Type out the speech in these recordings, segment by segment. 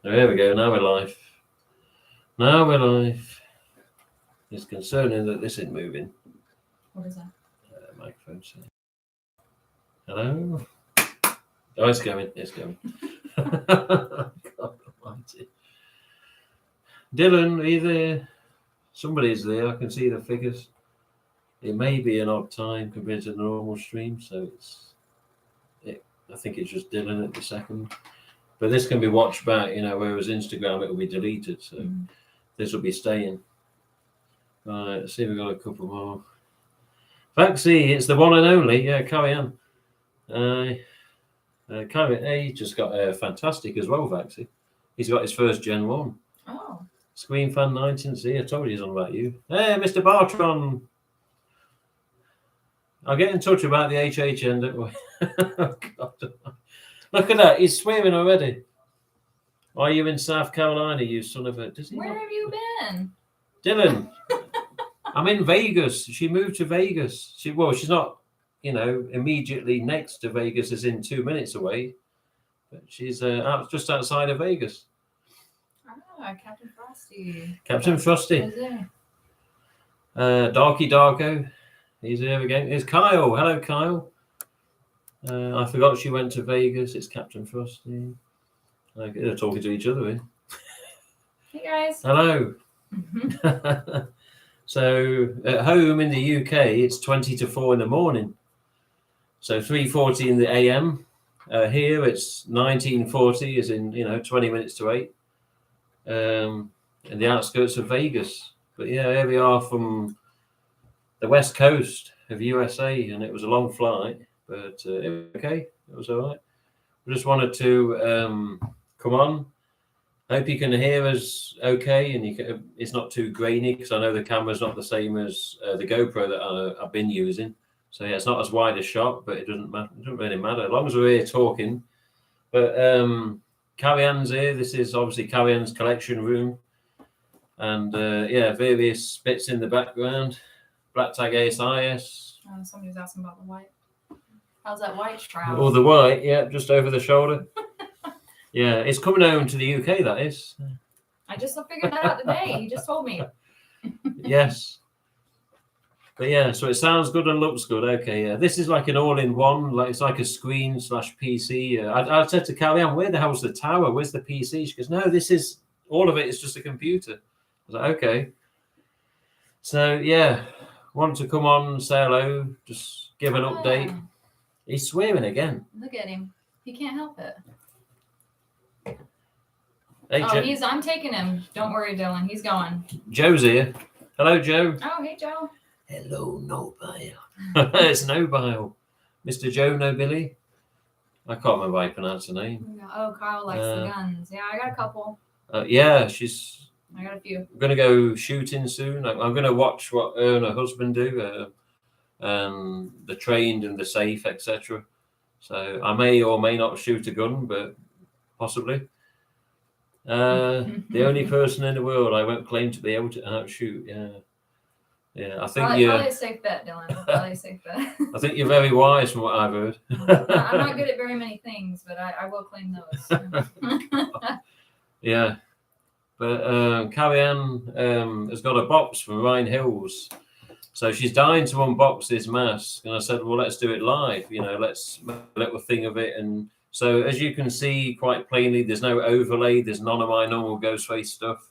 There we go. Now we're live. Now we're live. It's concerning that this isn't moving. What is that? Microphone. Hello. Oh, it's going. It's going. God almighty. Dylan, are you there? Somebody's there. I can see the figures. It may be an odd time compared to the normal stream, so I think it's just Dylan at the second. But this can be watched back, whereas Instagram it will be deleted, so this will be staying. Right, let's see if we've got a couple more. Vaxie, it's the one and only. Yeah, Carrieanne. Carrieanne, he just got fantastic as well, Vaxie. He's got his first Gen 1. Oh. Screen Fan 19. See, I told you he's on about you. Hey, Mr. Bartron. I'll get in touch about the HHN, don't we? Oh, God. Look at that. He's swearing already. Are you in South Carolina, you son of a... Where have you been? Dylan. I'm in Vegas. She moved to Vegas. She's not, immediately next to Vegas, as in 2 minutes away. But she's just outside of Vegas. Ah, Captain Frosty. Captain Frosty. Darky Darko. He's here again. It's Kyle. Hello, Kyle. I forgot she went to Vegas. It's Captain Frosty. They're talking to each other here. Hey, guys. Hello. So at home in the UK, it's 20 to 4 in the morning. So 3:40 in the AM. Here it's 19:40, as in 20 minutes to 8. In the outskirts of Vegas. But yeah, here we are from the west coast of USA, and it was a long flight, but okay, it was all right. We just wanted to come on. Hope you can hear us okay, and it's not too grainy, because I know the camera's not the same as the GoPro that I've been using. So yeah, it's not as wide a shot, but it doesn't matter. It doesn't really matter as long as we're here talking. But Carrieanne's here. This is obviously Carrieanne's collection room, and various bits in the background. Black Tag ASIS. Somebody was asking about the white. How's that white shroud? Oh, the white, yeah, just over the shoulder. Yeah, it's coming home to the UK, that is. I just figured that out today. You just told me. Yes. But yeah, so it sounds good and looks good. Okay, yeah. This is like an all-in-one. It's like a screen / PC. I said to Carrieanne, where the hell's the tower? Where's the PC? She goes, no, all of it is just a computer. I was like, okay. So yeah, want to come on and say hello, just give an update. He's swearing again. Look at him. He can't help it. Hey, I'm taking him. Don't worry, Dylan. He's going. Joe's here. Hello, Joe. Oh, hey, Joe. Hello, Nobile. It's Nobile. Mr. Joe Nobili. I can't remember how you pronounce her name. Oh, Kyle likes the guns. Yeah, I got a couple. Yeah, I got a few. I'm going to go shooting soon. I'm going to watch what her and her husband do. The trained and the safe, etc. So I may or may not shoot a gun, but possibly. The only person in the world I won't claim to be able to outshoot. Yeah. I think you're probably a safe bet, Dylan. Probably a safe bet. I think you're very wise from what I've heard. I'm not good at very many things, but I will claim those. Yeah. But Carrieanne has got a box from Ryan Hills. So she's dying to unbox this mask. And I said, well, let's do it live. Let's make a little thing of it. And so as you can see quite plainly, there's no overlay. There's none of my normal GhostFace stuff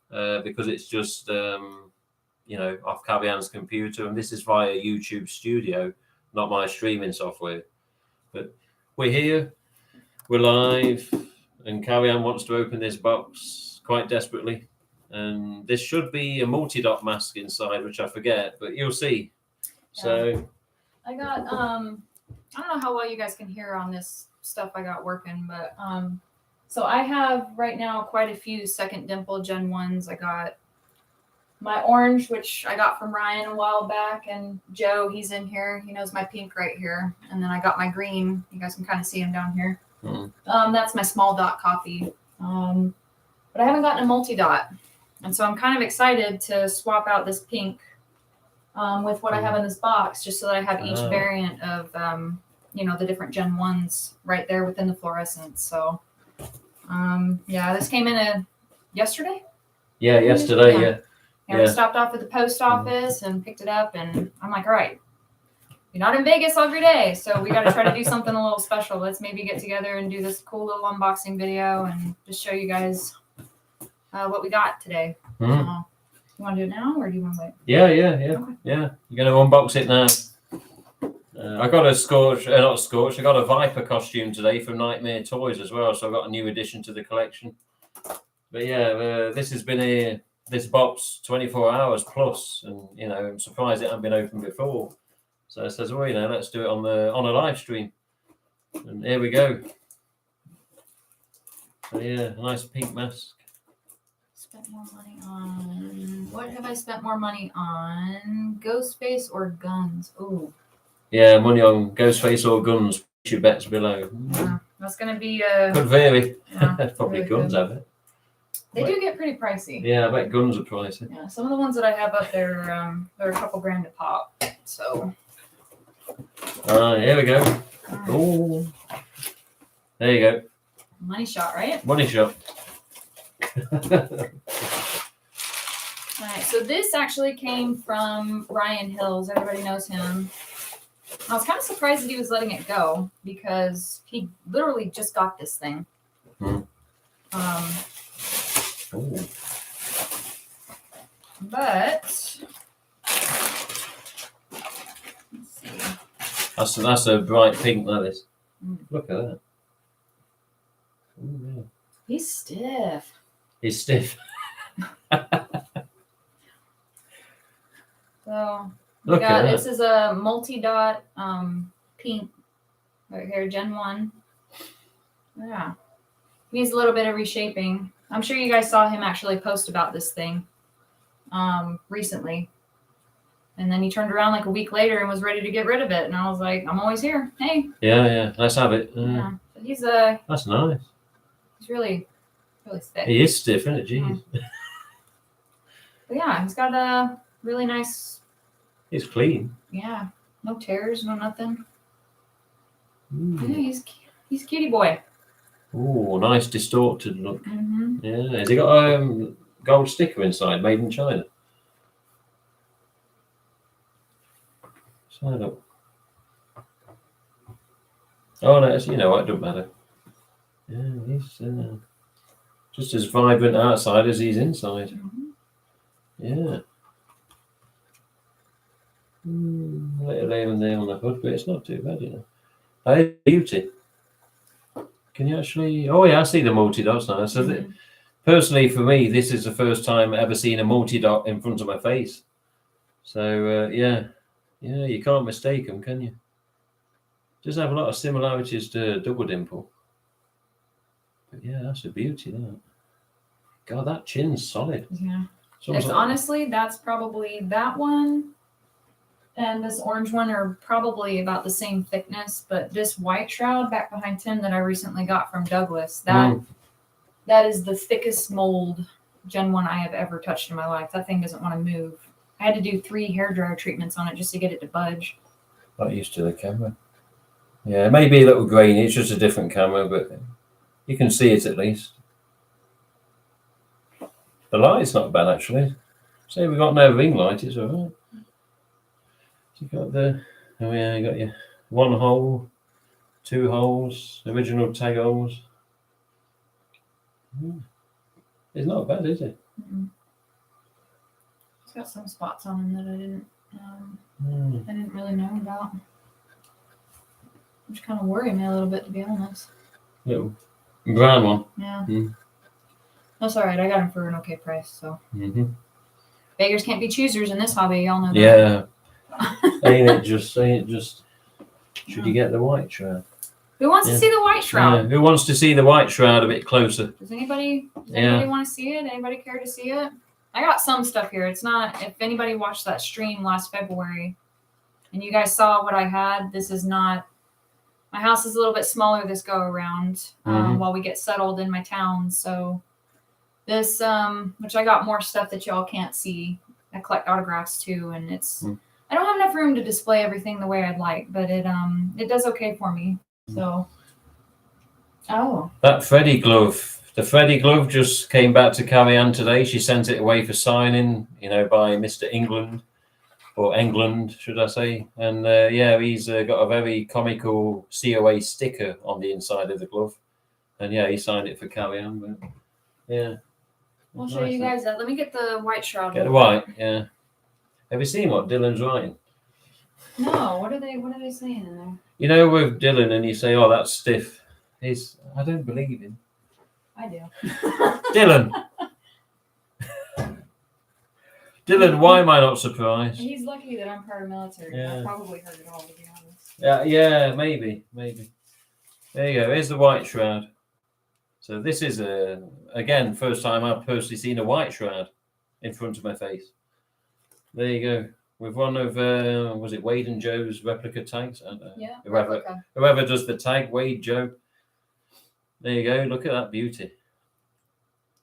because it's just, off Carrieanne's computer. And this is via YouTube Studio, not my streaming software. But we're here. We're live. And Carrieanne wants to open this box quite desperately. And this should be a multi-dot mask inside, which I forget, but you'll see. Yeah. So I got I don't know how well you guys can hear on this stuff I got working, but so I have right now quite a few Second Dimple Gen 1s. I got my orange, which I got from Ryan a while back, and Joe, he's in here. He knows my pink right here. And then I got my green. You guys can kind of see him down here. That's my small dot copy. But I haven't gotten a multi-dot. And so I'm kind of excited to swap out this pink with what I have in this box, just so that I have each variant of, the different Gen 1s right there within the fluorescence. So Yeah, this came in yesterday. Yeah, yesterday. Yeah. Yeah. Yeah, we stopped off at the post office and picked it up, and I'm like, all right, you're not in Vegas every day, so we got to try to do something a little special. Let's maybe get together and do this cool little unboxing video and just show you guys what we got today. Mm. You want to do it now, or do you want to wait? Yeah. Okay. Yeah. You're gonna unbox it now. I got a not Scorch. I got a Viper costume today from Nightmare Toys as well, so I got a new addition to the collection. But yeah, this has been this box 24 hours plus, and I'm surprised it hadn't been opened before. So I says, well, let's do it on a live stream, and here we go. So yeah, a nice pink mask. Spent more money on what have I spent more money on? GhostFace or guns? Ooh. Yeah, money on GhostFace or guns. Put your bets below. Yeah, that's gonna be could vary. Yeah, Probably really guns, good. have it. They do get pretty pricey. Yeah, I bet guns are pricey. Yeah, some of the ones that I have up there, they're a couple grand a pop. So. All right, here we go. Oh, there you go. Money shot, right? Money shot. All right, so this actually came from Ryan Hills. Everybody knows him. I was kind of surprised that he was letting it go because he literally just got this thing. Ooh. But let's see. That's a bright pink, that is. Look at that. Ooh, yeah. He's stiff. He's stiff. So Look at that. this is a multi-dot pink right here, Gen 1. Yeah. Needs a little bit of reshaping. I'm sure you guys saw him actually post about this thing recently. And then he turned around like a week later and was ready to get rid of it. And I was like, I'm always here. Hey. Yeah. Let's have it. Yeah. So he's That's nice. He's really, really thick. He is stiff, isn't it? Jeez. But yeah, he's got a really nice. He's clean. Yeah. No tears, no nothing. Mm. Yeah, he's cutie boy. Oh, nice distorted look. Mm-hmm. Yeah. Has he got a gold sticker inside, made in China? Side up. Oh, no, you know what? It doesn't matter. Yeah, he's just as vibrant outside as he's inside. Mm-hmm. Yeah. Little here and there on the hood, but it's not too bad, Hey, beauty. Can you actually? Oh yeah, I see the multi-dots now. So personally, for me, this is the first time I've ever seen a multi-dot in front of my face. So yeah, you can't mistake them, can you? Does have a lot of similarities to Double Dimple. But yeah, that's a beauty, that. God, that chin's solid. Yeah. Honestly, that's probably that one and this orange one are probably about the same thickness, but this white shroud back behind Tim that I recently got from Douglas, that is the thickest mold Gen 1 I have ever touched in my life. That thing doesn't want to move. I had to do 3 hair dryer treatments on it just to get it to budge. Not used to the camera. Yeah, it may be a little grainy. It's just a different camera, but you can see it at least. The light's not bad, actually. Say we've got no ring light, it's all right. You got you got your 1 hole, 2 holes, original tag holes. It's not bad, is it? It's got some spots on him that I didn't really know about. Which kind of worry me a little bit, to be honest. Little brown one. Yeah. That's all right. I got him for an okay price. So. Beggars can't be choosers in this hobby. Y'all know that. Yeah. Ain't it just? Should you get the white shroud? Who wants to see the white shroud? Yeah. Who wants to see the white shroud a bit closer? Does anybody want to see it? Anybody care to see it? I got some stuff here. It's not. If anybody watched that stream last February, and you guys saw what I had, this is not. My house is a little bit smaller this go around while we get settled in my town. So this, which I got more stuff that y'all can't see. I collect autographs too, and it's. I don't have enough room to display everything the way I'd like, but it does okay for me. So. Oh. That Freddy glove The Freddie glove just came back to Carrieanne today. She sent it away for signing, by Mr. England, or England, should I say. And yeah, he's got a very comical COA sticker on the inside of the glove. And yeah, he signed it for Carrieanne. But yeah. I'll show you guys that. Let me get the white shroud. Get the white, yeah. Have you seen what Dylan's writing? No, what are they saying in there? With Dylan, and you say, "Oh, that's stiff." I don't believe him. I do. Dylan. Dylan, why am I not surprised? He's lucky that I'm part of military. Yeah. I probably heard it all, to be honest. Yeah, maybe. There you go. Here's the white shroud. So this is again first time I've personally seen a white shroud in front of my face. There you go. With one of was it Wade and Joe's replica tags? Yeah. Whoever does the tag, Wade, Joe. There you go. Look at that beauty.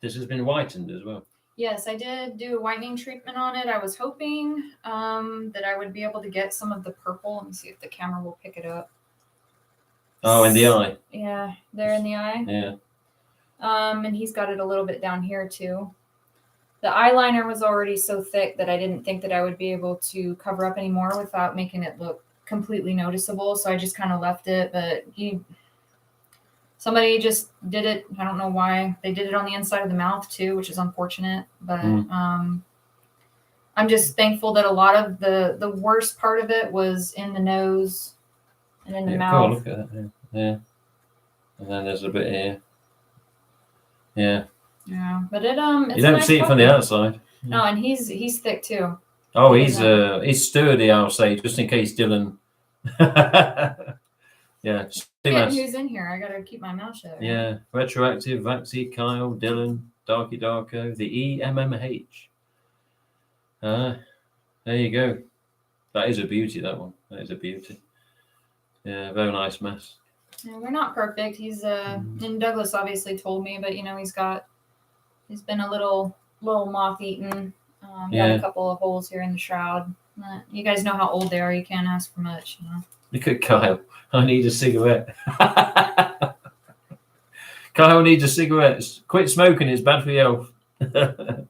This has been whitened as well. Yes, I did do a whitening treatment on it. I was hoping that I would be able to get some of the purple. Let me see if the camera will pick it up. Oh, in the eye. Yeah, there in the eye. Yeah. And he's got it a little bit down here too. The eyeliner was already so thick that I didn't think that I would be able to cover up anymore without making it look completely noticeable. So I just kind of left it, but somebody just did it. I don't know why. They did it on the inside of the mouth too, which is unfortunate. But I'm just thankful that a lot of the worst part of it was in the nose and in the mouth. Cool, look at that. Yeah. And then there's a bit here. Yeah. Yeah, but it's you don't see it from the outside. No, and he's thick too. Oh, he's sturdy, I'll say, just in case Dylan. Yeah. Who's in here? I gotta keep my mouth shut. Right? Yeah. Retroactive, Vaxi, Kyle, Dylan, Darky Darko, the EMMH. There you go. That is a beauty, that one. That is a beauty. Yeah, very nice mess. Yeah, we're not perfect. He's and Douglas obviously told me, but he's been a little moth eaten. Got a couple of holes here in the shroud. You guys know how old they are. You can't ask for much. Look at Kyle. I need a cigarette. Kyle needs a cigarette. Quit smoking. It's bad for your health. So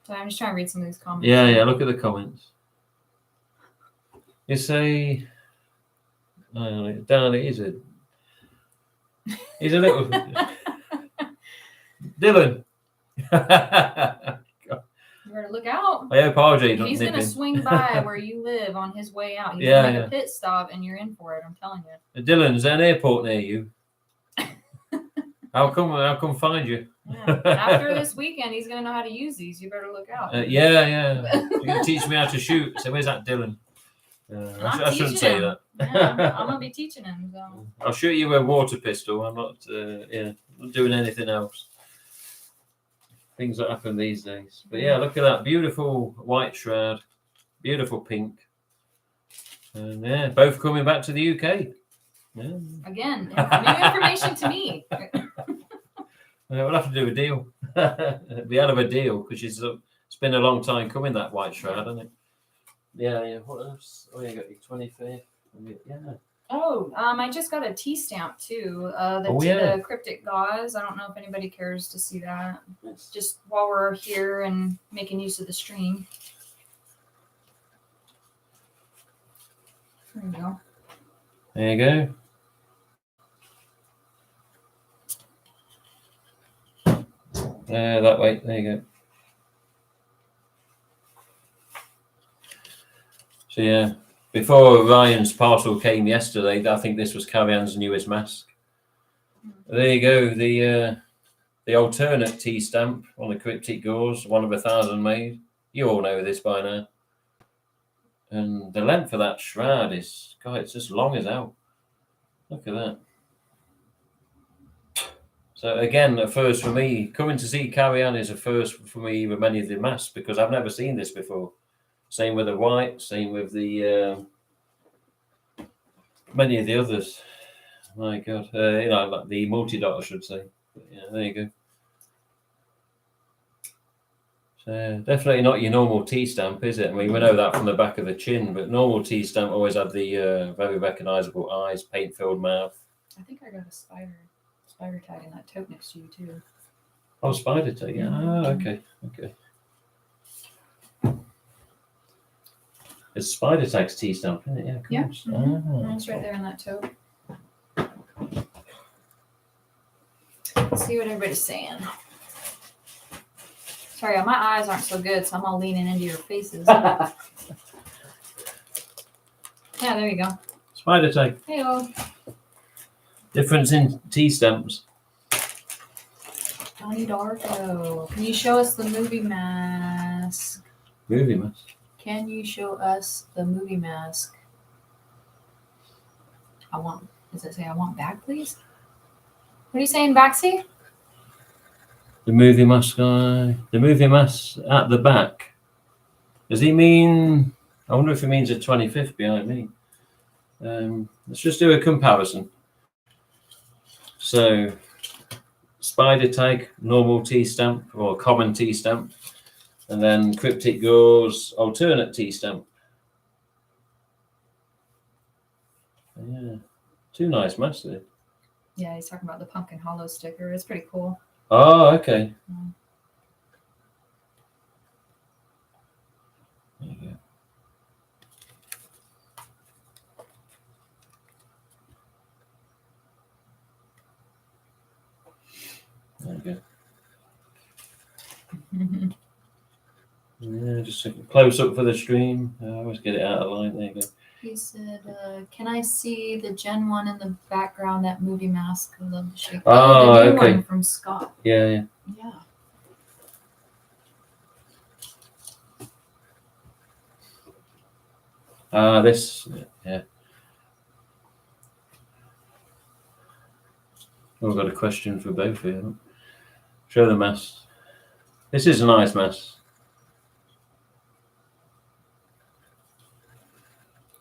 I'm just trying to read some of these comments. Yeah. Look at the comments. You say, down it is it. He's a little Dylan. You better look out. I hope RJ He's gonna swing by where you live on his way out. He's gonna make a pit stop, and you're in for it. I'm telling you. Dylan, is there an airport near you? I'll come find you. Yeah. After this weekend, he's gonna know how to use these. You better look out. Yeah. You're gonna teach me how to shoot. So where's that Dylan? I shouldn't say that. Yeah, I'm gonna be teaching him. So. I'll shoot you with a water pistol. I'm not doing anything else. Things that happen these days. But yeah, look at that beautiful white shroud, beautiful pink, and yeah, both coming back to the UK. Yeah. Again, new information to me. We'll have to do a deal. It'd be out of a deal because it's been a long time coming, that white shroud, hasn't it? Yeah. What else? Oh, you got your 25th. Yeah. Oh, I just got a T-stamp too. The Cryptic gauze. I don't know if anybody cares to see that. It's just while we're here and making use of the stream. There you go. There you go. That way. There you go. So yeah. Before Ryan's parcel came yesterday, I think this was Carrieanne's newest mask. There you go, the alternate T-stamp on the Cryptic gauze, 1 of 1,000 made. You all know this by now. And the length of that shroud is, God, it's as long as hell. Look at that. So again, a first for me. Coming to see Carrieanne is a first for me with many of the masks because I've never seen this before. Same with the white, same with the many of the others. My God, like the multi-dot, I should say. But yeah, there you go. So definitely not your normal T-stamp, is it? I mean, we know that from the back of the chin, but normal T-stamp always have the very recognisable eyes, paint-filled mouth. I think I got a spider tag in that tote next to you too. Oh, spider tag. Yeah. Oh, okay. Okay. It's spider tag's T stamp, isn't it? Yeah. Of Yeah. course. It's right there in that tote. Let's see what everybody's saying. Sorry, my eyes aren't so good, so I'm all leaning into your faces. Yeah, there you go. Spider tag. Hey-o. Difference in T stamps. Donnie Darko. Can you show us the movie mask? Movie mask. Can you show us the movie mask? Does it say I want back, please? What are you saying, Baxi? The movie mask guy. The movie mask at the back. Does he mean? I wonder if he means a 25th behind me. Let's just do a comparison. So, spider tag, normal T stamp or common T stamp, and then Cryptic gauze, alternate T stamp. Yeah, two nice masks there. Yeah, he's talking about the pumpkin hollow sticker. It's pretty cool. Oh, okay. There you go. There you go. Yeah, just a close up for the stream. I always get it out of line. There you go. He said, can I see the Gen 1 in the background, that movie mask? I love the shape. Oh, the new okay. one from Scott. Yeah. Yeah. This, yeah. I've got a question for both of you. Show the mask. This is a nice mask.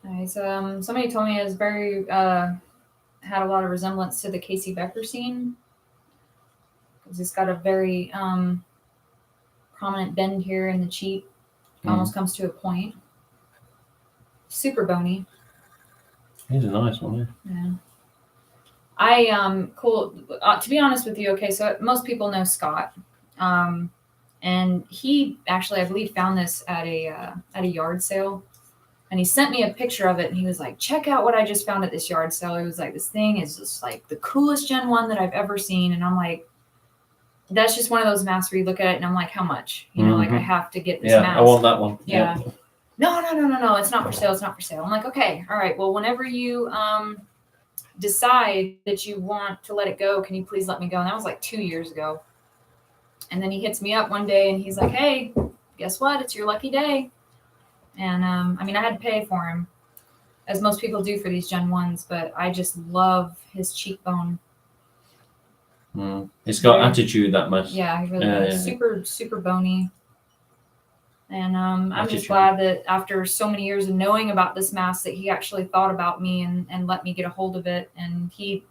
Nice. Somebody told me it was very had a lot of resemblance to the Casey Becker scene, because it's got a very prominent bend here in the cheek. Almost comes to a point. Super bony. He's a nice one. Yeah. Cool. To be honest with you, okay, so most people know Scott, and he actually, I believe, found this at a yard sale. And he sent me a picture of it, and he was like, check out what I just found at this yard sale. It was like, this thing is just like the coolest Gen 1 that I've ever seen. And I'm like, that's just one of those masks where you look at it and I'm like, how much? You know, like I have to get this mask. I want that one. Yeah. No, it's not for sale. It's not for sale. I'm like, okay, all right. Well, whenever you decide that you want to let it go, can you please let me go? And that was like 2 years ago. And then he hits me up one day and he's like, hey, guess what? It's your lucky day. And I mean, I had to pay for him, as most people do for these Gen 1s, but I just love his cheekbone. It's got attitude, that mask. Yeah, he really does. Super, super bony. And I'm just glad that after so many years of knowing about this mask, that he actually thought about me and let me get a hold of it. And he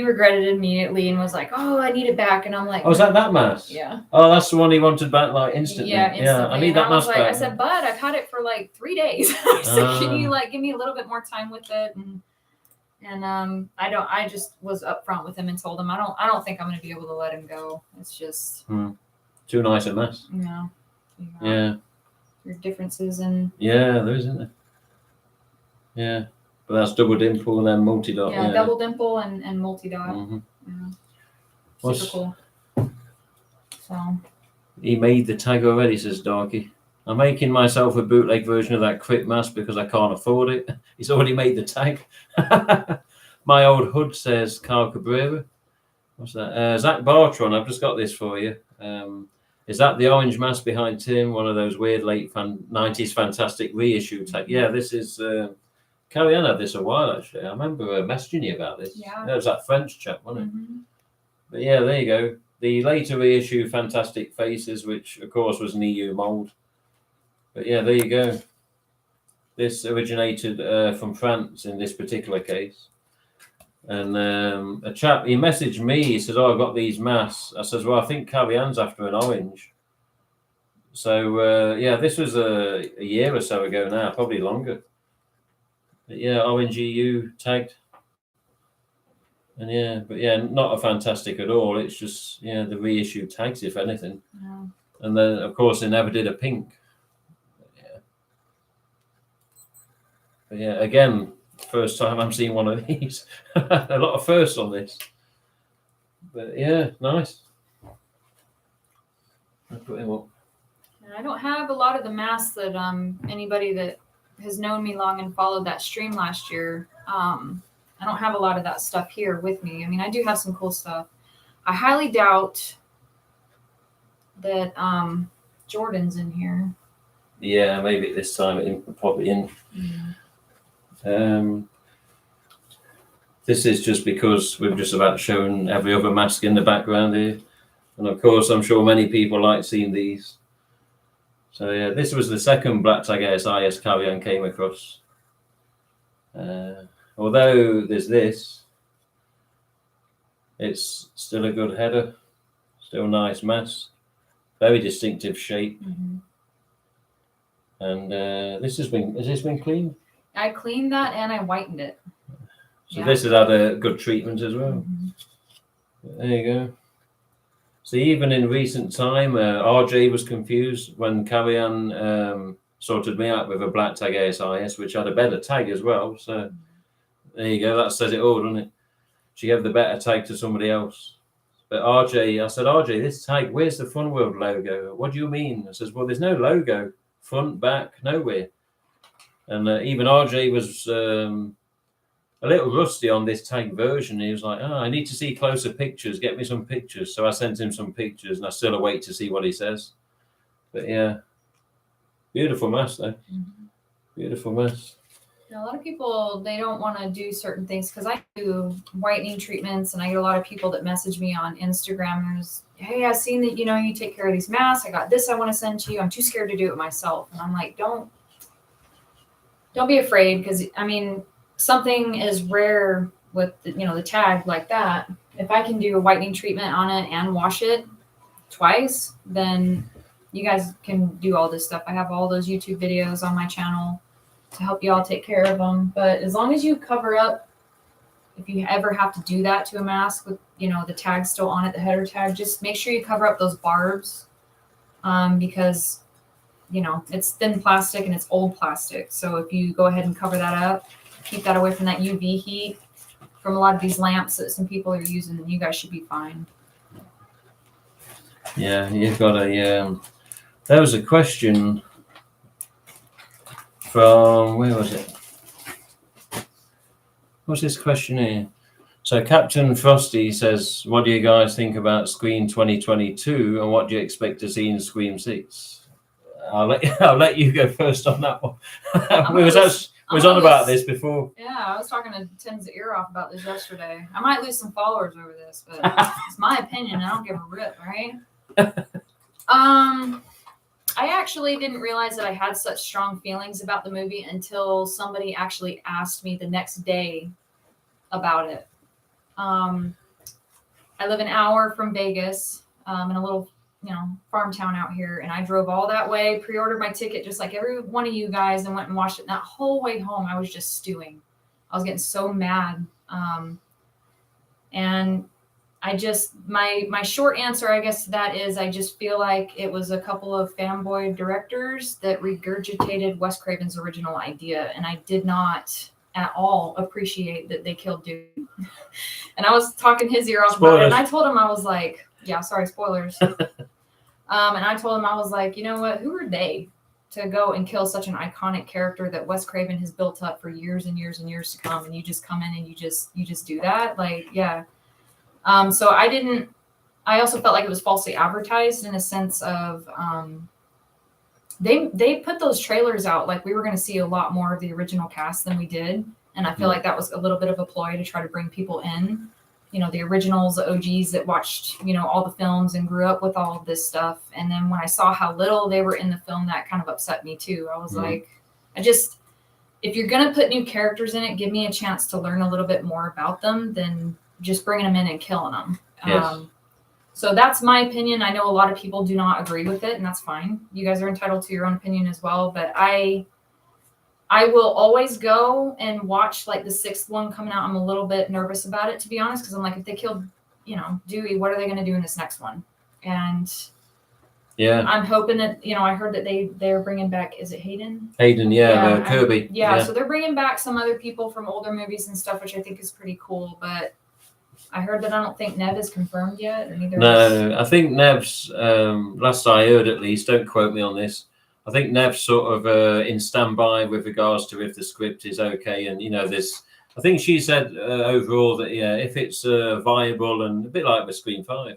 regretted it immediately and was like, oh, I need it back. And I'm like, oh, is that mask? Yeah. Oh, that's the one he wanted back like instantly. Yeah, instantly. I need that mask back. I said, bud, I've had it for like 3 days. I said, can you like give me a little bit more time with it? And I just was upfront with him and told him I don't think I'm going to be able to let him go. It's just too nice a mess. Yeah. Your differences and there is, isn't there? Yeah. But that's double dimple and then multi-dot. Yeah, double dimple and multi-dot. Yeah. Super cool. So he made the tag already, says Darky. I'm making myself a bootleg version of that Crypt mask because I can't afford it. He's already made the tag. My old hood, says Carl Cabrera. What's that? Zach Bartron, I've just got this for you. Is that the orange mask behind Tim? One of those weird late 90s fantastic reissue tag. Yeah, this is... Carrieanne had this a while, actually. I remember messaging you about this. Yeah. It was that French chap, wasn't it? But yeah, there you go. The later reissue Fantastic Faces, which, of course, was an EU mould. But yeah, there you go. This originated from France in this particular case. And a chap, he messaged me, he said, oh, I've got these masks. I says, well, I think Carrieanne's after an orange. So, yeah, this was a year or so ago now, probably longer. But yeah, orange EU tagged. And yeah, but yeah, not a fantastic at all. It's just the reissued tags, if anything. Yeah. And then of course they never did a pink. But yeah, again, first time I'm seeing one of these. A lot of firsts on this. But yeah, nice. I'll put him up. And I don't have a lot of the masks that anybody that has known me long and followed that stream last year. I don't have a lot of that stuff here with me. I mean, I do have some cool stuff. I highly doubt that Jordan's in here. Yeah, maybe this time it probably in. This is just because we've just about shown every other mask in the background here. And of course, I'm sure many people like seeing these. So yeah, this was the second black tag ASIS Carrieanne came across. Although there's this, it's still a good header, still nice mask, very distinctive shape. And has this been cleaned? I cleaned that and I whitened it. So this has had a good treatment as well. There you go. So even in recent time, RJ was confused when Carrieanne sorted me out with a black tag ASIS, which had a better tag as well. So there you go. That says it all, doesn't it? She gave the better tag to somebody else. But RJ, I said, RJ, this tag, where's the Fun World logo? What do you mean? I says, well, there's no logo, front, back, nowhere. And even RJ was a little rusty on this tag version. He was like, I need to see closer pictures. Get me some pictures. So I sent him some pictures, and I still await to see what he says. But yeah, beautiful mask though. Beautiful mask. A lot of people, they don't want to do certain things because I do whitening treatments, and I get a lot of people that message me on Instagram. Hey, I've seen that you take care of these masks. I got this I want to send to you. I'm too scared to do it myself. And I'm like, don't be afraid, because I mean, something is rare with the tag like that. If I can do a whitening treatment on it and wash it twice, then you guys can do all this stuff. I have all those YouTube videos on my channel to help you all take care of them. But as long as you cover up, if you ever have to do that to a mask with the tag still on it, the header tag, just make sure you cover up those barbs, because it's thin plastic and it's old plastic. So if you go ahead and cover that up, keep that away from that UV heat from a lot of these lamps that some people are using, then you guys should be fine. Yeah, you've got a there was a question from, where was it? What's this question here? So Captain Frosty says, what do you guys think about Scream 2022 and what do you expect to see in Scream 6? I'll let you go first on that one. we was on about this before. Yeah, I was talking to Tim's ear off about this yesterday. I might lose some followers over this, but it's my opinion. I don't give a rip, right? I actually didn't realize that I had such strong feelings about the movie until somebody actually asked me the next day about it. I live an hour from Vegas, in a little, farm town out here, and I drove all that way, pre-ordered my ticket just like every one of you guys, and went and watched it. And that whole way home, I was just stewing. I was getting so mad. And I just, my short answer, I guess, to that is I just feel like it was a couple of fanboy directors that regurgitated Wes Craven's original idea. And I did not at all appreciate that they killed Dude. And I was talking his ear off about it. And I told him, I was like, yeah, sorry, spoilers. And I told him, I was like, you know what? Who are they to go and kill such an iconic character that Wes Craven has built up for years and years and years to come? And you just come in and you just do that? Like, yeah. So I also felt like it was falsely advertised in a sense of, they put those trailers out like we were going to see a lot more of the original cast than we did. And I feel like that was a little bit of a ploy to try to bring people in, the originals, the OGs that watched, all the films and grew up with all of this stuff. And then when I saw how little they were in the film, that kind of upset me too. I was like, if you're going to put new characters in it, give me a chance to learn a little bit more about them than just bringing them in and killing them. Yes. So that's my opinion. I know a lot of people do not agree with it, and that's fine. You guys are entitled to your own opinion as well. But I I will always go and watch like the 6th one coming out. I'm a little bit nervous about it, to be honest, because I'm like, if they killed, you know, Dewey, what are they going to do in this next one? And yeah, I'm hoping that, you know, I heard that they're bringing back, is it Hayden? Hayden, Kirby, yeah. So they're bringing back some other people from older movies and stuff, which I think is pretty cool. But I heard that I don't think Nev is confirmed yet, or neither. No, I think Nev's. Last I heard, at least, don't quote me on this. I think Nev's sort of in standby with regards to if the script is okay, and you know, this. I think she said overall that yeah, if it's viable and a bit like with Scream 5,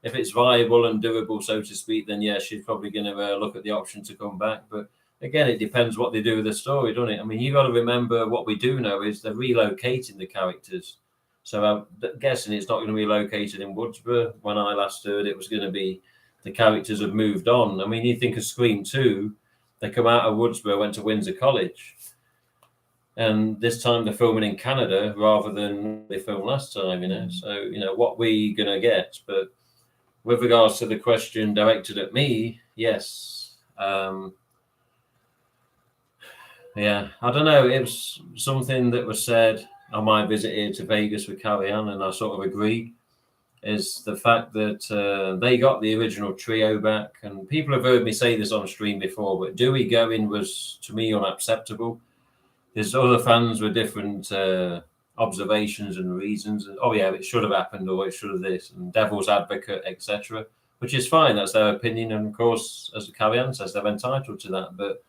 if it's viable and doable, so to speak, then yeah, she's probably going to look at the option to come back. But again, it depends what they do with the story, doesn't it? I mean, you got to remember what we do know is they're relocating the characters. So I'm guessing it's not going to be located in Woodsboro. When I last heard, it was going to be the characters have moved on. I mean, you think of Scream 2, they come out of Woodsboro, went to Windsor College. And this time they're filming in Canada rather than they filmed last time, you know. So, you know, what we going to get. But with regards to the question directed at me, yes. Yeah, I don't know. It was something that was said on my visit here to Vegas with Carrieanne, and I sort of agree, is the fact that they got the original trio back. And people have heard me say this on stream before, but Dewey going was, to me, unacceptable. There's other fans with different observations and reasons. And, oh, yeah, it should have happened, or it should have this, and devil's advocate, etc., which is fine. That's their opinion. And, of course, as the Carrieanne says, they're entitled to that. But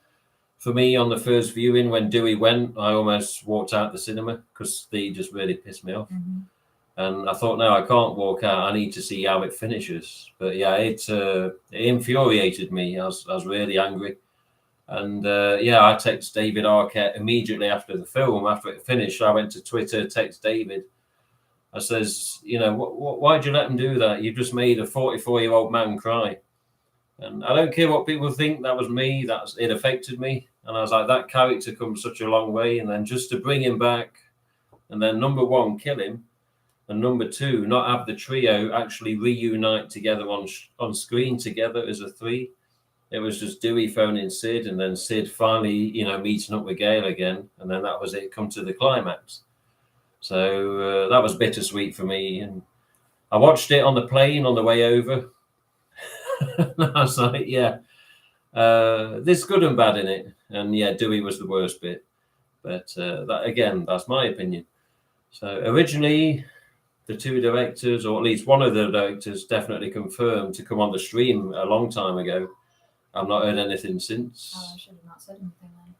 for me, on the first viewing, when Dewey went, I almost walked out the cinema because they just really pissed me off. Mm-hmm. And I thought, no, I can't walk out. I need to see how it finishes. But yeah, it infuriated me. I was really angry. And yeah, I texted David Arquette immediately after the film. After it finished, I went to Twitter, text David. I says, you know, why'd you let him do that? You just made a 44-year-old man cry. And I don't care what people think, that was me, it affected me. And I was like, that character comes such a long way. And then just to bring him back, and then number one, kill him. And number two, not have the trio actually reunite together on screen together as a three. It was just Dewey phoning Sid, and then Sid finally, you know, meeting up with Gail again. And then that was it, come to the climax. So that was bittersweet for me. And I watched it on the plane on the way over. I was like, yeah, there's good and bad in it. And yeah, Dewey was the worst bit. But that again, that's my opinion. So originally, the two directors, or at least one of the directors, definitely confirmed to come on the stream a long time ago. I've not heard anything since. Oh, I should have not said anything then.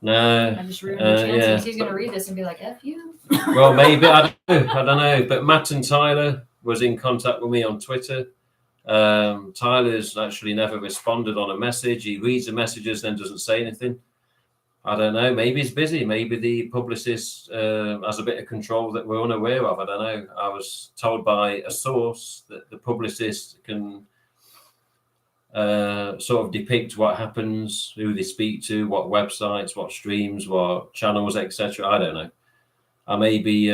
No. I just ruined the chances. He's going to read this and be like, F you. Well, maybe. I don't know. But Matt and Tyler was in contact with me on Twitter. Tyler's actually never responded on a message. He reads the messages, then doesn't say anything. I don't know. Maybe he's busy. Maybe the publicist has a bit of control that we're unaware of. I don't know. I was told by a source that the publicist can sort of depict what happens, who they speak to, what websites, what streams, what channels, etc. I don't know. I may be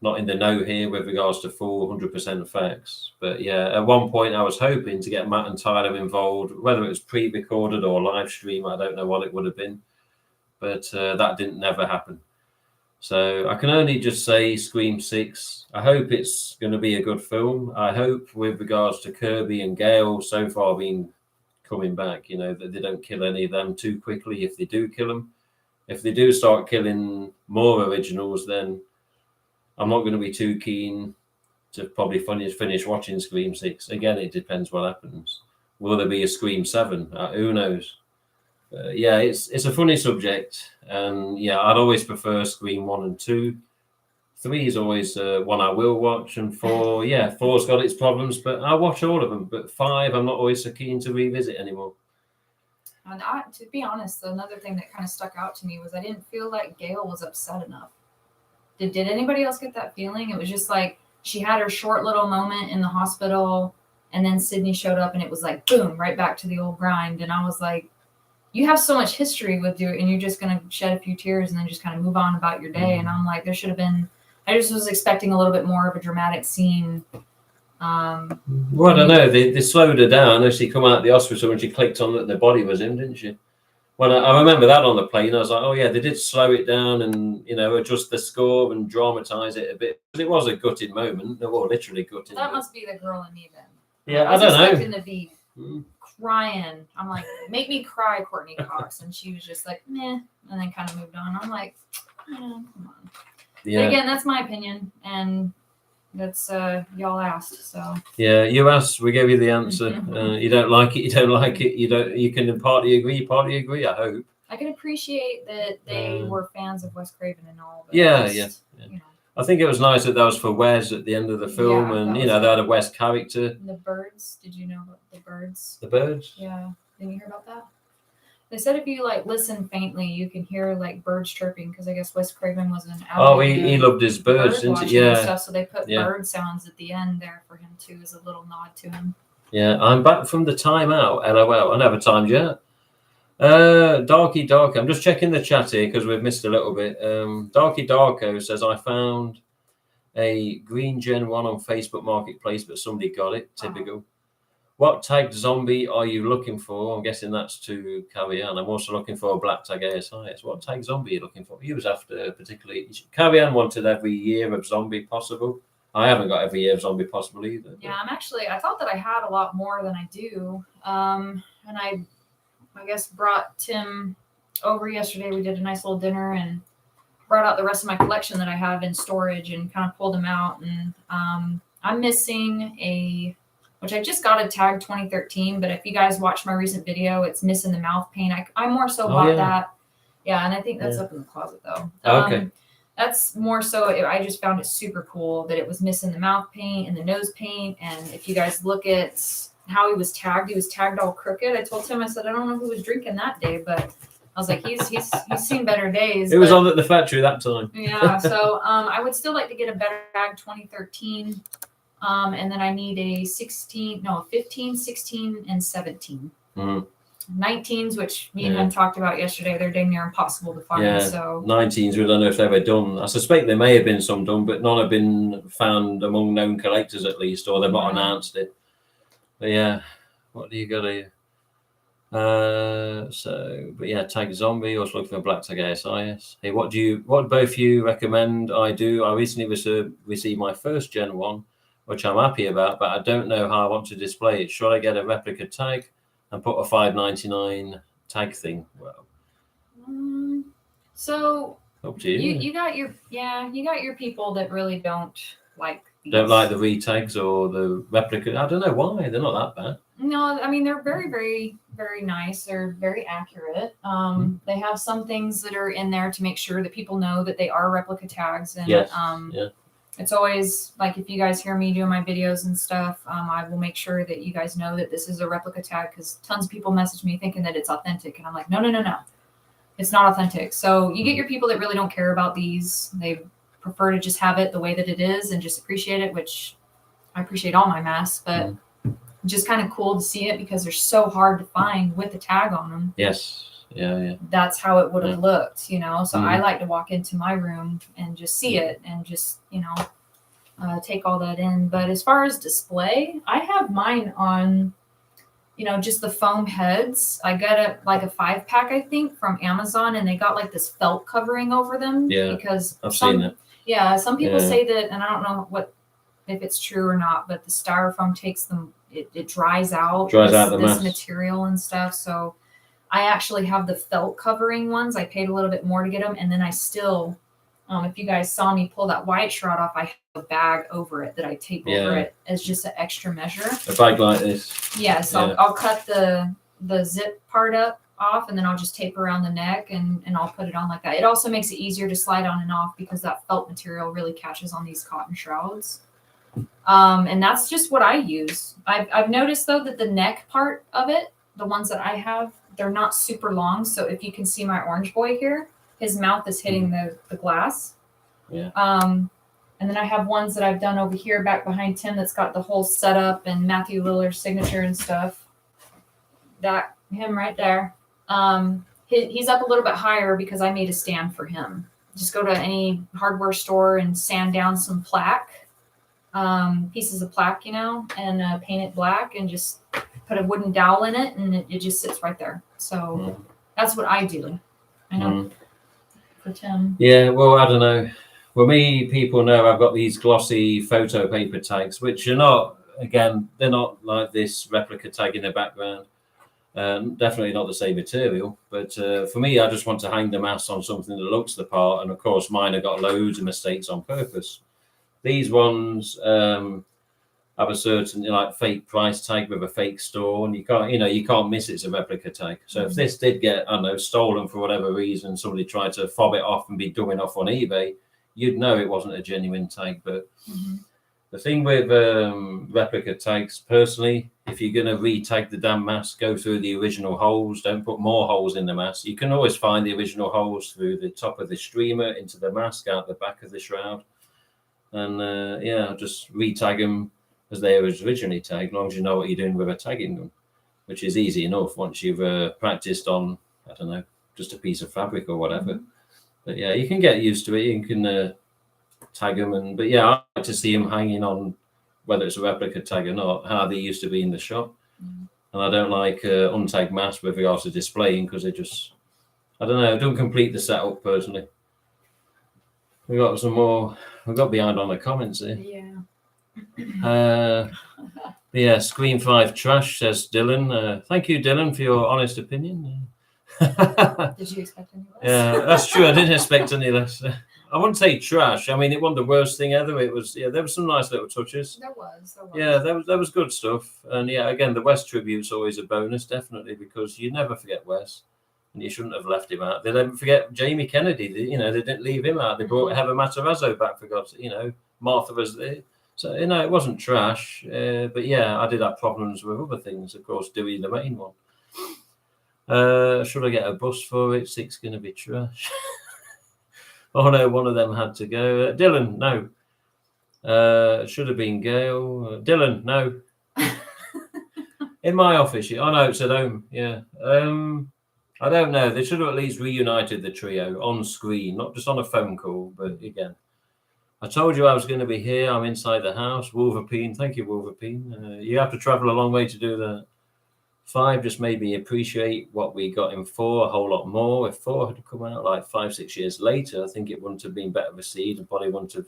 not in the know here with regards to full 100% facts. But yeah, at one point I was hoping to get Matt and Tyler involved, whether it was pre-recorded or live stream. I don't know what it would have been. But that didn't never happen. So I can only just say Scream 6. I hope it's going to be a good film. I hope with regards to Kirby and Gail so far being coming back, you know, that they don't kill any of them too quickly if they do kill them. If they do start killing more originals, then I'm not going to be too keen to probably finish watching Scream 6. Again, it depends what happens. Will there be a Scream 7? Who knows? Yeah, it's a funny subject, and yeah, I'd always prefer Scream 1 and 2. 3 is always one I will watch, and 4, yeah, 4's got its problems, but I'll watch all of them. But 5, I'm not always so keen to revisit anymore. And to be honest, another thing that kind of stuck out to me was I didn't feel like Gail was upset enough. Did anybody else get that feeling? It was just like she had her short little moment in the hospital, and then Sydney showed up, and it was like, boom, right back to the old grind. And I was like, you have so much history with you, and you're just going to shed a few tears and then just kind of move on about your day. And I'm like, there should have been, I just was expecting a little bit more of a dramatic scene. Well, I don't know. They slowed her down as she come out of the hospital and she clicked on that the body was him, didn't she? When I remember that on the plane, I was like, oh yeah, they did slow it down and adjust the score and dramatize it a bit. But it was a gutted moment. Well, literally gutted. That must be the girl in me then. Yeah, I was don't know. expecting to be crying. I'm like, make me cry, Courtney Cox, and she was just like, meh, and then kind of moved on. I'm like, come on. Yeah. But again, that's my opinion, and that's y'all asked, so. Yeah, you asked, we gave you the answer. You don't like it, you don't like it. You can partly agree, I hope. I can appreciate that they were fans of Wes Craven and all, but yeah. I think it was nice that was for Wes at the end of the film, and they had a Wes character. And the birds, did you know about the birds? The birds? Yeah. Didn't you hear about that? They said if you listen faintly, you can hear birds chirping, because I guess Wes Craven was an he loved his birds, didn't he? Yeah. Stuff, so they put bird sounds at the end there for him too, as a little nod to him. Yeah, I'm back from the timeout. LOL. I never timed yet. Darky Darko. I'm just checking the chat here because we've missed a little bit. Darky Darko says, I found a green Gen 1 on Facebook Marketplace, but somebody got it. Typical. What tag zombie are you looking for? I'm guessing that's to Carrieanne. I'm also looking for a black tag ASIS. What tag zombie are you looking for? He was after particularly. Carrieanne wanted every year of zombie possible. I haven't got every year of zombie possible either. Yeah, I thought that I had a lot more than I do. And I guess brought Tim over yesterday. We did a nice little dinner and brought out the rest of my collection that I have in storage and kind of pulled them out. And I'm missing which I just got a tag 2013, but if you guys watch my recent video, it's missing the mouth paint. I more so bought that. Yeah, and I think that's up in the closet though. Okay. That's more so, I just found it super cool that it was missing the mouth paint and the nose paint. And if you guys look at how he was tagged all crooked. I told him, I said, I don't know who was drinking that day, but I was like, he's seen better days. It was on at the factory that time. Yeah, so I would still like to get a better tag 2013. And then I need a 15, 16, and 17. 19s, which me and him talked about yesterday, they're dang near impossible to find. Yeah, so 19s, we don't know if they were done. I suspect there may have been some done, but none have been found among known collectors at least, or they've not announced it. But yeah, what do you got here? But yeah, tag zombie. Also looking for black tag ASIS. Hey, what both you recommend I do? I recently received my first Gen 1, which I'm happy about, but I don't know how I want to display it. Should I get a replica tag and put a $5.99 tag thing? Well, so up to you. You got your people that really don't like these. Don't like the retags or the replica. I don't know why. They're not that bad. No, I mean, they're very, very, very nice. They're very accurate. They have some things that are in there to make sure that people know that they are replica tags. And it's always like, if you guys hear me doing my videos and stuff, I will make sure that you guys know that this is a replica tag, because tons of people message me thinking that it's authentic. And I'm like, no. It's not authentic. So you get your people that really don't care about these. They prefer to just have it the way that it is and just appreciate it, which I appreciate all my masks, but just kind of cool to see it because they're so hard to find with the tag on them. Yes. Yeah. That's how it would have looked, So I like to walk into my room and just see it and just, take all that in. But as far as display, I have mine on, just the foam heads. I got a 5-pack, I think, from Amazon, and they got this felt covering over them. Yeah, because I've seen it. Yeah, some people say that, and I don't know if it's true or not, but the styrofoam takes them, it dries out this material and stuff. So I actually have the felt covering ones. I paid a little bit more to get them, and then I still, if you guys saw me pull that white shroud off, I have a bag over it that I tape over it as just an extra measure. A bag like this. Yeah, so I'll cut the zip part off, and then I'll just tape around the neck, and I'll put it on like that. It also makes it easier to slide on and off because that felt material really catches on these cotton shrouds. And that's just what I use. I've noticed though that the neck part of it, the ones that I have, they're not super long. So if you can see my orange boy here, his mouth is hitting the glass. Yeah. And then I have ones that I've done over here back behind Tim that's got the whole setup and Matthew Lillard's signature and stuff. That him right there. He's up a little bit higher because I made a stand for him. Just go to any hardware store and sand down some plaque, pieces of plaque, and paint it black and just put a wooden dowel in it, and it just sits right there. So That's what I do. I know for Tim. Yeah, well, I don't know. Well, people know I've got these glossy photo paper tags, which are not, again, they're not like this replica tag in the background. Definitely not the same material. But for me, I just want to hang the mask on something that looks the part. And of course, mine have got loads of mistakes on purpose. These ones have a certain like fake price tag with a fake store, and you can't miss it's a replica tag. So if this did get, I don't know, stolen for whatever reason, somebody tried to fob it off and be dumbing off on eBay, you'd know it wasn't a genuine tag. But the thing with replica tags, personally, if you're going to re-tag the damn mask, go through the original holes. Don't put more holes in the mask. You can always find the original holes through the top of the streamer into the mask, out the back of the shroud. And just re-tag them as they were originally tagged, as long as you know what you're doing with a tagging gun, which is easy enough once you've practiced on, I don't know, just a piece of fabric or whatever. But yeah, you can get used to it. You can tag them, but yeah, I like to see them hanging on, whether it's a replica tag or not, how they used to be in the shop. And I don't like untagged masks with regards to displaying, because they just, I don't know, don't complete the setup personally. We got some more. We got behind on the comments here. Yeah, Screen 5 trash, says Dylan. Thank you, Dylan, for your honest opinion. Did you expect any less? Yeah, that's true. I didn't expect any less. I wouldn't say trash. I mean, it wasn't the worst thing ever. It was, there were some nice little touches. There was. Yeah, there was good stuff. And yeah, again, the Wes tribute's always a bonus, definitely, because you never forget Wes. And you shouldn't have left him out. They didn't forget Jamie Kennedy. They didn't leave him out. They brought Heather Matarazzo back, for God's sake. Martha was there. So, it wasn't trash. But yeah, I did have problems with other things. Of course, Dewey, the main one. Should I get a bus for it? 6 going to be trash. Oh, no, one of them had to go. Dylan, no. Should have been Gail. Dylan, no. In my office. Oh, no, it's at home. Yeah. I don't know. They should have at least reunited the trio on screen, not just on a phone call. But again, I told you I was going to be here. I'm inside the house. Wolverine. Thank you, Wolverine. You have to travel a long way to do that. 5 just made me appreciate what we got in 4 a whole lot more. If 4 had come out like 5-6 years later, I think it wouldn't have been better received and probably wouldn't have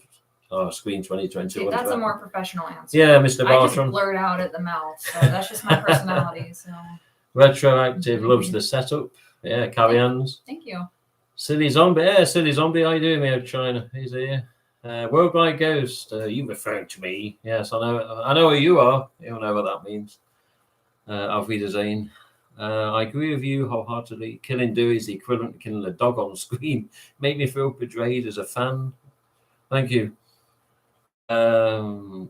Screen 2020. See, that's a more professional answer. Yeah, Mr. Bartram. I just blurt out at the mouth. So that's just my personality. So Retroactive loves the setup. Yeah, Carrieanne's. Thank you. Silly Zombie. Yeah, Silly Zombie. How you doing, me, China? He's here. Worldwide Ghost. You referring to me? Yes, I know who you are. You'll know what that means. Auf Wiedersehen. I agree with you wholeheartedly. Killing Dewey is the equivalent to killing a dog on screen. Make me feel betrayed as a fan. Thank you.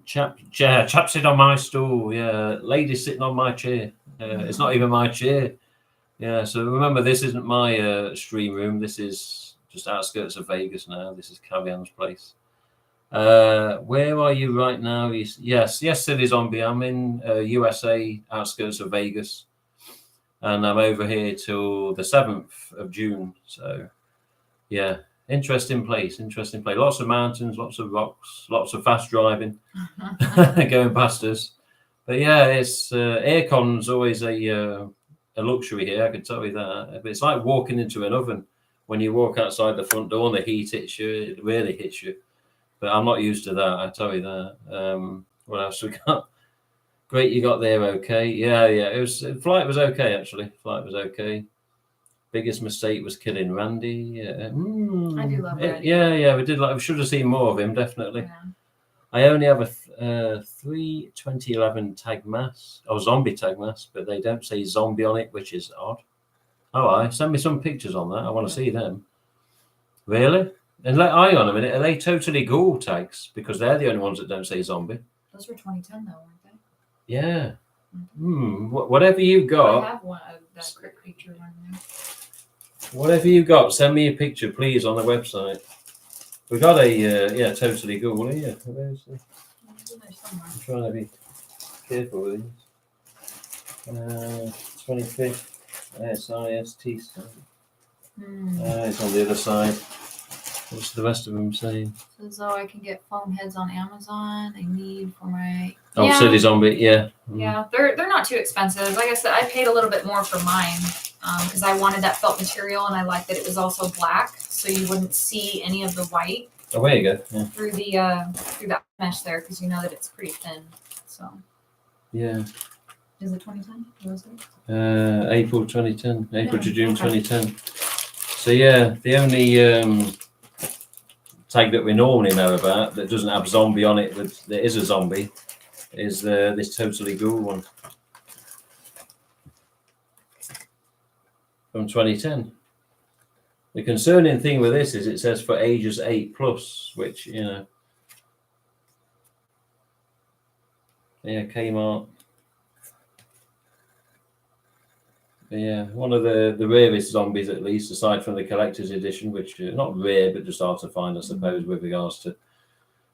Chap sitting on my stool. Yeah, lady sitting on my chair. It's not even my chair. Yeah, so remember, this isn't my stream room. This is just outskirts of Vegas now. This is Carrieanne's place. Where are you right now? Yes, Silly Zombie. I'm in USA, outskirts of Vegas. And I'm over here till the 7th of June. So, yeah, interesting place. Lots of mountains, lots of rocks, lots of fast driving going past us. But yeah, it's aircon's always a luxury here, I can tell you that. But it's like walking into an oven. When you walk outside the front door and the heat hits you, it really hits you. But I'm not used to that, I tell you that. What else we got? Great, you got there okay. Yeah. Flight was okay, actually. Flight was okay. Biggest mistake was killing Randy. I do love Randy. Yeah, we did. We should have seen more of him, definitely. Yeah. I only have a 3 2011 tag mask, or zombie tag mask, but they don't say zombie on it, which is odd. Oh, send me some pictures on that. I want to see them. Really? And hang on a minute, are they totally ghoul tags? Because they're the only ones that don't say zombie. Those were 2010 though, weren't they? Yeah. Whatever you got. I have one of that Cryptic creature one there. Whatever you got, send me a picture, please, on the website. We got a totally ghoul here. I'm trying to be careful with these. 25th SIST. It's on the other side. What's the rest of them saying? So I can get foam heads on Amazon. I need for my Silly Zombie, yeah. Yeah, they're not too expensive. Like I said, I paid a little bit more for mine. because I wanted that felt material, and I liked that it was also black, so you wouldn't see any of the white. Oh, there you go. Yeah. Through that mesh there, because you know that it's pretty thin. So. Yeah. Is it 2010? What was it? April 2010. April to June 2010. So yeah, the only tag that we normally know about that doesn't have zombie on it, that there is a zombie, is this Totally Ghoul one from 2010. The concerning thing with this is it says for ages 8+, which, you know, yeah, Kmart. Yeah, one of the rarest zombies, at least, aside from the collector's edition, which not rare, but just hard to find, I suppose, with regards to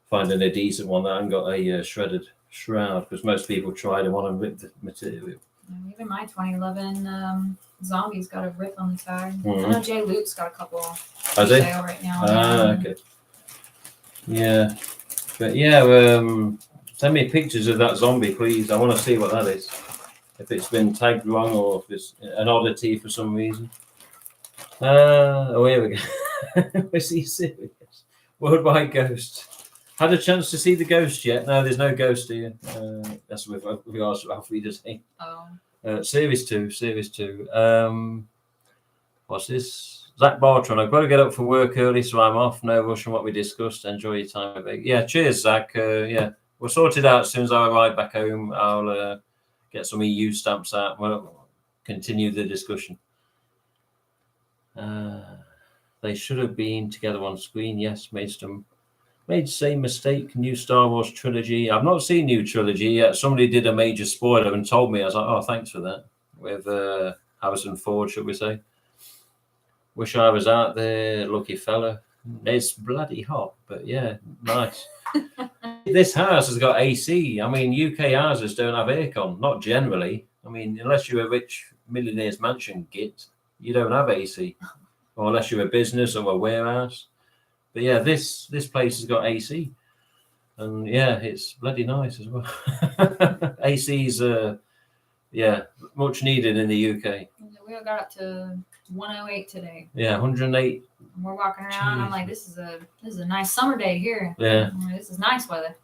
finding a decent one that hasn't got a shredded shroud, because most people try them on and rip the material. Even my 2011 zombie's got a rip on the tag. I know Jay Luke's got a couple for sale right now. Okay. Yeah, but yeah, send me pictures of that zombie, please. I want to see what that is. If it's been tagged wrong or if it's an oddity for some reason. Oh, here we go. Is he serious? Worldwide Ghost. Had a chance to see the ghost yet? No, there's no ghost here. That's with regards to Alfred Disney. Oh. Series 2. What's this? Zach Bartron. I've got to get up for work early, so I'm off. No rush on what we discussed. Enjoy your time. Yeah, cheers, Zach. Yeah, we'll sort it out as soon as I arrive back home. I'll get some EU stamps out. We'll continue the discussion. They should have been together on screen. Yes, made the same mistake. New Star Wars trilogy. I've not seen new trilogy yet. Somebody did a major spoiler and told me. I was like, oh, thanks for that. With Harrison Ford, should we say? Wish I was out there, lucky fella. It's bloody hot, but yeah, nice. This house has got AC. I mean, UK houses don't have aircon, not generally. I mean, unless you're a rich millionaire's mansion git, you don't have AC, or unless you're a business or a warehouse. But yeah, this place has got AC, and yeah, it's bloody nice as well. AC's yeah, much needed in the UK. We got up to 108 today. Yeah, 108. We're walking around. Jeez. I'm like, this is a nice summer day here. Yeah, this is nice weather.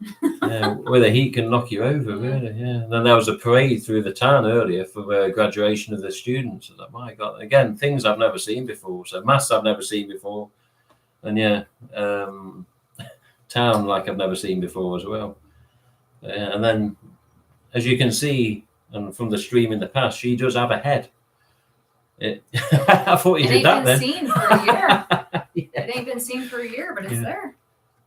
Yeah, where the heat can knock you over, really. Yeah. And then there was a parade through the town earlier for graduation of the students. I was like, my God, again, things I've never seen before. So maths I've never seen before, and yeah, town like I've never seen before as well. And then, as you can see, and from the stream in the past, she does have a head. I thought you did that then. It ain't been seen for a year. Yeah. It ain't been seen for a year, but it's there.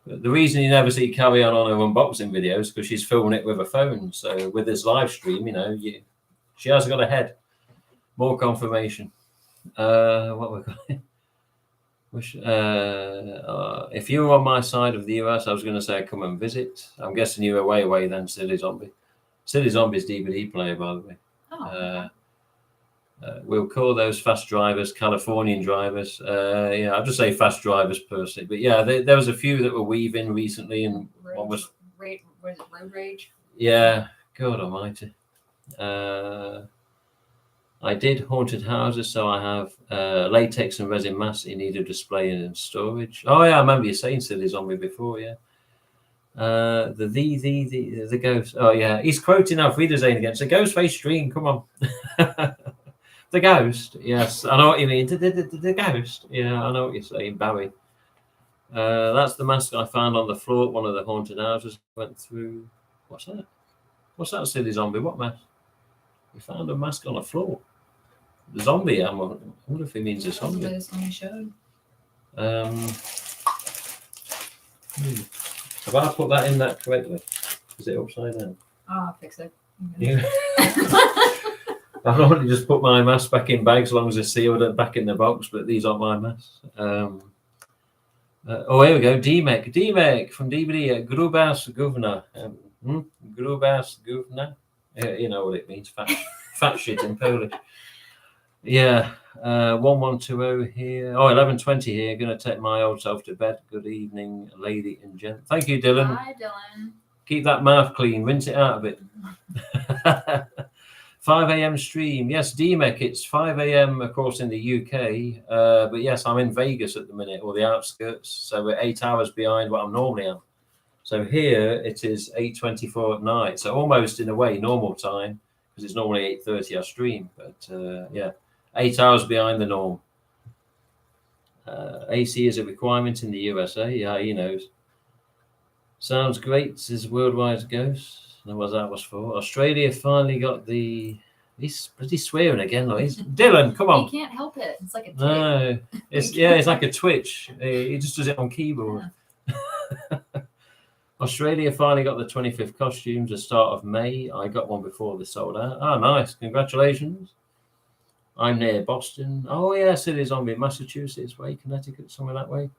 The reason you never see Carrieanne on her unboxing videos is because she's filming it with a phone. So with this live stream, you know, she has got a head. More confirmation. What we got? If you were on my side of the US, I was going to say come and visit. I'm guessing you were way then, Silly Zombie. Silly Zombie's DVD player, by the way. Oh. We'll call those fast drivers Californian drivers. Yeah, I'll just say fast drivers personally. But yeah, there was a few that were weaving recently, and one was Road Rage. Yeah, God Almighty. I did haunted houses, so I have latex and resin masks in need of display and storage. Oh yeah, I remember you saying Silly Zombie before. Yeah. The ghost. Oh yeah, he's quoting Alfreda Zane again. It's a GhostFace stream. Come on. The ghost, yes, I know what you mean. The ghost, yeah, I know what you're saying, Barry. That's the mask I found on the floor at one of the haunted houses. Went through. What's that? What's that, Silly Zombie? What mask? We found a mask on the floor. The zombie. I wonder if he means a zombie. This one he showed. Have I put that in that correctly? Is it upside down? Oh, I'll fix it. Yeah. I've normally just put my masks back in bags as long as they're sealed back in the box, but these aren't my masks. Oh, here we go. DMEC from DVD. Grubas Governor. Grubas Governor. You know what it means. Fat shit in Polish. Yeah. 1120 here. Oh, 1120 here. Going to take my old self to bed. Good evening, lady and gent. Thank you, Dylan. Hi, Dylan. Keep that mouth clean. Rinse it out a bit. 5 a.m. stream. Yes, DMEC, it's 5 a.m. of course in the UK. But yes, I'm in Vegas at the minute, or the outskirts. So we're 8 hours behind what I'm normally at. So here it is 8:24 at night. So almost in a way normal time, because it's normally 8:30 I stream. But yeah, 8 hours behind the norm. AC is a requirement in the USA. Yeah, he knows. Sounds great, says Worldwide Ghost. Know what that was for. Australia finally got the. He's bloody swearing again, though. Dylan, come on. You can't help it. It's like a tick. No, it's like a twitch. He just does it on keyboard. Yeah. Australia finally got the 25th costumes at the start of May. I got one before they sold out. Oh, nice. Congratulations. I'm near Boston. Oh, yes, it is on me. Massachusetts way, Connecticut, somewhere that way.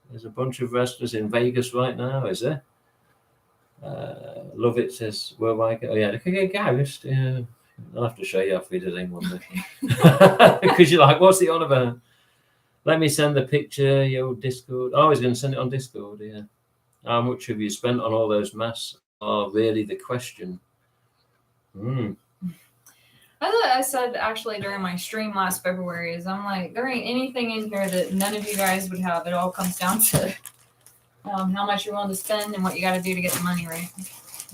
There's a bunch of wrestlers in Vegas right now, is there? Love it, says Worldwide. Oh, yeah, they get Ghost. Yeah. I'll have to show you after we did it one day. Because you're like, what's the on about? Let me send the picture, your Discord. Oh, he's going to send it on Discord, yeah. How much have you spent on all those masks? Are really the question. I said actually during my stream last February is I'm like, there ain't anything in here that none of you guys would have. It all comes down to how much you're willing to spend and what you got to do to get the money, right?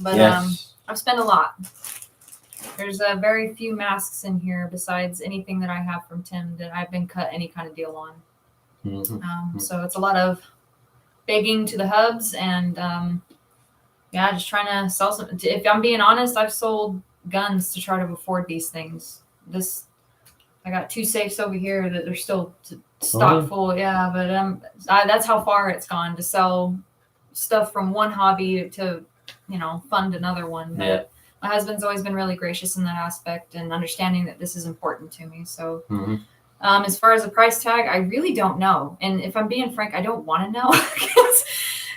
But yes. I've spent a lot. There's very few masks in here besides anything that I have from Tim that I've been cut any kind of deal on. Mm-hmm. So it's a lot of begging to the hubs and yeah, just trying to sell some. If I'm being honest, I've sold guns to try to afford these things. I got 2 safes over here that they're still stock full. Yeah, but that's how far it's gone to sell stuff from one hobby to fund another one. But yeah. My husband's always been really gracious in that aspect and understanding that this is important to me. So as far as the price tag, I really don't know. And if I'm being frank, I don't want to know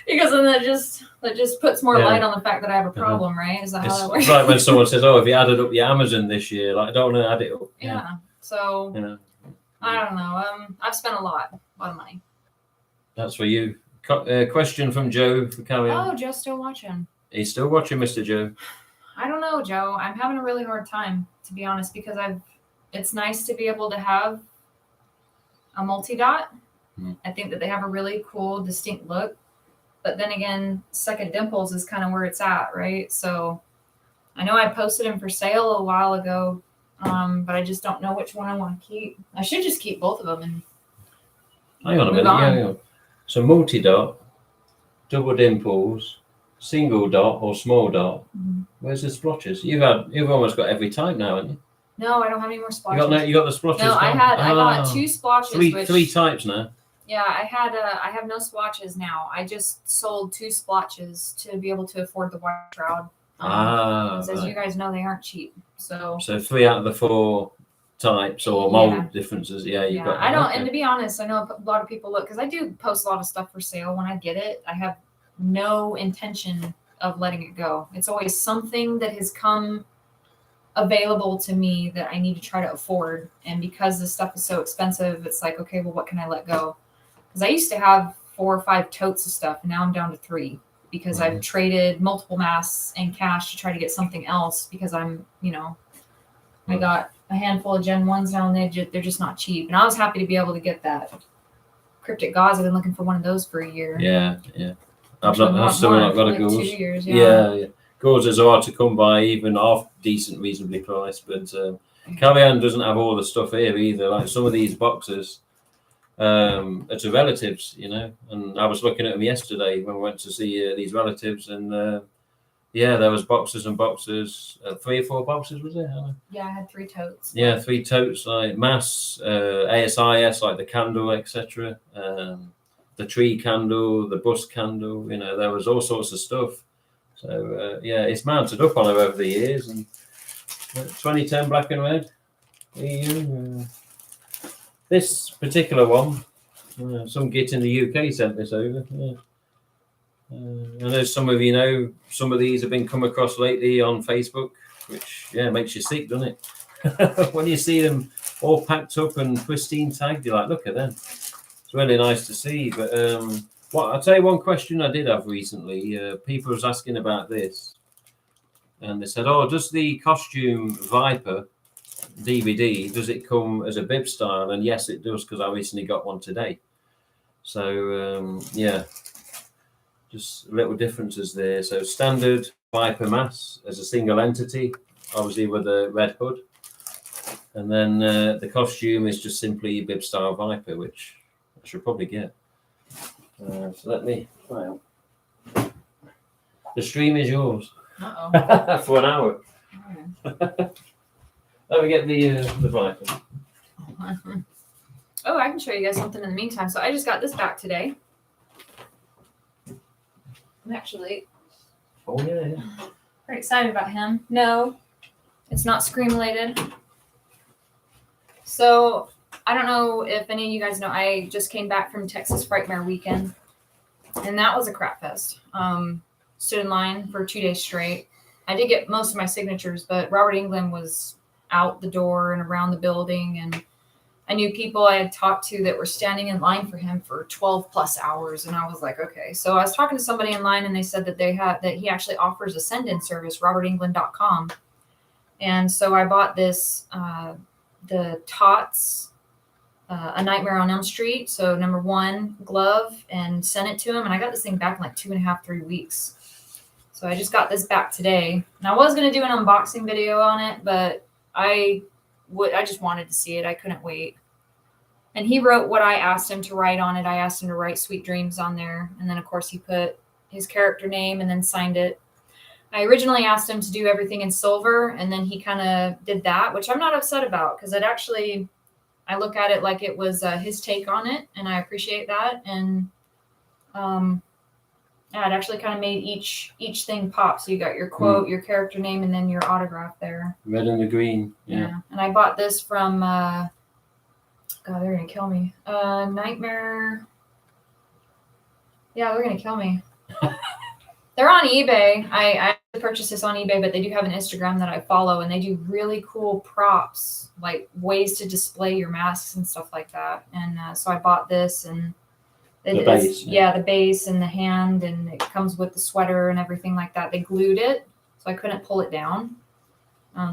because then that just puts more light on the fact that I have a problem, right? Is that how that works? It's like when someone says, "Oh, have you added up your Amazon this year?" Like, I don't want to add it up. Yeah. So I don't know. I've spent a lot of money. That's for you. Question from Joe for Carrieanne. Oh, Joe's still watching. He's still watching, Mr. Joe. I don't know, Joe. I'm having a really hard time, to be honest, because it's nice to be able to have a multi-dot. I think that they have a really cool, distinct look. But then again, second dimples is kind of where it's at, right? So I know I posted them for sale a while ago, but I just don't know which one I want to keep. I should just keep both of them. And hang on a minute. Yeah, hang on. So multi-dot, double dimples, single dot or small dot. Where's the splotches? You've almost got every type now, haven't you? No, I don't have any more splotches. You got the splotches. No, I got 2 splotches. Three types now. Yeah, I have no splotches now. I just sold 2 splotches to be able to afford the white shroud. As you guys know, they aren't cheap. So 3 out of the 4 types or mold differences. Yeah, you got. I don't. And to be honest, I know a lot of people look because I do post a lot of stuff for sale. When I get it, I have no intention of letting it go. It's always something that has come available to me that I need to try to afford. And because this stuff is so expensive, it's like, okay, well, what can I let go? Because I used to have 4 or 5 totes of stuff. And now I'm down to 3 because I've traded multiple masks and cash to try to get something else because I'm, I got a handful of Gen 1s now and they're just not cheap. And I was happy to be able to get that Cryptic gauze. I've been looking for one of those for a year. Yeah. I've still not got a gauze. 2 years, yeah. Gauzes are hard to come by, even half decent, reasonably priced. But Carrieanne doesn't have all the stuff here either. Like some of these boxes, it's a relatives, And I was looking at them yesterday when we went to see these relatives, and there was boxes and boxes. 3 or 4 boxes, was there? Yeah, I had 3 totes. Yeah, 3 totes, like mass, ASIS, like the candle, etc. The tree candle, the bus candle. There was all sorts of stuff. So it's mounted up on her over the years. And 2010 black and red. This particular one, some git in the UK sent this over. I know some of you know some of these have been come across lately on Facebook, which makes you sick, doesn't it? When you see them all packed up and pristine tagged, you're like, look at them. It's really nice to see. But I'll tell you one question I did have recently. People was asking about this. and they said, "Oh, does the costume Viper DVD, does it come as a bib style?" And yes, it does, because I recently got one today. So yeah, just little differences there. So standard Viper mass as a single entity, obviously with a red hood, and then the costume is just simply bib style Viper, which I should probably get. So let me try out. The stream is yours. Uh-oh. For an hour. Let me get the Viper. Oh, I can show you guys something in the meantime. So I just got this back today. I'm actually pretty excited about him. No, it's not Scream related. So I don't know if any of you guys know, I just came back from Texas Frightmare weekend, and that was a crap fest. Stood in line for 2 days straight. I did get most of my signatures, but Robert Englund was out the door and around the building, and I knew people I had talked to that were standing in line for him for 12 plus hours. And I was like, okay. So I was talking to somebody in line, and they said that he actually offers a send-in service, robertengland.com. And so I bought this, the Tots, A Nightmare on Elm Street. So #1 glove, and sent it to him. And I got this thing back in like 2.5, 3 weeks. So I just got this back today. And I was going to do an unboxing video on it, but I just wanted to see it. I couldn't wait. And he wrote what I asked him to write on it. I asked him to write Sweet Dreams on there. And then, of course, he put his character name and then signed it. I originally asked him to do everything in silver, and then he kind of did that, which I'm not upset about, because I look at it like it was his take on it, and I appreciate that. And yeah, it actually kind of made each thing pop. So you got your quote, your character name, and then your autograph there. Red and the green. Yeah. And I bought this from, God, they're going to kill me. Nightmare. Yeah, they're going to kill me. They're on eBay. I purchased this on eBay, but they do have an Instagram that I follow, and they do really cool props, like ways to display your masks and stuff like that. And so I bought this, and the base. The base and the hand, and it comes with the sweater and everything like that. They glued it, so I couldn't pull it down.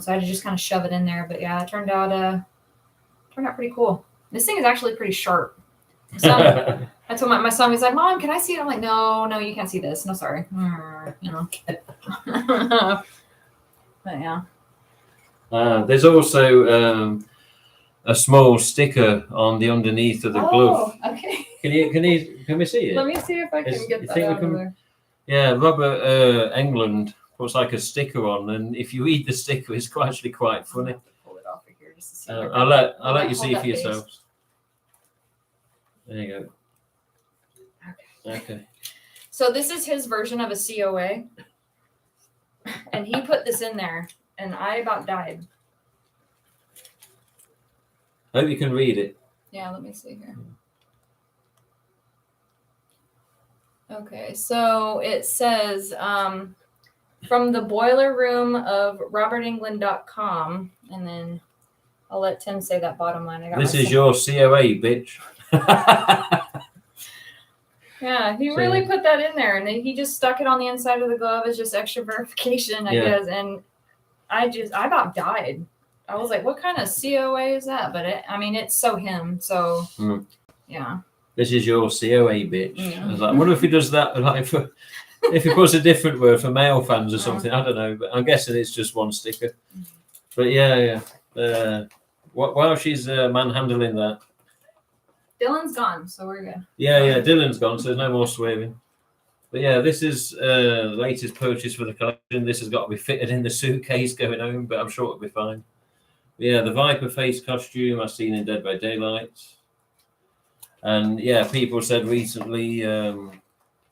So I had to just kind of shove it in there. But yeah, it turned out pretty cool. This thing is actually pretty sharp. So I told my son, he's like, "Mom, can I see it?" I'm like, no, you can't see this. No, sorry. You know. But yeah. There's also a small sticker on the underneath of the glove. Oh, okay. Can we see it? Let me see if I can get that out of there. Yeah, Robert Englund puts like a sticker on, and if you read the sticker, it's actually quite funny. Pull it off of here just to see. I'll let you see for yourselves. There you go. Okay. So this is his version of a COA, and he put this in there, and I about died. I hope you can read it. Yeah, let me see here. Okay, so it says from the boiler room of robertengland.com, and then I'll let Tim say that bottom line. This is your COA, bitch. Yeah, he really put that in there, and then he just stuck it on the inside of the glove as just extra verification, I guess. And I about died. I was like, what kind of COA is that? But it's so him. So yeah. This is your COA, bitch. Yeah. I was like, I wonder if he does that, like, if he puts a different word for male fans or something. I don't know, but I'm guessing it's just one sticker. But yeah. While she's manhandling that, Dylan's gone, so we're good. Yeah, Dylan's gone, so there's no more swearing. But yeah, this is the latest purchase for the collection. This has got to be fitted in the suitcase going home, but I'm sure it'll be fine. But yeah, the Viper face costume I've seen in Dead by Daylight. And yeah, people said recently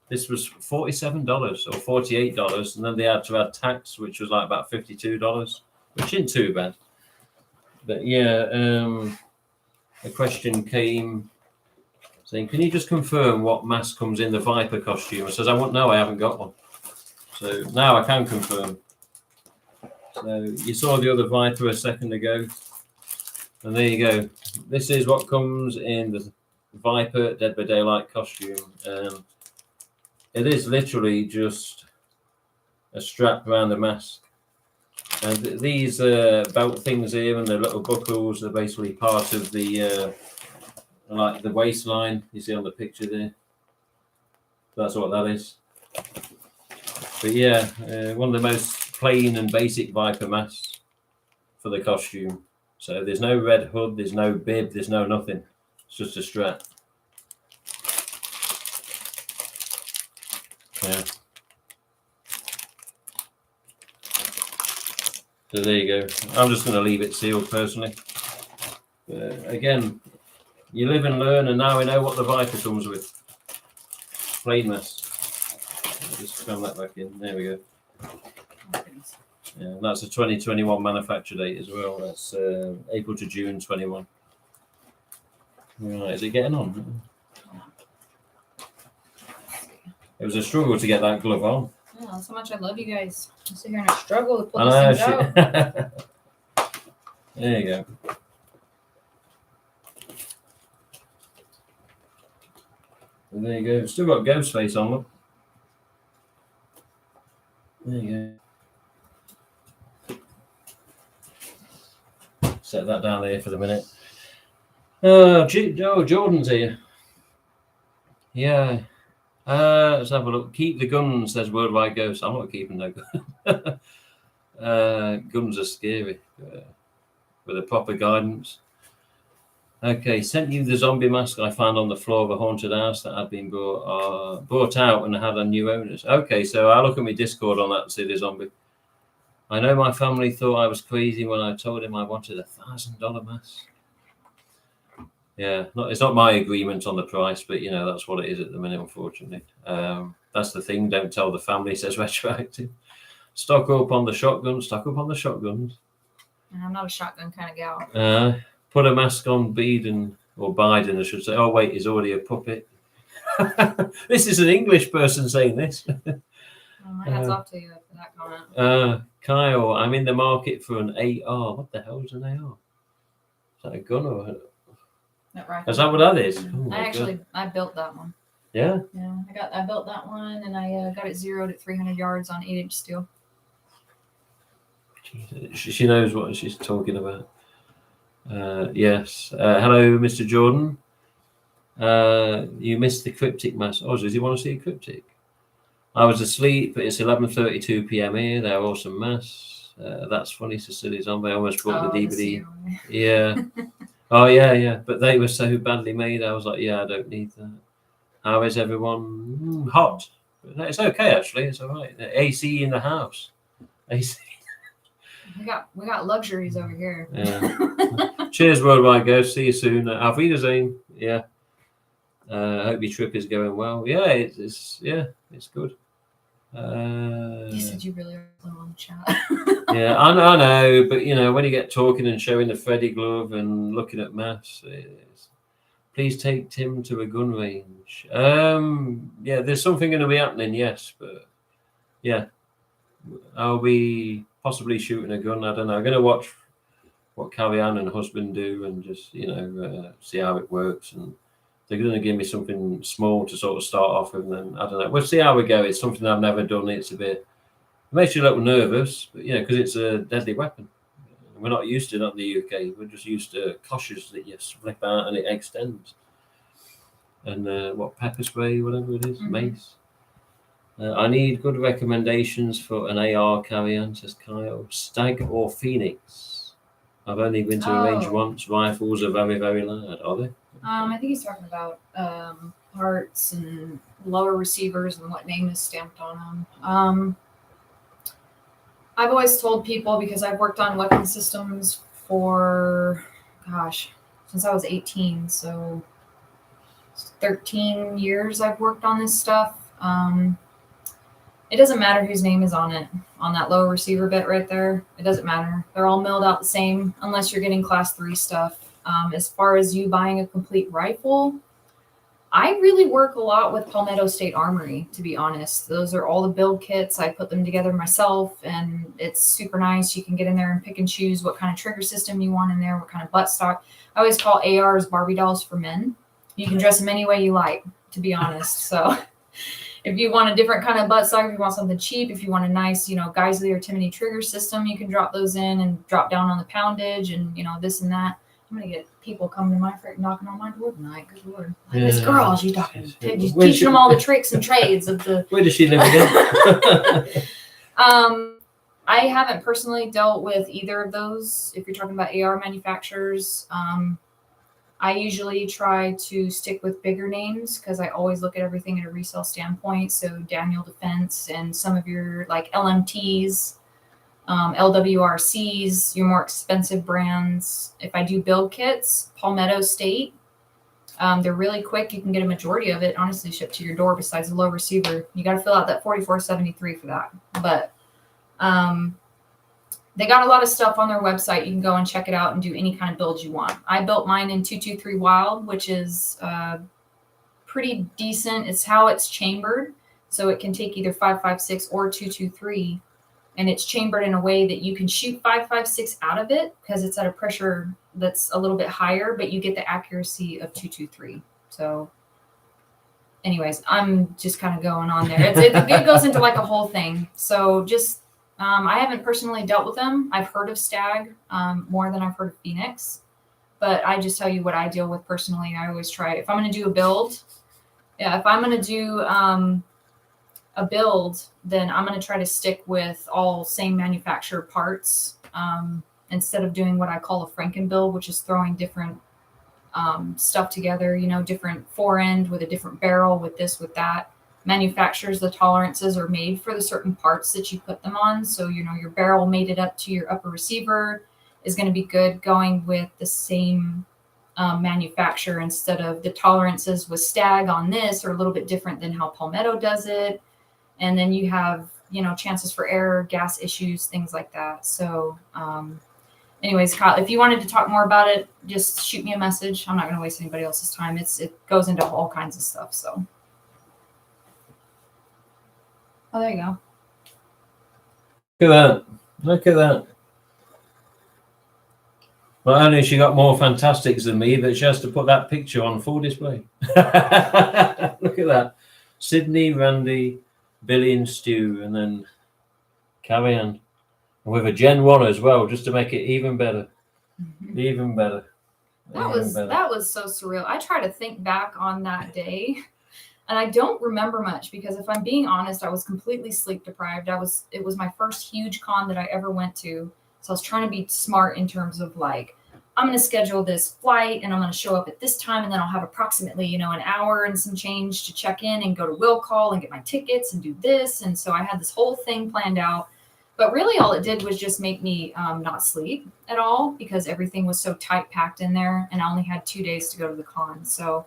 this was $47 or $48, and then they had to add tax, which was like about $52, which isn't too bad. But yeah, a question came saying, "Can you just confirm what mask comes in the Viper costume?" I says, "I haven't got one." So now I can confirm. So you saw the other Viper a second ago, and there you go. This is what comes in the Viper Dead by Daylight costume. It is literally just a strap around the mask. And these belt things here and the little buckles are basically part of the like the waistline you see on the picture there. That's what that is. But yeah, one of the most plain and basic Viper masks for the costume. So there's no red hood, there's no bib, there's no nothing. It's just a strap. Yeah. So there you go. I'm just going to leave it sealed personally. Again, you live and learn, and now we know what the Viper comes with. Plain mask. I'll just cram that back in. There we go. Yeah, that's a 2021 manufacture date as well. That's April to June 21. Right, is it getting on? It was a struggle to get that glove on. Yeah, that's how much I love you guys. I sit here and I struggle to pull these things out. There you go. And there you go. Still got GhostFace on them. There you go. Set that down there for the minute. Oh, Jordan's here. Yeah. Let's have a look. Keep the guns, says Worldwide Ghost. I'm not keeping no gun. Guns are scary with a proper guidance. Okay, sent you the zombie mask I found on the floor of a haunted house that had been brought out and had a new owners. Okay, so I'll look at my Discord on that and see the zombie. I know my family thought I was crazy when I told him I wanted $1,000 mask. Yeah, it's not my agreement on the price, but you know that's what it is at the minute, unfortunately. That's the thing. Don't tell the family, says Retroactive. Stock up on the shotguns. Stock up on the shotguns. I'm not a shotgun kind of gal. Put a mask on Biden, I should say. Oh wait, he's already a puppet. This is an English person saying this. My hat's off to you for that comment. Kyle, I'm in the market for an AR. What the hell is an AR? Is that a gun or? Is that what that is? Oh I built that one. Yeah. Yeah, I built that one, and I got it zeroed at 300 yards on 8-inch steel. She knows what she's talking about. Yes. Hello, Mr. Jordan. You missed the Cryptic mask. Oh, does he want to see a Cryptic? I was asleep, but it's 11:32 p.m. here. They're awesome masks. That's funny, Cecilia's on. I almost brought the DVD. Yeah. Oh, yeah. But they were so badly made. I was like, yeah, I don't need that. How is everyone? Hot. It's okay, actually. It's all right. AC in the house. AC. We got luxuries over here. Yeah. Cheers, Worldwide Ghost. See you soon. Auf Wiedersehen. Yeah. Hope your trip is going well. Yeah, it's good. You said you really are on chat. Yeah, I know, but you know when you get talking and showing the Freddy glove and looking at masks, please take Tim to a gun range. Yeah, there's something going to be happening, yes, but yeah, I'll be possibly shooting a gun. I don't know. I'm going to watch what Carrieanne and husband do and just see how it works. And they're going to give me something small to sort of start off with, and then I don't know. We'll see how we go. It's something I've never done. It's a bit. It makes you a little nervous, but because it's a deadly weapon. We're not used to that in the UK. We're just used to cloches that you flip out and it extends. And pepper spray, whatever it is, mace. I need good recommendations for an AR carry-on, says Kyle. Stag or Phoenix? I've only been to a range once. Rifles are very, very loud. Are they? I think he's talking about parts and lower receivers and what name is stamped on them. I've always told people, because I've worked on weapon systems for, since I was 18, so 13 years I've worked on this stuff. It doesn't matter whose name is on it, on that lower receiver bit right there. It doesn't matter. They're all milled out the same unless you're getting class 3 stuff. As far as you buying a complete rifle, I really work a lot with Palmetto State Armory, to be honest. Those are all the build kits. I put them together myself, and it's super nice. You can get in there and pick and choose what kind of trigger system you want in there, what kind of buttstock. I always call ARs Barbie dolls for men. You can dress them any way you like, to be honest. So If you want a different kind of buttstock, if you want something cheap, if you want a nice, Geisley or Timony trigger system, you can drop those in and drop down on the poundage and, this and that. I'm going to get people coming to my knocking on my door tonight. Good Lord. Like, this girl, she's talking. She's teaching them all the tricks and trades of the... Where does she live again? I haven't personally dealt with either of those. If you're talking about AR manufacturers, I usually try to stick with bigger names because I always look at everything at a resale standpoint. So Daniel Defense and some of your like LMTs, LWRCs, your more expensive brands. If I do build kits, Palmetto State, they're really quick. You can get a majority of it honestly shipped to your door besides the low receiver. You got to fill out that 4473 for that. But they got a lot of stuff on their website. You can go and check it out and do any kind of build you want. I built mine in 223 Wild, which is pretty decent. It's how it's chambered. So it can take either 5.56 or 223. And it's chambered in a way that you can shoot 5.56 out of it because it's at a pressure that's a little bit higher, but you get the accuracy of 223. So anyways, I'm just kind of going on there. It goes into like a whole thing. So just, I haven't personally dealt with them. I've heard of Stag more than I've heard of Phoenix, but I just tell you what I deal with personally. I always try, if I'm going to do a build, if I'm going to do a build, then I'm going to try to stick with all same manufacturer parts instead of doing what I call a Franken build, which is throwing different stuff together, different forend with a different barrel with this, with that. Manufacturers, the tolerances are made for the certain parts that you put them on. So, your barrel mated up to your upper receiver is going to be good going with the same manufacturer instead of the tolerances with Stag on this are a little bit different than how Palmetto does it. And then you have, chances for error, gas issues, things like that. So, anyways, Kyle, if you wanted to talk more about it, just shoot me a message. I'm not going to waste anybody else's time. It goes into all kinds of stuff. So. Oh, there you go. Look at that. Not only has she got more fantastics than me, but she has to put that picture on full display. Look at that. Sydney, Randy, Billy and Stu, and then Carrieanne. And with a Gen 1 as well, just to make it even better. Even better. That was so surreal. I try to think back on that day. And I don't remember much because if I'm being honest, I was completely sleep deprived. It was my first huge con that I ever went to. So I was trying to be smart in terms of like, I'm going to schedule this flight and I'm going to show up at this time. And then I'll have approximately, an hour and some change to check in and go to will call and get my tickets and do this. And so I had this whole thing planned out. But really all it did was just make me not sleep at all because everything was so tight packed in there. And I only had 2 days to go to the con. So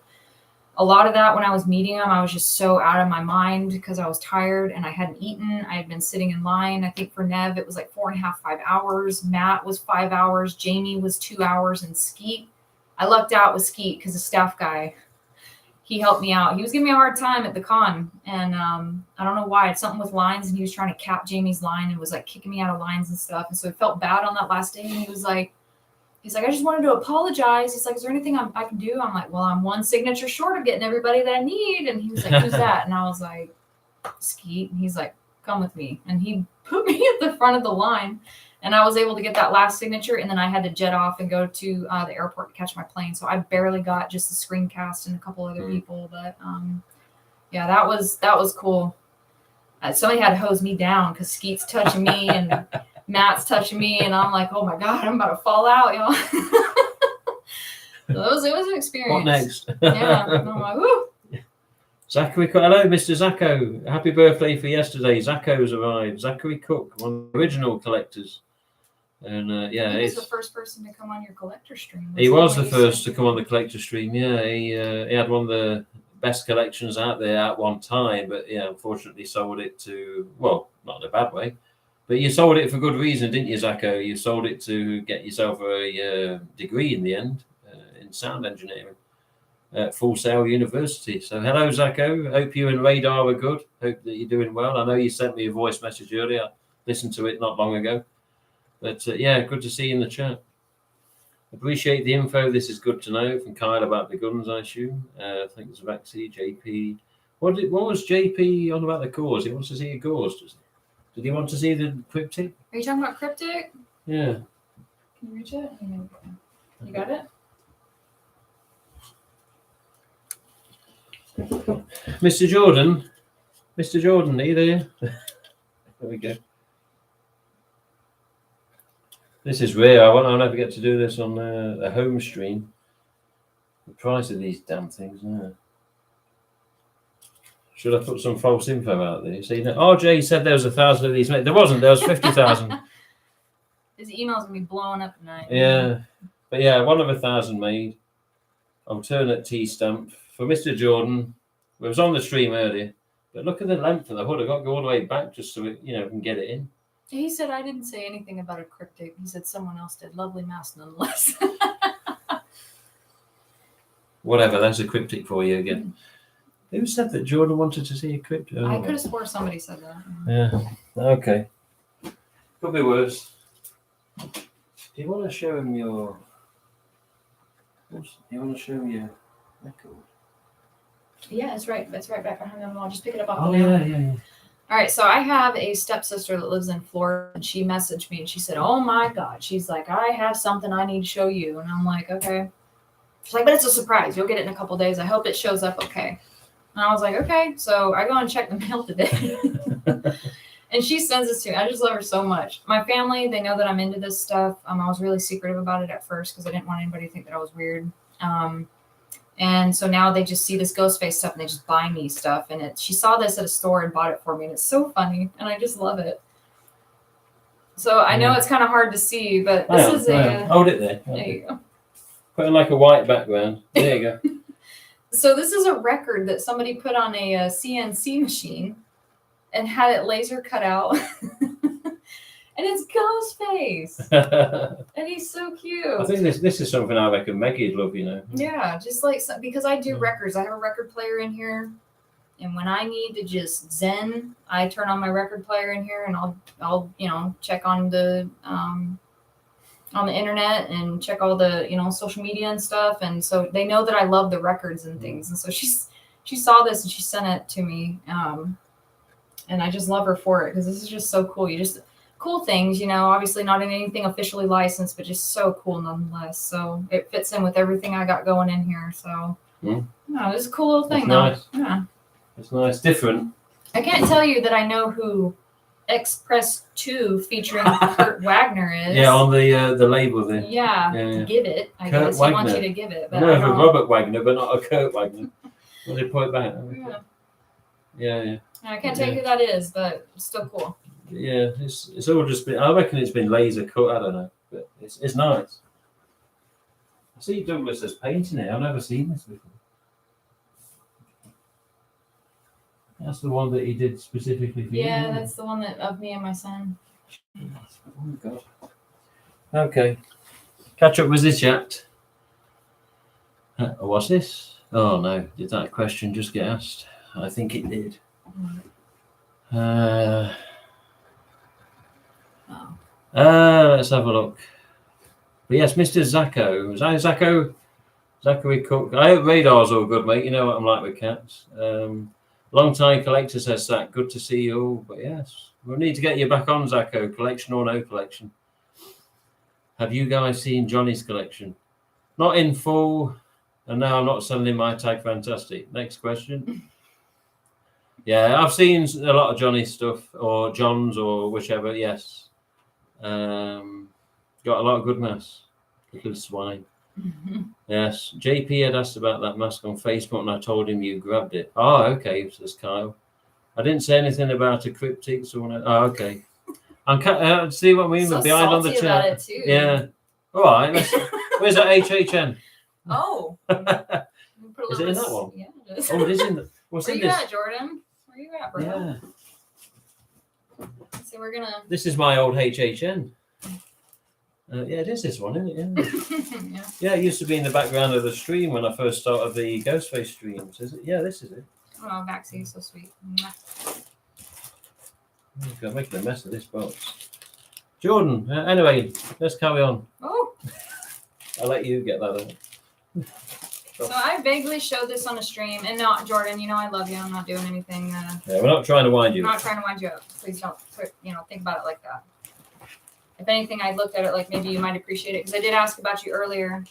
a lot of that when I was meeting them, I was just so out of my mind because I was tired and I hadn't eaten. I had been sitting in line. I think for Nev, it was like 4.5, 5 hours. Matt was 5 hours. Jamie was 2 hours. And Skeet, I lucked out with Skeet because the staff guy, he helped me out. He was giving me a hard time at the con. And I don't know why. It's something with lines. And he was trying to cap Jamie's line and was like kicking me out of lines and stuff. And so it felt bad on that last day. And he was like, I just wanted to apologize. He's like, is there anything I can do? I'm like, well, I'm one signature short of getting everybody that I need. And he was like, who's that? And I was like, Skeet. And he's like, come with me. And he put me at the front of the line. And I was able to get that last signature. And then I had to jet off and go to the airport to catch my plane. So I barely got just the screencast and a couple other people. But yeah, that was cool. Somebody had to hose me down because Skeet's touching me and Matt's touching me, and I'm like, oh my God, I'm about to fall out, So it was an experience. What next? Yeah. And I'm like, woo. Zachary Cook. Hello, Mr. Zacco. Happy birthday for yesterday. Zacco's arrived. Zachary Cook, one of the original collectors. And he was the first person to come on your collector stream. He was the first to come on the collector stream. Yeah, he had one of the best collections out there at one time, but yeah, unfortunately sold it to, well, not in a bad way. But you sold it for good reason, didn't you, Zacco? You sold it to get yourself a degree in the end in sound engineering at Full Sail University. So hello, Zacco. Hope you and Radar are good. Hope that you're doing well. I know you sent me a voice message earlier. I listened to it not long ago. But yeah, good to see you in the chat. Appreciate the info. This is good to know from Kyle about the guns, I assume. I think there's Vexy, JP, What was JP on about the gauze? He wants to see a gauze, does he? Did he want to see the cryptic? Are you talking about Cryptic? Yeah. Can you reach it? You got it? Mr. Jordan, are you there? There we go. This is rare. I'll never get to do this on a home stream. The price of these damn things. Yeah. Should I put some false info out there? See, RJ said there was 1,000 of these. There wasn't. There was 50,000. His email's gonna be blowing up tonight. Yeah, but yeah, 1 of 1,000 made. Alternate T stamp for Mr. Jordan. It was on the stream earlier, but look at the length of the hood. I got to go all the way back just so it, can get it in. He said I didn't say anything about a cryptic. He said someone else did. Lovely mask nonetheless. Whatever, that's a cryptic for you again. Who said that Jordan wanted to see a cryptic? I could have swore somebody said that. Yeah. Okay. Could be worse. Do you want to show him your? Do you want to show him your record? Yeah, it's right back behind them. I'll just pick it up off Oh the nail. yeah. All right, so I have a stepsister that lives in Florida, and she messaged me and she said, "Oh my God," she's like, "I have something I need to show you," and I'm like, "Okay." She's like, "But it's a surprise. You'll get it in a couple days. I hope it shows up okay." And I was like, "Okay." So I go and check the mail today, and she sends this to me. I just love her so much. My family, they know that I'm into this stuff. I was really secretive about it at first because I didn't want anybody to think that I was weird. And so now they just see this GhostFace stuff and they just buy me stuff. And she saw this at a store and bought it for me. And it's so funny. And I just love it. So I know it's kind of hard to see, but this is a... Hold it there. There you go. Put in like a white background. There you go. So this is a record that somebody put on a CNC machine and had it laser cut out. And it's GhostFace. And he's so cute. I think this is something I reckon Maggie'd love, Yeah, just like because I do records. I have a record player in here, and when I need to just zen, I turn on my record player in here, and I'll check on the internet and check all the social media and stuff. And so they know that I love the records and things. And so she saw this and she sent it to me, and I just love her for it because this is just so cool. Cool things, obviously not in anything officially licensed, but just so cool nonetheless. So it fits in with everything I got going in here. So it's a cool little thing though. Nice. Yeah. It's nice, different. I can't tell you that I know who Express 2 featuring Kurt Wagner is. Yeah, on the label there. Yeah. Give it. I Kurt guess Wagner. he wants you to give it. But I know of a Robert Wagner, but not a Kurt Wagner. Well, they put it back. Yeah. I can't tell you who that is, but it's still cool. Yeah, it's all just been. I reckon it's been laser cut. I don't know, but it's nice. I see Douglas has painting it. I've never seen this before. That's the one that he did specifically for you. Yeah, that's the one of me and my son. Oh my God. Okay, catch up with this chat. What's this? Oh no, did that question just get asked? I think it did. Let's have a look. But yes, Mr. Zacco. Is that Zacco? Zachary Cook. I hope Radar's all good, mate. You know what I'm like with cats. Long time collector says Zach. Good to see you all. But yes, we'll need to get you back on, Zacco. Collection or no collection. Have you guys seen Johnny's collection? Not in full. And now I'm not selling my tag. Fantastic. Next question. Yeah, I've seen a lot of Johnny's stuff, or John's, or whichever. Yes. Got a lot of good masks. Little swine. Yes. JP had asked about that mask on Facebook, and I told him you grabbed it. Oh, okay, says Kyle. I didn't say anything about a cryptic. So okay. I'm see what I mean. So behind on the chat. It too. Yeah. All right. Where's that HHN? Oh. Is it in that one? Yeah, it is. Oh, it is in the. What's Where in you this? at, Jordan? Where you at, bro? Yeah. So we're gonna. This is my old HHN. Yeah, it is this one, isn't it? Yeah. Yeah, it used to be in the background of the stream when I first started the GhostFace streams. Is it? Yeah, this is it. Oh, Maxie, so sweet. I'm making a mess of this box. Jordan, anyway, let's carry on. Oh. I'll let you get that on. So I vaguely showed this on a stream, and not Jordan. You know I love you. I'm not doing anything. Yeah, we're not trying to wind you. I'm not trying to wind you up. Please don't. Think about it like that. If anything, I looked at it like maybe you might appreciate it because I did ask about you earlier.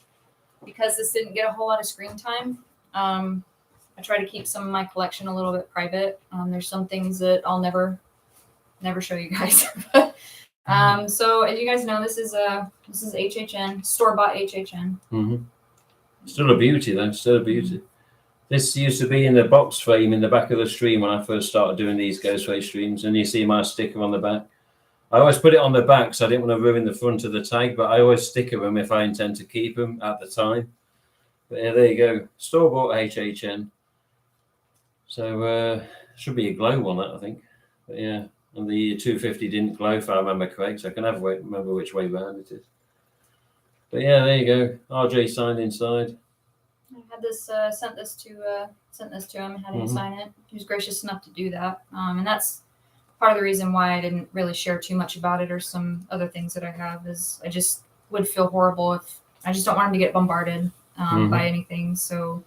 Because this didn't get a whole lot of screen time, I try to keep some of my collection a little bit private. There's some things that I'll never show you guys. So as you guys know, this is HHN, store-bought HHN. Mm-hmm. Still a beauty though, still a beauty. This used to be in the box frame in the back of the stream when I first started doing these GhostFace streams, and you see my sticker on the back. I always put it on the back so I didn't want to ruin the front of the tag, but I always sticker them if I intend to keep them at the time. But yeah, there you go, store-bought HHN. So should be a glow on that, I think. But yeah, and the 250 didn't glow if I remember correct, so I can remember which way round it is. But yeah, there you go. RJ signed inside. I had this sent this to him, had him sign it. He was gracious enough to do that, and that's part of the reason why I didn't really share too much about it or some other things that I have is I just would feel horrible if I just don't want him to get bombarded by anything. So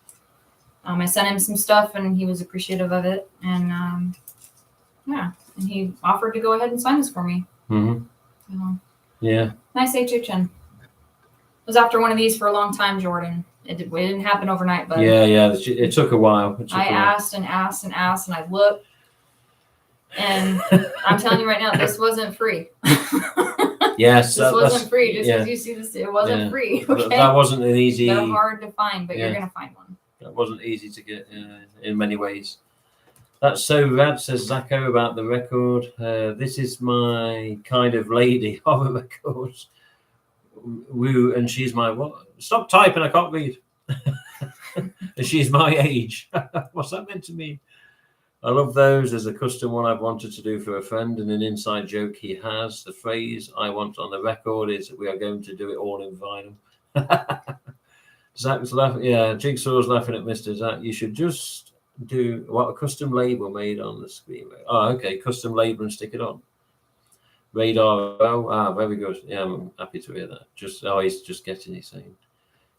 I sent him some stuff and he was appreciative of it, and and he offered to go ahead and sign this for me. Yeah, nice HHN. Was after one of these for a long time, Jordan. It didn't happen overnight, but it took a while. I asked and asked and asked, and I looked, and I'm telling you right now, this wasn't free. Yes, this wasn't free. Just as you see this, it wasn't free. Okay, that wasn't an easy. They're hard to find, but you're gonna find one. That wasn't easy to get in many ways. That's so rad, says Zacco about the record. This is my kind of lady of a record. Woo, and she's my what? Stop typing, I can't read. And she's my age. What's that meant to mean? I love those. There's a custom one I've wanted to do for a friend, and an inside joke he has. The phrase I want on the record is we are going to do it all in vinyl. Zach's laughing. Yeah, Jigsaw's laughing at Mr. Zach. You should just do what a custom label made on the screen. Oh, okay, custom label and stick it on. Radar. Oh, very good. Yeah, I'm happy to hear that. He's just getting it saying.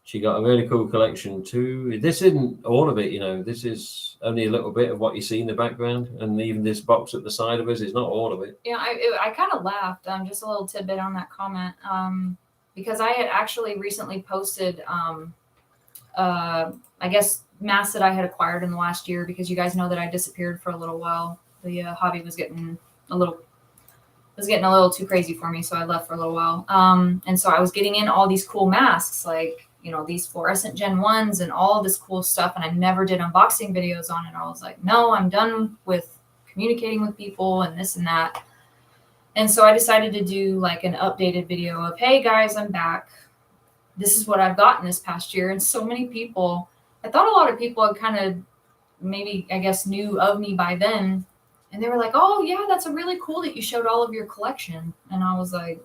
She got a really cool collection too. This isn't all of it, you know. This is only a little bit of what you see in the background, and even this box at the side of us is not all of it. Yeah, I kind of laughed. Just a little tidbit on that comment, because I had actually recently posted, I guess, masks that I had acquired in the last year, because you guys know that I disappeared for a little while. The hobby was getting a little too crazy for me, so I left for a little while. And so I was getting in all these cool masks, like, you know, these fluorescent Gen 1s and all this cool stuff, and I never did unboxing videos on it. I was like, no, I'm done with communicating with people and this and that. And so I decided to do like an updated video of, hey guys, I'm back. This is what I've gotten this past year. And so many people, I thought a lot of people had kind of maybe, I guess, knew of me by then. And they were like, oh yeah, that's a really cool that you showed all of your collection. And I was like,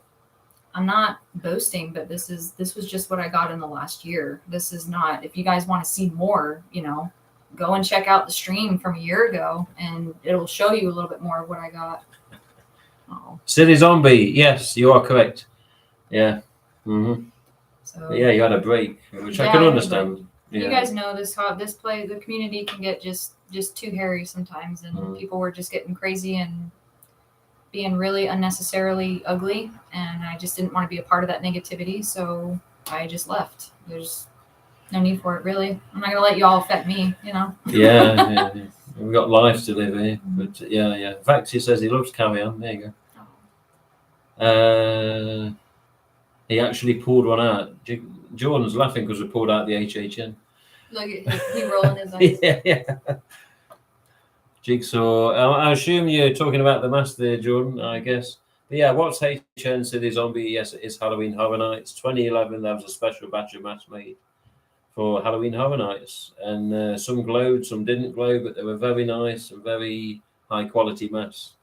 I'm not boasting, but this was just what I got in the last year. This is not, if you guys want to see more, you know, go and check out the stream from a year ago and it'll show you a little bit more of what I got. Oh. Silly Zombie. Yes, you are correct. Yeah. So yeah, you had a break, which I can understand. You guys know the community can get just too hairy sometimes, and people were just getting crazy and being really unnecessarily ugly, and I just didn't want to be a part of that negativity, so I just left. There's no need for it, really. I'm not gonna let you all affect me, you know. Yeah. We've got lives to live here, but yeah. In fact, he says he loves Carrieanne. There you go. He actually pulled one out. Jordan's laughing because we pulled out the HHN. Look at he rolling his eyes. Yeah. Jigsaw. I assume you're talking about the mask there, Jordan, I guess. But yeah, what's HHN City Zombie? Yes, it is Halloween Horror Nights. 2011, there was a special batch of masks made for Halloween Horror Nights. And some glowed, some didn't glow, but they were very nice and very high quality masks,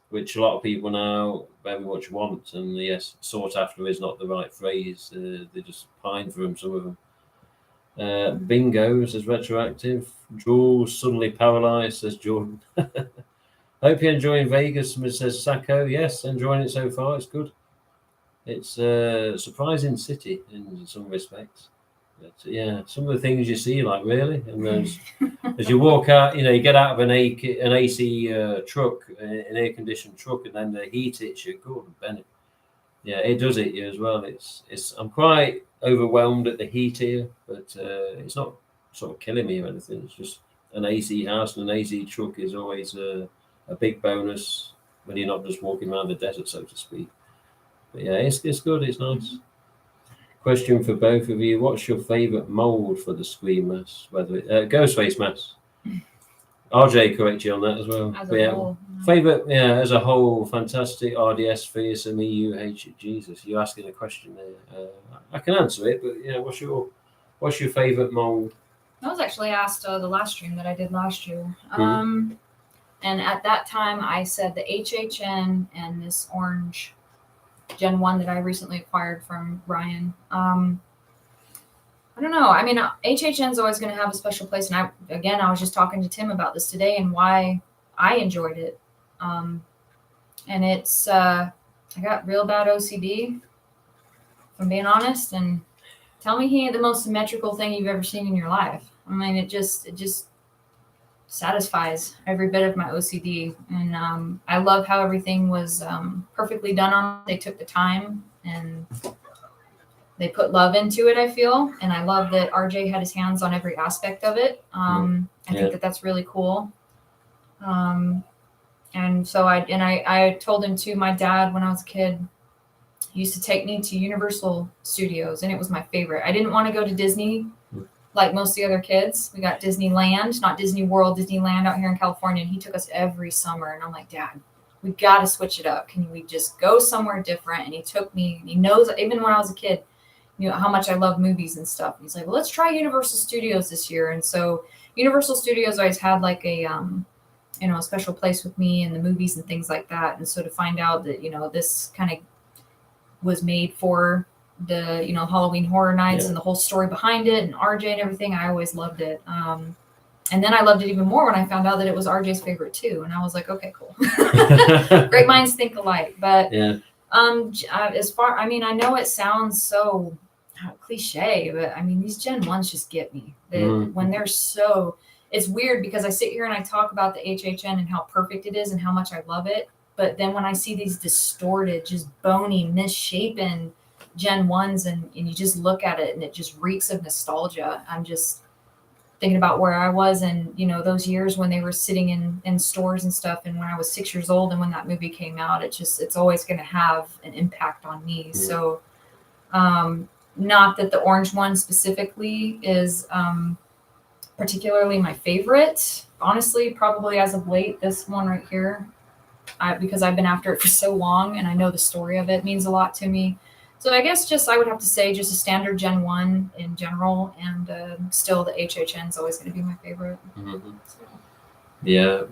which a lot of people now very much want. And yes, sought after is not the right phrase. They just pine for them, some of them. Bingo says retroactive. Jules suddenly paralyzed, says Jordan. Hope you're enjoying Vegas, says Sacco. Yes, enjoying it so far. It's good. It's a surprising city in some respects. But yeah, some of the things you see, like really, and those as you walk out, you get out of an AC truck, an air conditioned truck, and then the heat hits you. Good, Bennett. Yeah, it does hit you as well. It's. I'm quite overwhelmed at the heat here, but it's not sort of killing me or anything. It's just an AC house and an AC truck is always a big bonus when you're not just walking around the desert, so to speak. But yeah, it's good. It's nice. Question for both of you: what's your favourite mould for the screen mask? Whether GhostFace mask. RJ correct you on that as well. As a whole, favourite, as a whole, fantastic. RDS, fearsome, EUH. Jesus, you're asking a question there. I can answer it, but yeah, what's your favourite mould? I was actually asked the last stream that I did last year. And at that time, I said the HHN and this orange Gen 1 that I recently acquired from Ryan. I don't know. I mean, HHN is always going to have a special place. And I was just talking to Tim about this today and why I enjoyed it. And it's, I got real bad OCD, if I'm being honest. And tell me he ain't the most symmetrical thing you've ever seen in your life. I mean, it just satisfies every bit of my OCD. And I love how everything was perfectly done on it. They took the time and they put love into it, I feel. And I love that RJ had his hands on every aspect of it. I think that's really cool. And so I told him too, my dad, when I was a kid, used to take me to Universal Studios, and it was my favorite. I didn't want to go to Disney like most of the other kids. We got Disneyland, not Disney World, Disneyland out here in California. And he took us every summer. And I'm like, Dad, we got to switch it up. Can we just go somewhere different? And he took me, and he knows, even when I was a kid, how much I love movies and stuff. And he's like, well, let's try Universal Studios this year. And so Universal Studios always had like a special place with me in the movies and things like that. And so to find out that, this kind of was made for the, Halloween Horror Nights and the whole story behind it and RJ and everything, I always loved it. And then I loved it even more when I found out that it was RJ's favorite too. And I was like, okay, cool. Great minds think alike. But I know it sounds so cliche, but I mean, these Gen 1s just get me. When they're so, it's weird because I sit here and I talk about the HHN and how perfect it is and how much I love it. But then when I see these distorted, just bony, misshapen Gen 1s and you just look at it and it just reeks of nostalgia. I'm just thinking about where I was and, those years when they were sitting in stores and stuff. And when I was 6 years old and when that movie came out, it's always going to have an impact on me. So, not that the orange one specifically is particularly my favorite. Honestly, probably as of late, this one right here, because I've been after it for so long and I know the story of it means a lot to me. So I guess I would have to say just a standard Gen 1 in general, and still the HHN is always going to be my favorite. Mm-hmm. So. Yeah,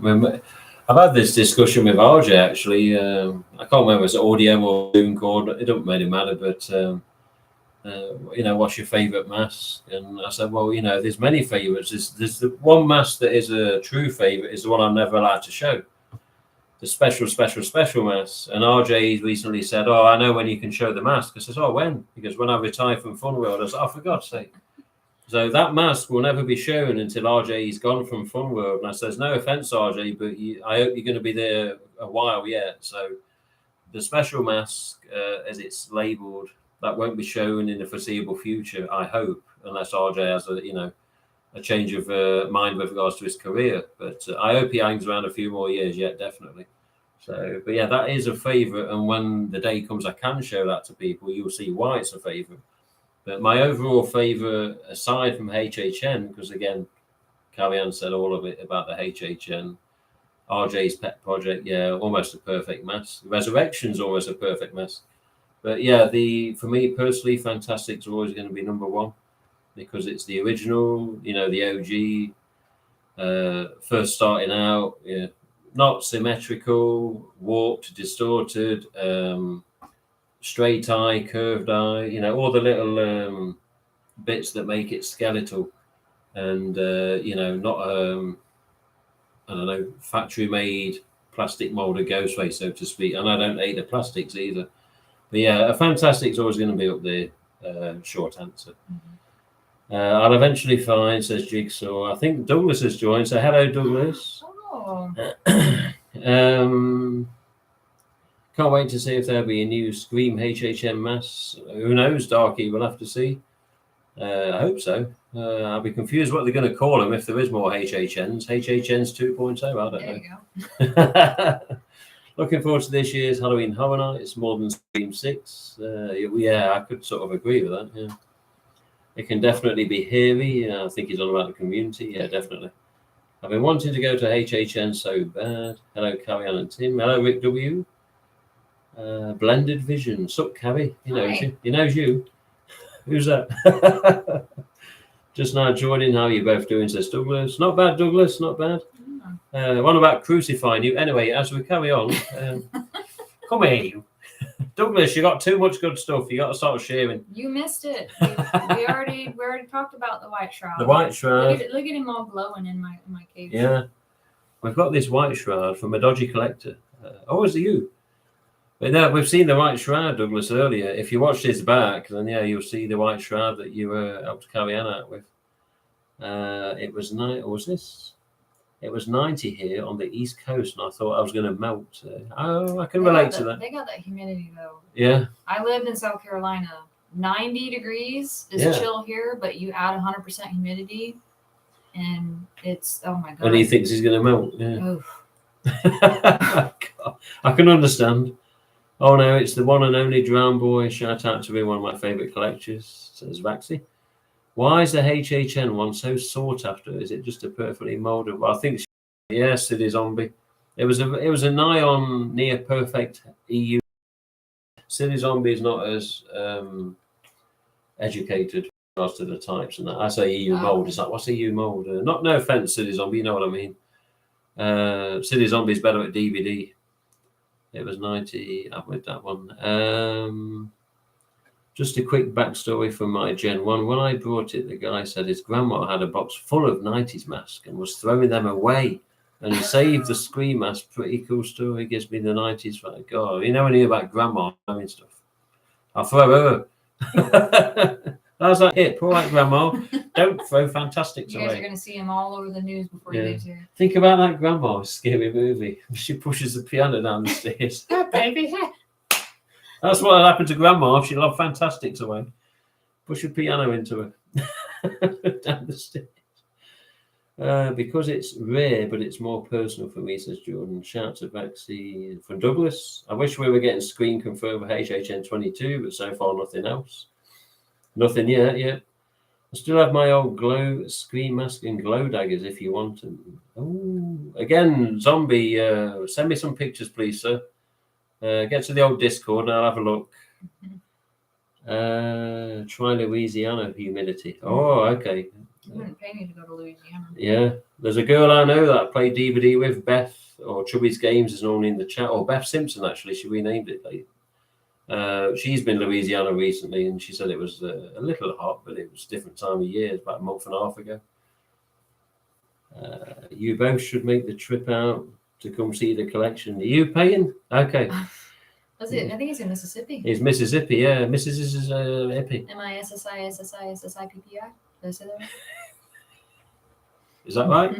I've had this discussion with RJ actually. I can't remember if it's audio or Zoom call. It doesn't really matter, but what's your favourite mask? And I said, well, there's many favourites. There's the one mask that is a true favourite is the one I'm never allowed to show. The special mask. And RJ recently said, oh, I know when you can show the mask. I says, oh, when? Because when I retire from Fun World, I said, oh, for God's sake. So that mask will never be shown until RJ's gone from Fun World. And I says, no offense, RJ, but I hope you're going to be there a while yet. So the special mask, as it's labelled, that won't be shown in the foreseeable future, I hope, unless RJ has a change of mind with regards to his career. But I hope he hangs around a few more years yet, definitely. So, but yeah, that is a favourite. And when the day comes I can show that to people, you'll see why it's a favourite. But my overall favourite, aside from HHN, because again, Carrieanne said all of it about the HHN, RJ's pet project, almost a perfect mask. Resurrection's almost a perfect mask. But yeah, for me personally, Fantastic's always going to be number one because it's the original, the OG, first starting out, not symmetrical, warped, distorted, straight eye, curved eye, all the little bits that make it skeletal and, not, factory made plastic molded GhostFace, so to speak. And I don't hate the plastics either. But yeah, a Fantastic's always going to be up there. Short answer. I'll eventually find, says Jigsaw. I think Douglas has joined. So hello, Douglas. Oh. Can't wait to see if there'll be a new Scream HHN mask. Who knows, Darky? We'll have to see. I hope so. I'll be confused what they're going to call them if there is more HHNs. HHNs 2.0, I don't know. There you go. Looking forward to this year's Halloween Horror Night. It's more than Scream 6. Yeah, I could sort of agree with that. Yeah, it can definitely be hairy. I think he's all about the community. Yeah, definitely. I've been wanting to go to HHN so bad. Hello, Carrieanne and Tim. Hello, Rick W. Blended Vision. Sup, Carrie? He knows Hi. you. He knows you. Who's that? Just now joining. How are you both doing, says Douglas. Not bad, Douglas. Not bad. What about crucifying you? Anyway, as we carry on, come here, you. Douglas, you got too much good stuff. You got to start sharing. You missed it. We already talked about the white shroud. The white shroud. Look at him all glowing in my cave. Yeah, we've got this white shroud from a dodgy collector. Oh, is it you? But no, we've seen the white shroud, Douglas, earlier. If you watch this back, then yeah, you'll see the white shroud that you helped Carrieanne out with. It was this? It was 90 here on the East Coast, and I thought I was going to melt. I can relate to that. They got that humidity though. Yeah. I lived in South Carolina. 90 degrees is chill here, but you add 100% humidity, and it's oh my god. And he thinks he's going to melt. Yeah. I can understand. Oh no, it's the one and only Drown Boy. Shout out to him, one of my favourite collectors, says Vaxi. Why is the HHN one so sought after? Is it just a perfectly molded? Well, I think yes, it is Zombie. It was a nigh on near perfect EU. City Zombie is not as educated as to the types and that. I say EU mold. It's like, what's EU mold? No offense, City Zombie, you know what I mean. City Zombie is better at DVD. It was 90. I've read that one. Just a quick backstory from my Gen 1. When I brought it, the guy said his grandma had a box full of 90s masks and was throwing them away. And he saved the Scream mask. Pretty cool story. Gives me the 90s for God. You know when you hear about grandma and stuff. I'll throw her. How's that hit? Poor right, grandma. Don't throw fantastics away. You guys are going to see him all over the news before he leaves here. Think about that grandma scary movie. She pushes the piano down the stairs. Oh, baby. That's what happened to grandma if she loved fantastics away. Push a piano into her down the stairs. Because it's rare, but it's more personal for me, says Jordan. Shout to Vaxi from Douglas. I wish we were getting screen confirmed for HHN 22, but so far nothing else. Nothing yet. I still have my old glow screen mask and glow daggers if you want them. Oh, again, Zombie, send me some pictures, please, sir. Get to the old Discord and I'll have a look. Try Louisiana humidity. Oh, okay. You wouldn't pay me to go to Louisiana. Yeah, there's a girl I know that I play DVD with, Beth, or Chubby's Games is normally in the chat, or Beth Simpson, actually. She renamed it. She's been Louisiana recently, and she said it was a little hot, but it was a different time of year. It's about a month and a half ago. You both should make the trip out to come see the collection. Are you paying? Okay. Was it? I think it's in Mississippi. It's Mississippi, yeah. Mississippi. MISSISSIPPI. Did I say that right? Is that right?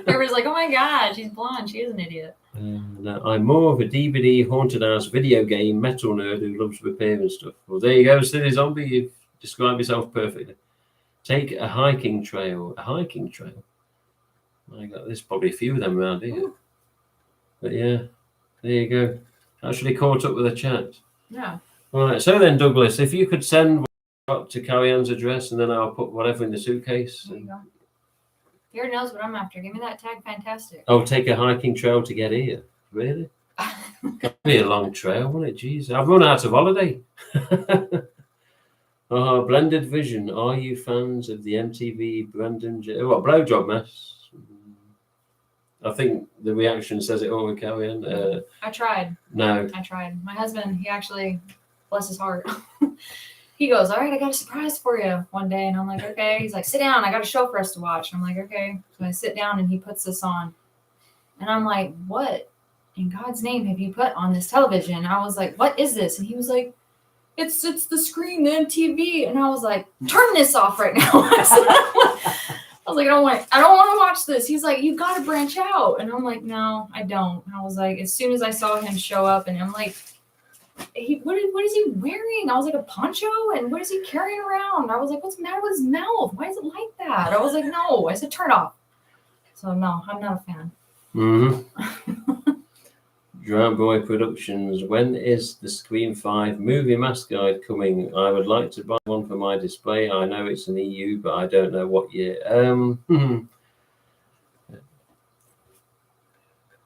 Everybody's like, oh my God, she's blonde. She is an idiot. No, I'm more of a DVD haunted house video game metal nerd who loves repairing stuff. Well, there you go, City Zombie. You've described yourself perfectly. Take a hiking trail. A hiking trail? My God, there's probably a few of them around here. Ooh. But yeah, there you go. Actually caught up with the chat. Yeah. All right, so then, Douglas, if you could send up to Carrieanne's address and then I'll put whatever in the suitcase. There you go. He already knows what I'm after. Give me that tag, fantastic. Oh, take a hiking trail to get here. Really? Could be a long trail, wouldn't it? Jeez, I've run out of holiday. Blended Vision. Are you fans of the MTV Brandon blowjob mess? I think the reaction says it all with Carrieanne. I tried. No. I tried. My husband, he actually, bless his heart, he goes, all right, I got a surprise for you one day. And I'm like, okay. He's like, sit down. I got a show for us to watch. I'm like, okay. So I sit down and he puts this on. And I'm like, what in God's name have you put on this television? I was like, what is this? And he was like, it's the screen, the MTV. And I was like, turn this off right now. I was like, I don't want to watch this. He's like, you got to branch out. And I'm like, no, I don't. I was like, as soon as I saw him show up, and I'm like, what is he wearing? I was like, a poncho? And what is he carrying around? I was like, what's the matter with his mouth? Why is it like that? I was like, no. I said, turn off. So no, I'm not a fan. Mm-hmm. Drown Boy Productions. When is the Scream 5 movie mask guide coming? I would like to buy one for my display. I know it's an EU, but I don't know what year.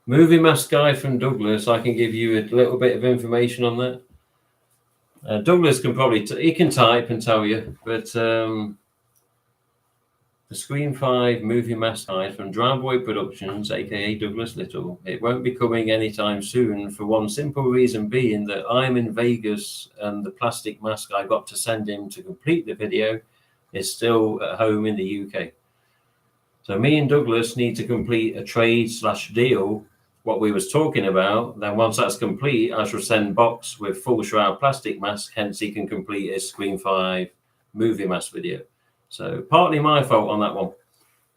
Movie mask guide from Douglas. I can give you a little bit of information on that. Douglas can probably he can type and tell you, but the Scream 5 movie mask guide from Drown Boy Productions, aka Douglas Little. It won't be coming anytime soon for one simple reason being that I'm in Vegas and the plastic mask I got to send him to complete the video is still at home in the UK. So me and Douglas need to complete a trade/deal, what we was talking about. Then once that's complete, I shall send Box with full shroud plastic mask, hence he can complete his Scream 5 movie mask video. So partly my fault on that one.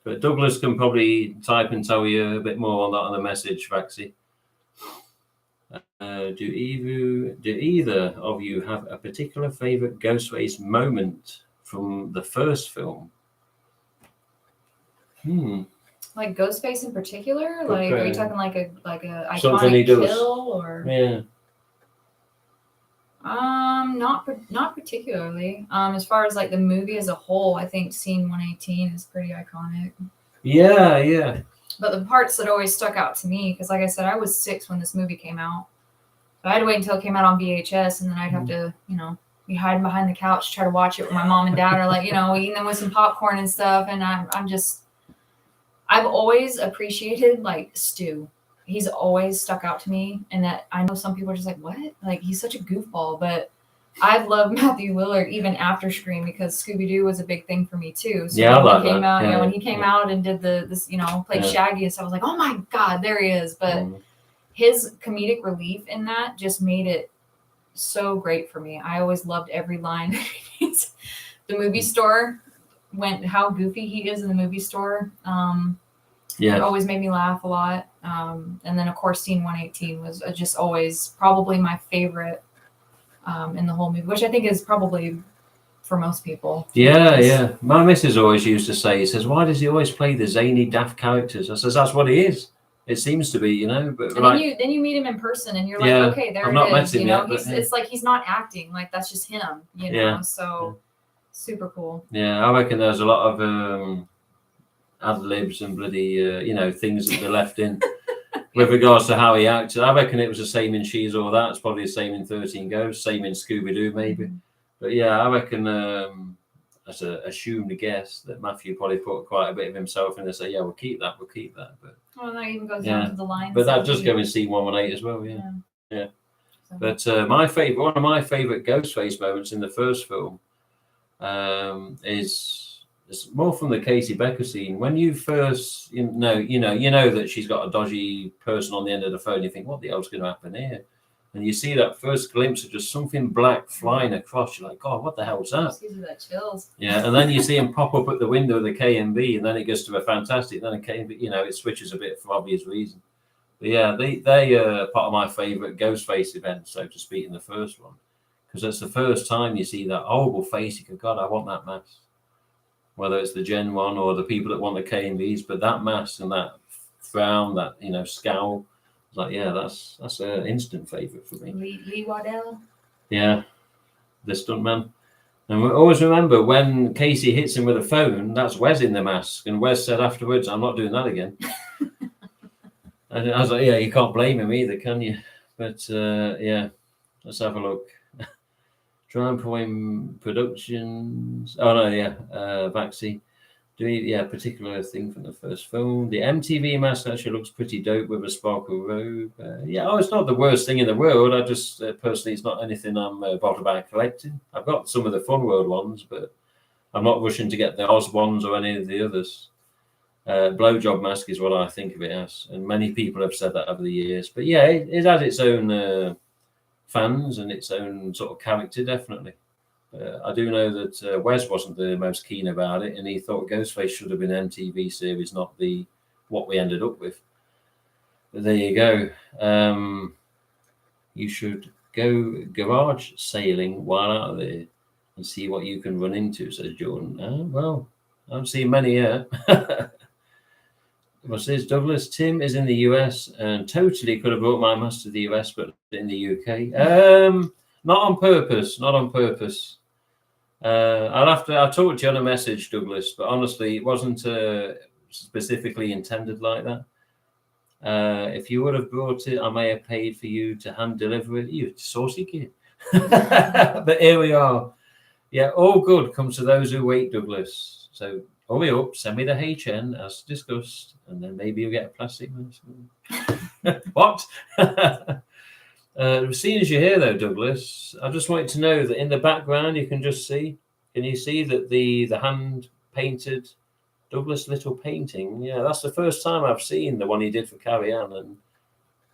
But Douglas can probably type and tell you a bit more on that on the message, Vaxi. Do either of you have a particular favorite Ghostface moment from the first film? Like Ghostface in particular? Like, are you talking like a Something he iconic does. kill or? Yeah. Not particularly. As far as like the movie as a whole, I think scene 118 is pretty iconic. Yeah. But the parts that always stuck out to me, because like I said, I was 6 when this movie came out. So I had to wait until it came out on VHS, and then I'd have to, be hiding behind the couch, try to watch it with my mom and dad, or like, eating them with some popcorn and stuff. And I've always appreciated like Stu. He's always stuck out to me, and that I know some people are just like, what? Like, he's such a goofball, but I've loved Matthew Lillard even after Scream, because Scooby-Doo was a big thing for me too. So when he came out and did played Shaggy and stuff, I was like, oh my God, there he is. But his comedic relief in that just made it so great for me. I always loved every line. The movie store, how goofy he is in the movie store. It always made me laugh a lot. And then, of course, scene 118 was just always probably my favorite in the whole movie, which I think is probably for most people. Yeah. My missus always used to say, he says, why does he always play the zany, daft characters? I says, that's what he is. It seems to be, But and then you meet him in person, and you're like, okay, there it is. It's like he's not acting. Like, that's just him, So super cool. Yeah, I reckon there's a lot of ad libs and bloody things that they left in with regards to how he acted. I reckon it was the same in She's All That. It's probably the same in 13 Ghosts, same in Scooby-Doo maybe. But yeah, I reckon as a assumed guess that Matthew probably put quite a bit of himself in and say, we'll keep that. But that even goes down to the lines. But that does go in scene 118 as well, yeah. But one of my favorite Ghostface moments in the first film is more from the Casey Becker scene. When you first know that she's got a dodgy person on the end of the phone, you think, what the hell's going to happen here? And you see that first glimpse of just something black flying across. You're like, God, what the hell's that? Excuse me, that chills. Yeah, and then you see him pop up at the window of the K&B, and then it goes to a Fantastic, then a K&B, it switches a bit for obvious reason. But yeah, they are part of my favourite Ghostface events, so to speak, in the first one. Because it's the first time you see that horrible face. You go, God, I want that mask. Whether it's the Gen 1 or the people that want the K&Bs, but that mask and that frown, that scowl, it's like, that's an instant favourite for me. Lee Waddell. Yeah, the stuntman. And we always remember when Casey hits him with a phone, that's Wes in the mask, and Wes said afterwards, "I'm not doing that again." And I was like, you can't blame him either, can you? But let's have a look. Drown Boy Productions. Oh no, Vaxi. Particular thing from the first film. The MTV mask actually looks pretty dope with a sparkle robe. It's not the worst thing in the world. I just personally, it's not anything I'm bothered about collecting. I've got some of the Fun World ones, but I'm not rushing to get the Oz ones or any of the others. Blowjob mask is what I think of it as, and many people have said that over the years. But it has its own fans and its own sort of character, definitely. I do know that Wes wasn't the most keen about it, and he thought GhostFace should have been an MTV series, not what we ended up with. But there you go. You should go garage sailing while out there and see what you can run into, says Jordan. Well, I haven't seen many yet. What's this? Douglas, Tim is in the US and totally could have brought my master to the US, but in the UK. Not on purpose, not on purpose. I'll talk to you on a message, Douglas, but honestly, it wasn't specifically intended like that. If you would have brought it, I may have paid for you to hand deliver it. You saucy kid. But here we are. Yeah, all good comes to those who wait, Douglas. So hurry up, send me the HN as discussed, and then maybe you'll get a plastic mask. What? Seeing as you're here, though, Douglas, I just wanted to know that in the background you can just see. Can you see that the hand painted Douglas Little painting? Yeah, that's the first time I've seen the one he did for Carrieanne,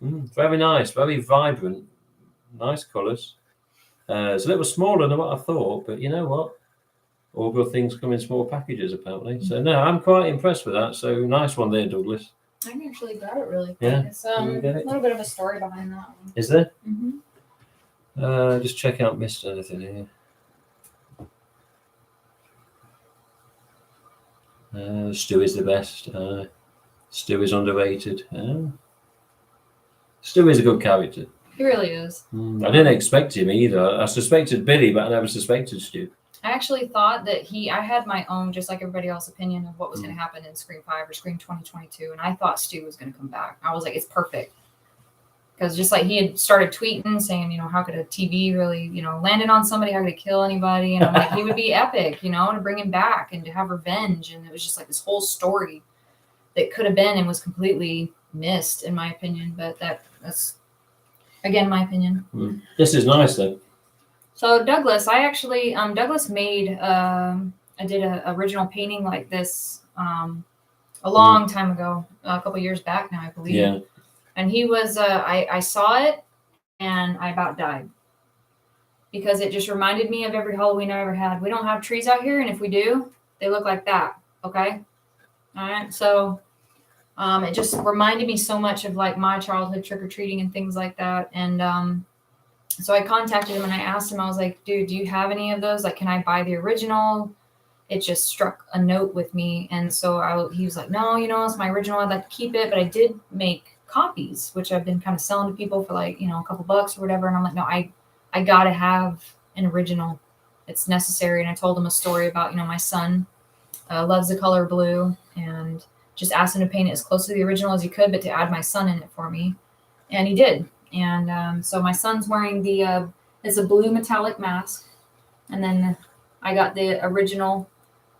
and very nice, very vibrant, nice colours. It's a little smaller than what I thought, but you know what? All good things come in small packages, apparently. So no, I'm quite impressed with that. So nice one there, Douglas. I can actually grab it really quick. Yeah, It's a little bit of a story behind that one. Is there? Mm-hmm. Just check out missed anything here. Stu is the best. Stu is underrated. Stu is a good character. He really is. I didn't expect him either. I suspected Billy, but I never suspected Stu. I actually thought that I had my own, just like everybody else, opinion of what was going to happen in Scream 5 or Scream 2022. And I thought Stu was going to come back. I was like, it's perfect. Because just like he had started tweeting saying, how could a TV really, land it on somebody? How could it kill anybody? And I'm like, he would be epic, to bring him back and to have revenge. And it was just like this whole story that could have been and was completely missed, in my opinion. But that's, again, my opinion. This is nice, though. So Douglas, I actually, Douglas made, I did an original painting like this a long time ago, a couple years back now, I believe. Yeah. And he was, I saw it and I about died because it just reminded me of every Halloween I ever had. We don't have trees out here, and if we do, they look like that. Okay. All right. So it just reminded me so much of like my childhood trick-or-treating and things like that. And so I contacted him and I asked him, I was like, dude, do you have any of those? Like, can I buy the original? It just struck a note with me. And so he was like, no, it's my original. I'd like to keep it. But I did make copies, which I've been kind of selling to people for like, a couple bucks or whatever. And I'm like, no, I got to have an original. It's necessary. And I told him a story about, my son loves the color blue and just asked him to paint it as close to the original as he could, but to add my son in it for me. And he did. And so my son's wearing it's a blue metallic mask. And then I got the original.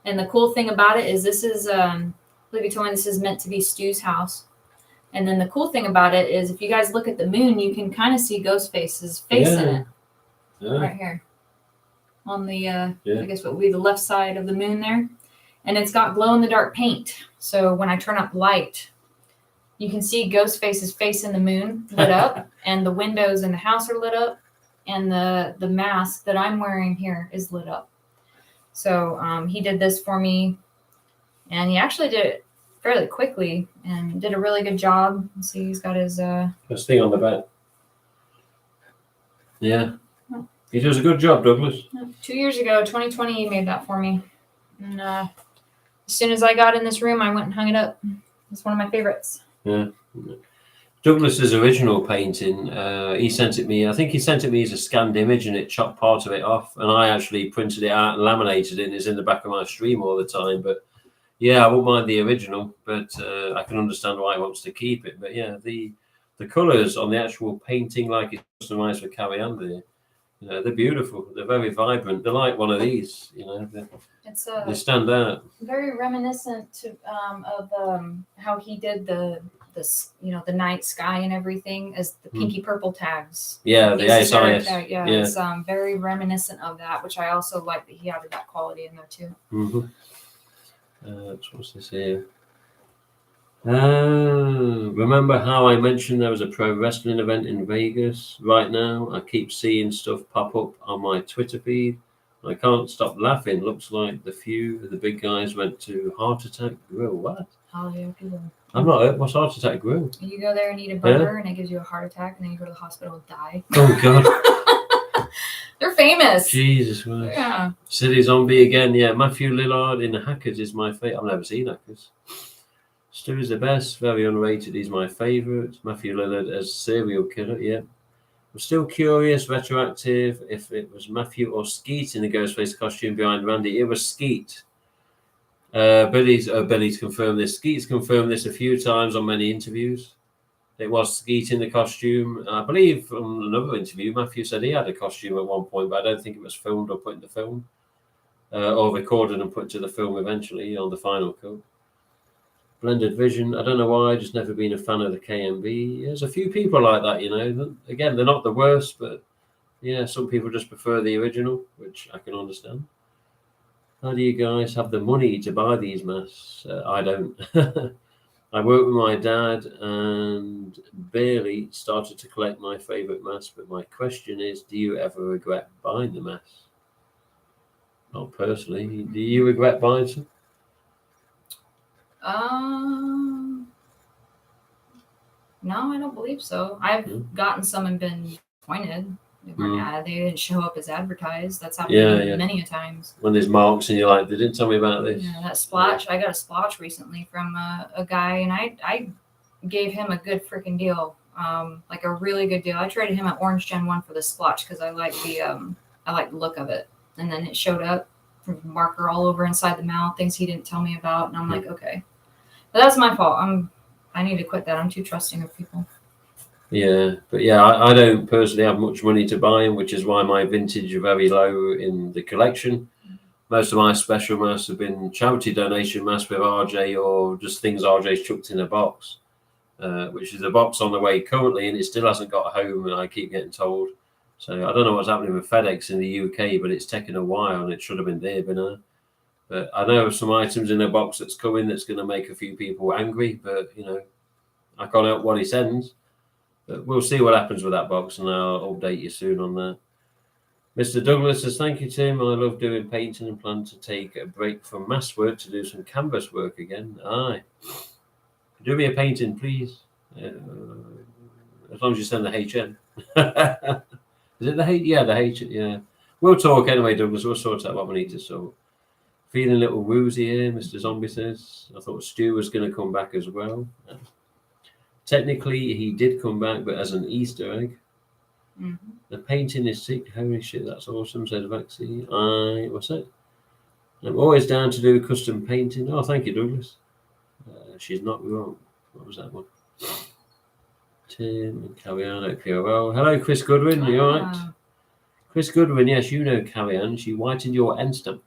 And the cool thing about it is this is, I believe you told me this is meant to be Stu's house. And then the cool thing about it is if you guys look at the moon, you can kind of see GhostFace's face in it. Yeah. Right here. On the, I guess what would be the left side of the moon there. And it's got glow-in-the-dark paint. So when I turn up light, you can see Ghostface's face in the moon lit up, and the windows in the house are lit up, and the mask that I'm wearing here is lit up. So he did this for me, and he actually did it fairly quickly and did a really good job. See, he's got his this thing on the back. Yeah. He does a good job, Douglas. 2 years ago, 2020, he made that for me. And as soon as I got in this room, I went and hung it up. It's one of my favorites. Yeah. Douglas's original painting, he sent it me. I think he sent it me as a scanned image, and it chopped part of it off. And I actually printed it out and laminated it, and it's in the back of my stream all the time. But yeah, I won't mind the original, but I can understand why he wants to keep it. But yeah, the colours on the actual painting, like it's customized for Carrieanne there, they're beautiful. They're very vibrant. They're like one of these, they stand out. Very reminiscent of how he did the night sky and everything as the pinky purple tags. Yeah, the ASIS. Yeah, it's very reminiscent of that, which I also like that he added that quality in there too. Mm-hmm. What's this here? Remember how I mentioned there was a pro wrestling event in Vegas? Right now, I keep seeing stuff pop up on my Twitter feed. I can't stop laughing. Looks like the few of the big guys went to Heart Attack Grill. What? Oh yeah, people. I'm not hurt. What's Heart Attack Grill? You go there and eat a burger, and it gives you a heart attack, and then you go to the hospital and die. Oh God. They're famous. Jesus Christ. Yeah. City Zombie again. Yeah, Matthew Lillard in Hackers is my favorite. I've never seen Hackers. Stu is the best. Very underrated. He's my favorite. Matthew Lillard as serial killer. Yeah. I'm still curious, retroactive, if it was Matthew or Skeet in the Ghostface costume behind Randy. It was Skeet. Billy's confirmed this. Skeet's confirmed this a few times on many interviews. It was Skeet in the costume. I believe from another interview, Matthew said he had a costume at one point, but I don't think it was filmed or put in the film, or recorded and put to the film eventually on the final cut. Blended Vision. I don't know why. Just never been a fan of the KMB. There's a few people like that, you know. Again, they're not the worst, but yeah, some people just prefer the original, which I can understand. How do you guys have the money to buy these masks? I don't. I worked with my dad and barely started to collect my favorite mask. But my question is, do you ever regret buying the mask? Not personally. Do you regret buying some? No, I don't believe so. I've gotten some and been disappointed. They didn't show up as advertised. That's happened many a times. When there's marks and you're like, they didn't tell me about this. Yeah, that splotch. I got a splotch recently from a guy, and I gave him a good freaking deal, like a really good deal. I traded him an orange Gen 1 for the splotch because I like the look of it. And then it showed up, marker all over inside the mouth, things he didn't tell me about, and I'm like, okay, but that's my fault. I need to quit that. I'm too trusting of people. Yeah, but yeah, I don't personally have much money to buy them, which is why my vintage are very low in the collection. Most of my special masks have been charity donation masks with RJ or just things RJ's chucked in a box, which is a box on the way currently, and it still hasn't got home, and I keep getting told. So I don't know what's happening with FedEx in the UK, but it's taken a while, and it should have been there by now. But I know of some items in a box that's coming that's going to make a few people angry, but, you know, I can't help what he sends. But we'll see what happens with that box, and I'll update you soon on that. Mr. Douglas says, thank you, Tim. I love doing painting and plan to take a break from mask work to do some canvas work again. Aye. Do me a painting, please. As long as you send the HN. Is it the H? Yeah, the H. Yeah. We'll talk anyway, Douglas. We'll sort out what we need to sort. Feeling a little woozy here, Mr. Zombie says. I thought Stu was going to come back as well. Technically, he did come back, but as an Easter egg. Mm-hmm. The painting is sick. Holy shit, that's awesome, said Vaxie. What's that? I'm always down to do custom painting. Oh, thank you, Douglas. She's not wrong. What was that one? Tim and Carrieanne at PRL. Hello, Chris Goodwin. You all right? Chris Goodwin, yes, you know Carrieanne. She whitened your end stamp.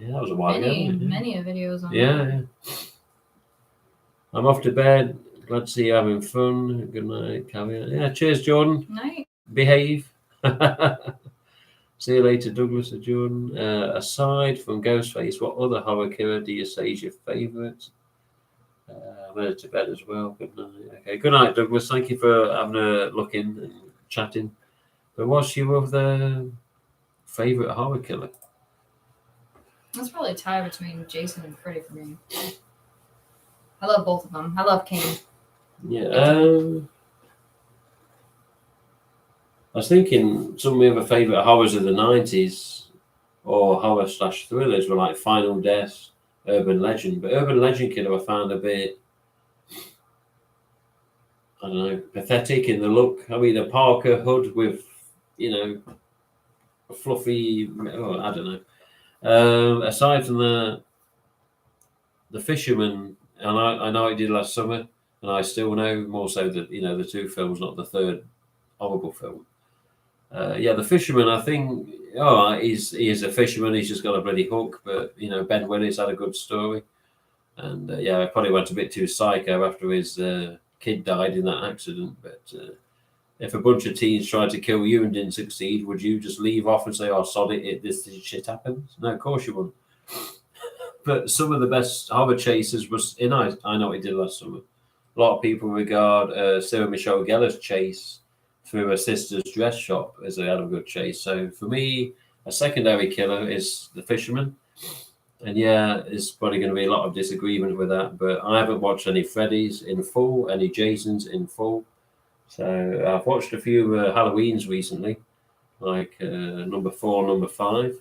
Yeah, that was a while ago. Many videos on that. Yeah. I'm off to bed. Glad to see you having fun. Good night, Carrieanne. Yeah, cheers, Jordan. Night. Behave. See you later, Douglas and Jordan. Aside from Ghostface, what other horror killer do you say is your favourite? I'm headed to bed as well. Good night. Okay, good night, Douglas. Thank you for having a look in and chatting. But what's your other favourite horror killer? That's probably a tie between Jason and Freddy for me. I love both of them. I love King. Yeah. I was thinking some of my other favourite horrors of the 90s or horror/thrillers were like Final Death, Urban Legend. But Urban Legend Killer I found a bit, I don't know, pathetic in the look. I mean, a Parker hood with, you know, a fluffy, I don't know. Aside from the Fisherman, and I know I did last summer, and I still know more so that, you know, the two films, not the third horrible film. The Fisherman, I think, he is a fisherman. He's just got a bloody hook. But, you know, Ben Willis had a good story. And, I probably went a bit too psycho after his kid died in that accident. But if a bunch of teens tried to kill you and didn't succeed, would you just leave off and say, oh, sod it, this shit happens? No, of course you wouldn't. But some of the best harbor chasers was in I Know What He Did Last Summer. A lot of people regard Sarah Michelle Gellar's chase through her sister's dress shop as a hell of a good chase. So for me, a secondary killer is The Fisherman. And yeah, there's probably going to be a lot of disagreement with that, but I haven't watched any Freddy's in full, any Jasons in full. So I've watched a few Halloweens recently, like number 4, number 5.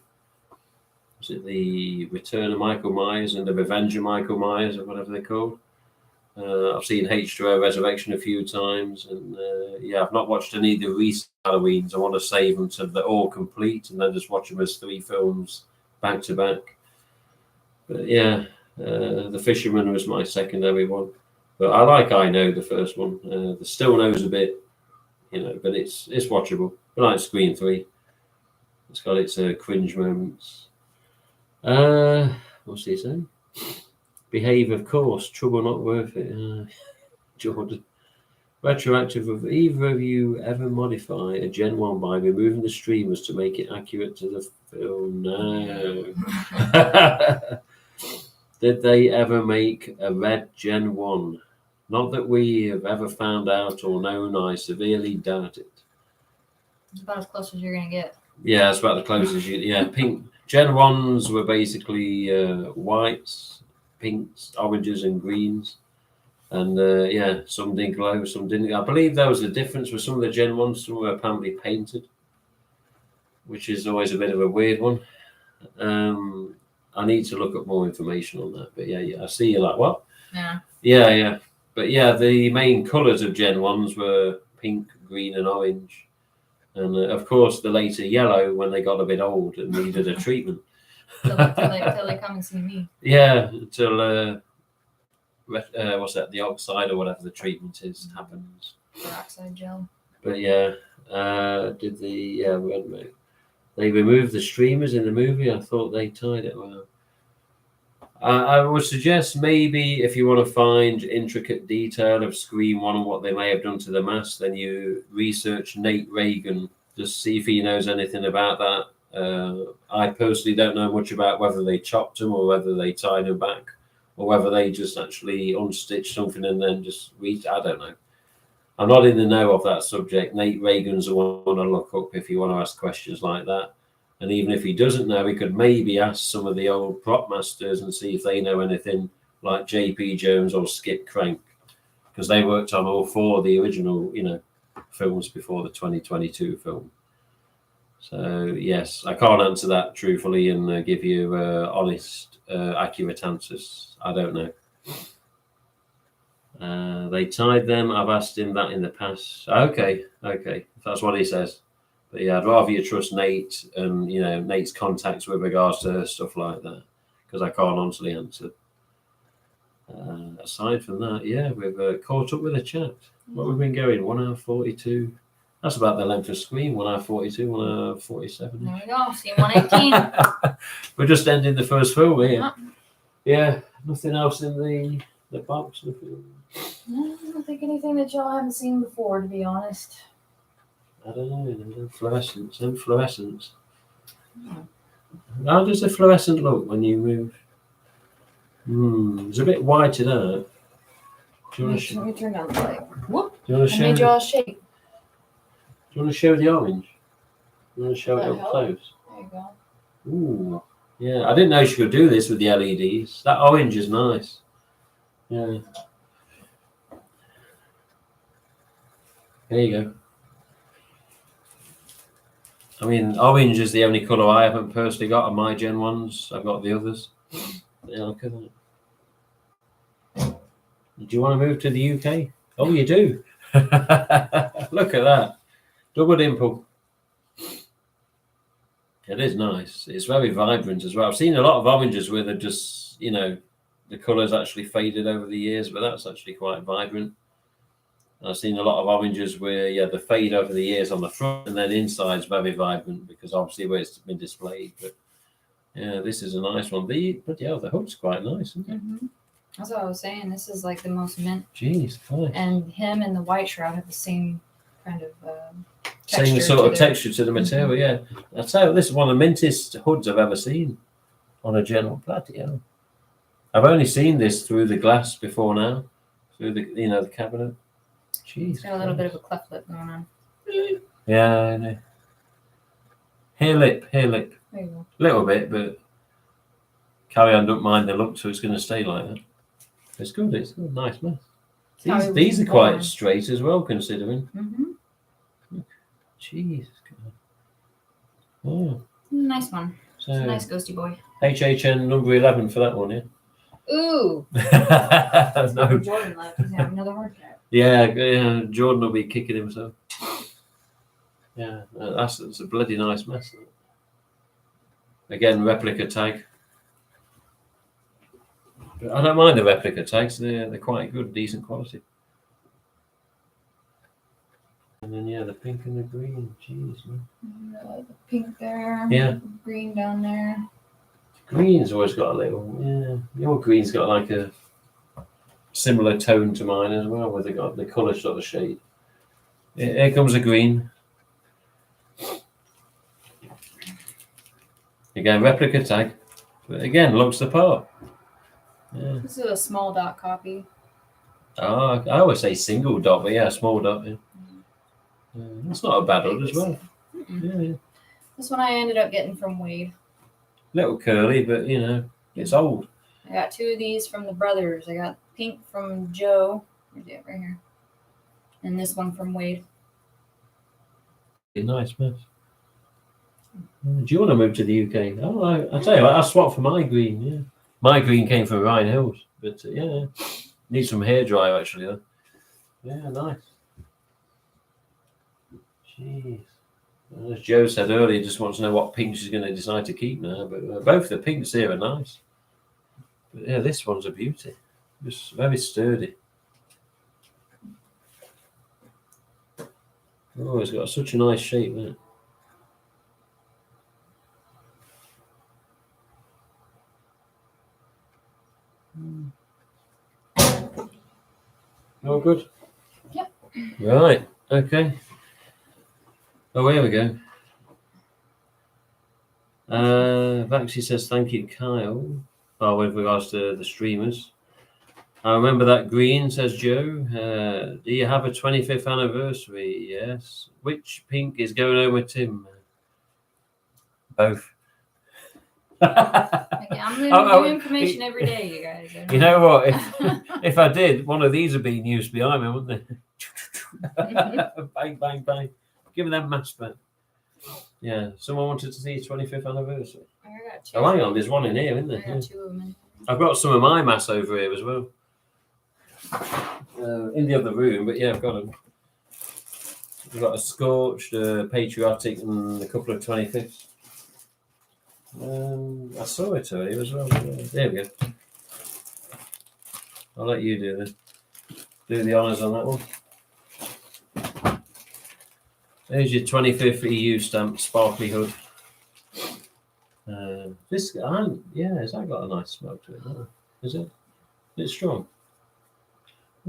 Was it the Return of Michael Myers and the Revenge of Michael Myers, or whatever they're called? I've seen H2O Resurrection a few times, and yeah, I've not watched any of the recent Halloweens. I want to save them till they're all complete, and then just watch them as 3 films back to back. But yeah, The Fisherman was my secondary one. But I like I Know, the first one. The Still Knows a bit, but it's watchable. I like Scream 3. It's got its cringe moments. What's he saying? Behave, of course. Trouble not worth it. Jordan. Retroactive. Have either of you ever modify a Gen 1 by removing the streamers to make it accurate to the film? No. Did they ever make a red Gen 1? Not that we have ever found out or known. I severely doubt it. It's about as close as you're going to get. Yeah, it's about the closest you. Yeah, pink. Gen 1s were basically whites, pinks, oranges, and greens. And yeah, some did glow, some didn't. I believe there was a difference with some of the Gen 1s. Some were apparently painted, which is always a bit of a weird one. I need to look up more information on that. But yeah, I see you like, what? Yeah. Yeah. But yeah, the main colours of Gen 1s were pink, green, and orange. And of course, the later yellow when they got a bit old and needed a treatment. Till they come and see me. Yeah, until what's that? The oxide or whatever the treatment is happens. Peroxide gel. But yeah, they removed the streamers in the movie. I thought they tied it well. I would suggest maybe if you want to find intricate detail of Scream 1 and what they may have done to the mask, then you research Nate Reagan, just see if he knows anything about that. I personally don't know much about whether they chopped him or whether they tied him back or whether they just actually unstitched something and then just I don't know. I'm not in the know of that subject. Nate Reagan's the one to look up if you want to ask questions like that. And even if he doesn't know, he could maybe ask some of the old prop masters and see if they know anything, like J.P. Jones or Skip Crank, because they worked on all 4 of the original, films before the 2022 film. So yes, I can't answer that truthfully and give you honest, accurate answers. I don't know. They tied them. I've asked him that in the past. Okay, if that's what he says. But yeah, I'd rather you trust Nate and Nate's contacts with regards to stuff like that, because I can't honestly answer. Aside from that, yeah, we've caught up with the chat. What we've been going 1 hour 42. That's about the length of Scream. 1 hour 42, 1 hour 47. There we go. Scene 118. We're just ending the first film here. Yeah, nothing else in the box. No, I don't think anything that y'all haven't seen before, to be honest. I don't know. Fluorescence. How does the fluorescent look when you move? It's a bit whited out. Let me turn down the light. Whoop! Do you want to show? Made y'all shake. Do you want to show the orange? You want to show it up close? There you go. Ooh, yeah. I didn't know she could do this with the LEDs. That orange is nice. Yeah. There you go. I mean, orange is the only colour I haven't personally got on my Gen 1s. I've got the others. Yeah, look at that. Do you want to move to the UK? Oh, you do. Look at that. Double dimple. It is nice. It's very vibrant as well. I've seen a lot of oranges where they're just, the colours actually faded over the years, but that's actually quite vibrant. I've seen a lot of oranges where, the fade over the years on the front and then inside's very vibrant because obviously where it's been displayed. But yeah, this is a nice one. The hook's quite nice, isn't it? Mm-hmm. That's what I was saying. This is like the most mint. Jeez, nice. And him and the white shroud have the same kind of same sort of texture to the material, yeah. I'll tell you, this is one of the mintest hoods I've ever seen on a general bloody hell. I've only seen this through the glass before now, through the the cabinet. Jeez. Got a little bit of a cleft lip going on. Yeah, I know. Hair lip. There you go. Little bit, but Carrieanne don't mind the look, so it's going to stay like that. It's good. It's good. Nice mess. These are quite straight as well, considering. Mm-hmm. Jeez. Oh. Nice one. So, It's a nice ghosty boy. HHN number 11 for that one, yeah? Ooh. No. Jordan left. He's having another heart attack. Yeah, Jordan will be kicking himself. Yeah, that's a bloody nice mess. Again, replica tag. But I don't mind the replica tags. They're quite good, decent quality. And then the pink and the green. Jeez, man. The pink there. Yeah. Green down there. Green's always got a little. Your green's got like a similar tone to mine as well, where they got the colour sort of shade. Here comes a green. Again, replica tag, but again, looks the part. Yeah. This is a small dot copy. Oh, I always say single dot, but small dot. Yeah. That's not a bad one as well. Yeah. This one I ended up getting from Wade. Little curly, but it's old. I got 2 of these from the brothers. I got pink from Joe. Where's it? Right here. And this one from Wade. Nice mess. Do you want to move to the UK? Oh, I tell you what, I swapped for my green. Yeah, my green came from Rhine Hills, but need some hair dryer actually though. Yeah, nice. Jeez. As Joe said earlier, he just wants to know what pink she's going to decide to keep now. But both the pinks here are nice. But this one's a beauty. Just very sturdy. Oh, it's got such a nice shape, isn't it? Oh, good. Yep. Right. Okay. Oh, here we go. Vaxie says, thank you, Kyle. Oh, with regards to the streamers. I remember that green, says Joe. Do you have a 25th anniversary? Yes. Which pink is going home with Tim? Both. I'm learning new information every day, you guys. You know what? If I did, one of these would be used behind me, wouldn't they? Bang, bang, bang. Give me them mask back. Yeah, someone wanted to see his 25th anniversary. I got 2. Oh, hang on, there's one in here, isn't there? I got 2 of them. I've got some of my mass over here as well. In the other room, but I've got them. We've got a scorched, patriotic, and a couple of 25ths. I saw it earlier as well. There we go. I'll let you do the honours on that one. There's your 25th EU stamp sparkly hood. Has that got a nice smoke to it? No. Is it? It's strong.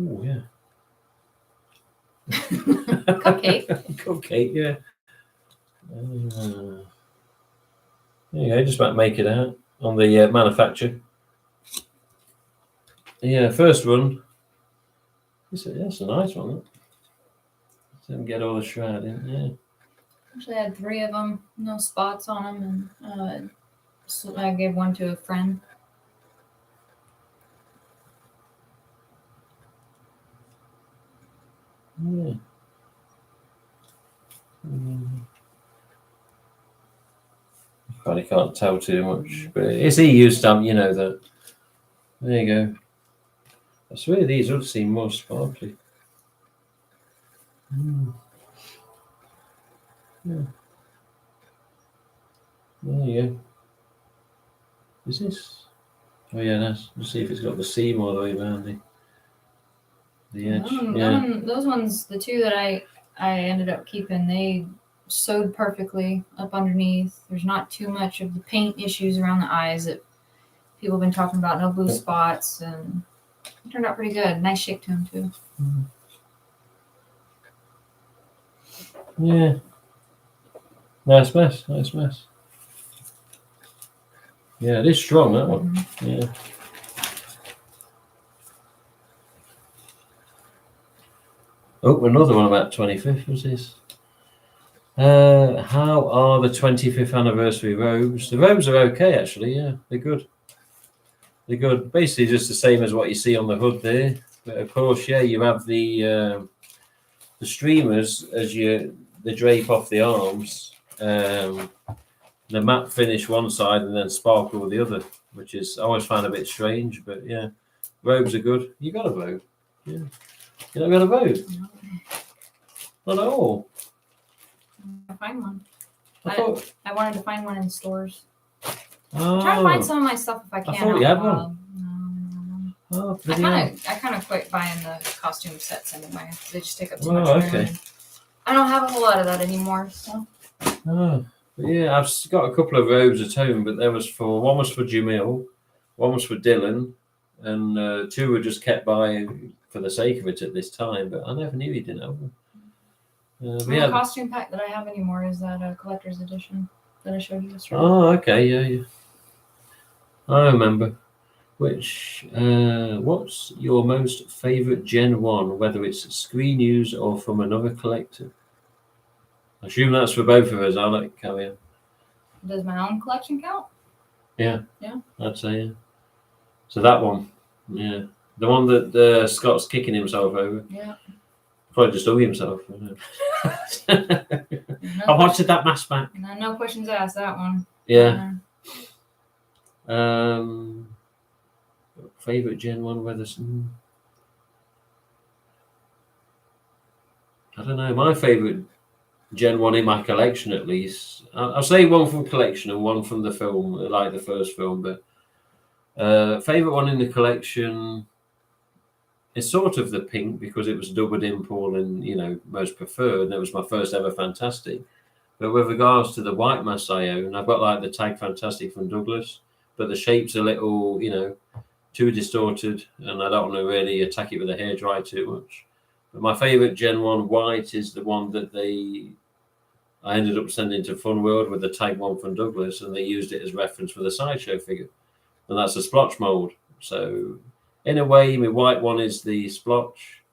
Oh, yeah. Cupcake. Cupcake, yeah. There you go, just about make it out on the manufacturer. Yeah, first one. That's a nice one. Didn't get all the shroud in. Yeah. Actually, I had 3 of them, no spots on them, and so I gave one to a friend. Yeah. Probably can't tell too much, but it's EU stamp, you know that. There you go. I swear these would seem more sparkly. Yeah. There you go. Is this? Oh yeah, that's. Let's see if it's got the seam all the way around the edge. Those ones, the 2 that I ended up keeping, they sewed perfectly up underneath. There's not too much of the paint issues around the eyes that people have been talking about. No blue spots, and it turned out pretty good. Nice shape to them too. Yeah. Nice mess. Yeah, it is strong, that one. Yeah. Oh, another one about 25th was this. How are the 25th anniversary robes? The robes are okay, actually. Yeah, they're good. They're good. Basically, just the same as what you see on the hood there. But of course, yeah, you have the streamers as they drape off the arms. The matte finish one side and then sparkle the other, which is I always find a bit strange. But yeah, robes are good. You got a robe? Yeah. You not got a robe? No. Not at all. I find one. I I wanted to find one in stores. Oh, I'm trying to find some of my stuff if I can. I thought you had one. No. Oh, I kind of quit buying the costume sets anyway. They just take up too much Oh, room. okay. I don't have a whole lot of that anymore. So. Oh, yeah, I've got a couple of robes at home, but one was for Jamil, one was for Dylan, and two were just kept by for the sake of it at this time. But I never knew he didn't have them. The costume pack that I have anymore is that collector's edition that I showed you yesterday. Oh, okay, yeah. I remember. What's your most favorite Gen 1, whether it's screen use or from another collector? I assume that's for both of us. I'll let Carrieanne. Does my own collection count? Yeah. Yeah. I'd say, yeah. So that one, yeah. The one that Scott's kicking himself over. Yeah. Probably just hung himself. I wanted that mask back. No questions asked, that one. Yeah. Favorite Gen 1 whether I don't know. My favorite Gen 1 in my collection, at least. I'll say one from collection and one from the film, like the first film. But favorite one in the collection is sort of the pink because it was double dimple and most preferred. And it was my first ever Fantastic. But with regards to the white mask I own, I've got like the Tag Fantastic from Douglas, but the shape's a little, too distorted, and I don't want to really attack it with a hairdryer too much. But my favorite Gen 1 white is the one that I ended up sending to Fun World with the Tag one from Douglas, and they used it as reference for the sideshow figure, and that's a splotch mold. So in a way, my white one is the splotch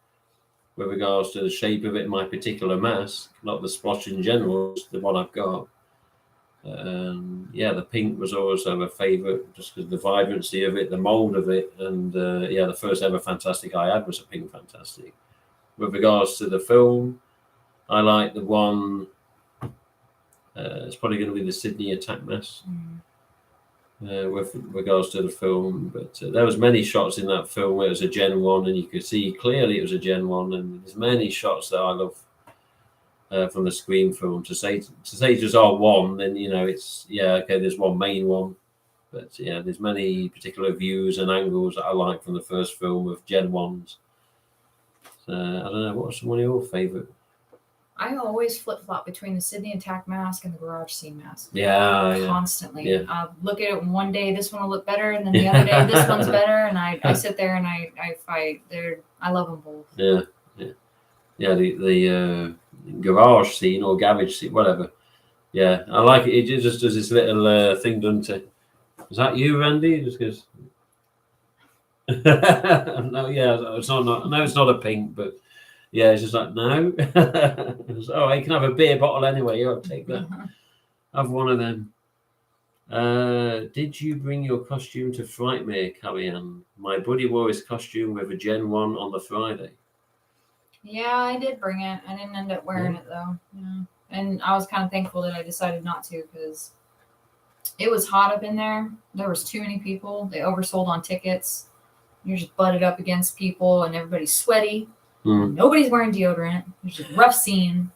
with regards to the shape of it, my particular mask, not the splotch in general, the one I've got. The pink was also a favorite just because the vibrancy of it, the mold of it, and the first ever Fantastic I had was a pink Fantastic. With regards to the film, I like the one. It's probably going to be the Sydney attack mask. With regards to the film, but there was many shots in that film where it was a Gen 1, and you could see clearly it was a Gen 1, and there's many shots that I love. From the Scream film to say just one, then it's okay. There's one main one, but there's many particular views and angles that I like from the first film of Gen 1s. So I don't know, what's one of your favorite? I always flip flop between the Sydney attack mask and the garage scene mask. Constantly. Yeah. I look at it and one day this one will look better, and then the other day this one's better, and I sit there and I fight. I love them both. The garage scene or garage scene, whatever. Yeah, I like it. It just does this little thing, doesn't it? Is that you, Randy? Just because. No, it's not. No, it's not a pink, but it's just like no. You can have a beer bottle anyway. I'll take that. Have one of them. Did you bring your costume to Frightmare, Carrieanne? My buddy wore his costume with a Gen 1 on the Friday. Yeah, I did bring it. I didn't end up wearing it though. Yeah. And I was kind of thankful that I decided not to because it was hot up in there. There was too many people. They oversold on tickets. You're just butted up against people and everybody's sweaty. Nobody's wearing deodorant. It's just a rough scene.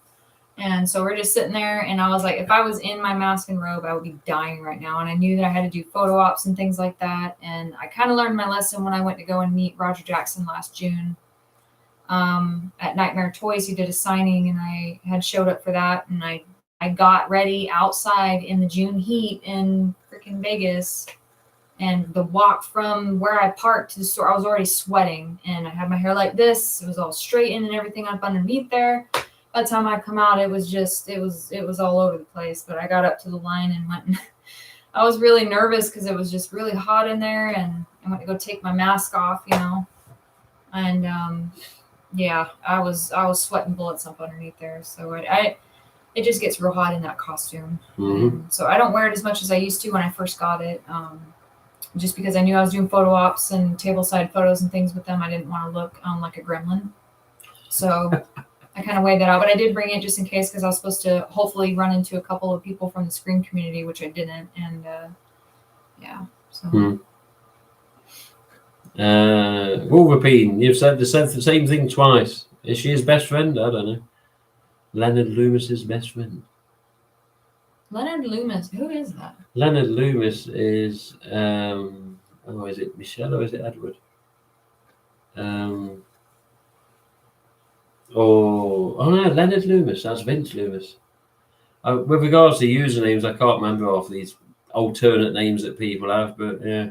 And so we're just sitting there and I was like, if I was in my mask and robe, I would be dying right now. And I knew that I had to do photo ops and things like that. And I kind of learned my lesson when I went to go and meet Roger Jackson last June. At Nightmare Toys, he did a signing and I had showed up for that, and I got ready outside in the June heat in freaking Vegas, and the walk from where I parked to the store, I was already sweating, and I had my hair like this. It was all straightened and everything up underneath there. By the time I come out, it was all over the place. But I got up to the line and went and I was really nervous because it was just really hot in there, and I went to go take my mask off, and Yeah, I was sweating bullets up underneath there. So it just gets real hot in that costume. Mhm. So I don't wear it as much as I used to when I first got it. Just because I knew I was doing photo ops and tableside photos and things with them, I didn't want to look like a gremlin. So I kind of weighed that out, but I did bring it just in case because I was supposed to hopefully run into a couple of people from the Scream community, which I didn't. And yeah, so. Wolverine, you've said the same thing twice. Is she his best friend? I don't know. Leonard Loomis's best friend. Leonard Loomis, who is that? Leonard Loomis is is it Michelle or is it Edward? Oh no, Leonard Loomis. That's Vince Loomis. With regards to usernames, I can't remember off these alternate names that people have, but yeah,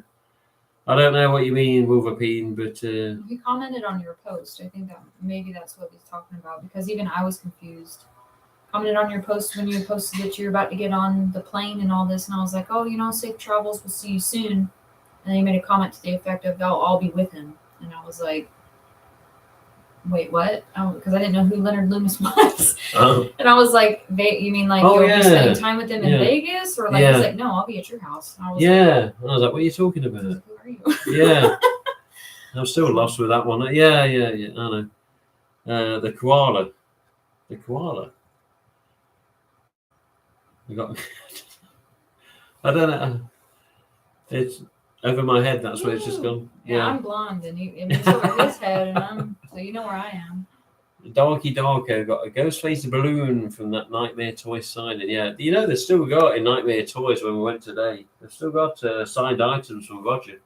I don't know what you mean, Wolverine. But he commented on your post. I think that maybe that's what he's talking about because even I was confused. Commented on your post when you posted that you're about to get on the plane and all this, and I was like, oh, safe travels. We'll see you soon. And then he made a comment to the effect of, I'll be with him, and I was like, wait, what? Because I didn't know who Leonard Loomis was. And I was like, you mean like you'll be spending time with him in Vegas? Or like, he's like, no, I'll be at your house. And I was like, and I was like, what are you talking about? Who are you? Yeah. I'm still lost with that one. Yeah. I know. The koala. The koala. I got. I don't know. It's over my head. That's where it's just gone. Yeah, I'm blonde, and it's over his head, and so you know where I am. Darky Darko got a Ghostface balloon from that Nightmare Toys signing. Yeah, they've still got in Nightmare Toys when we went today. They've still got signed items from Roger,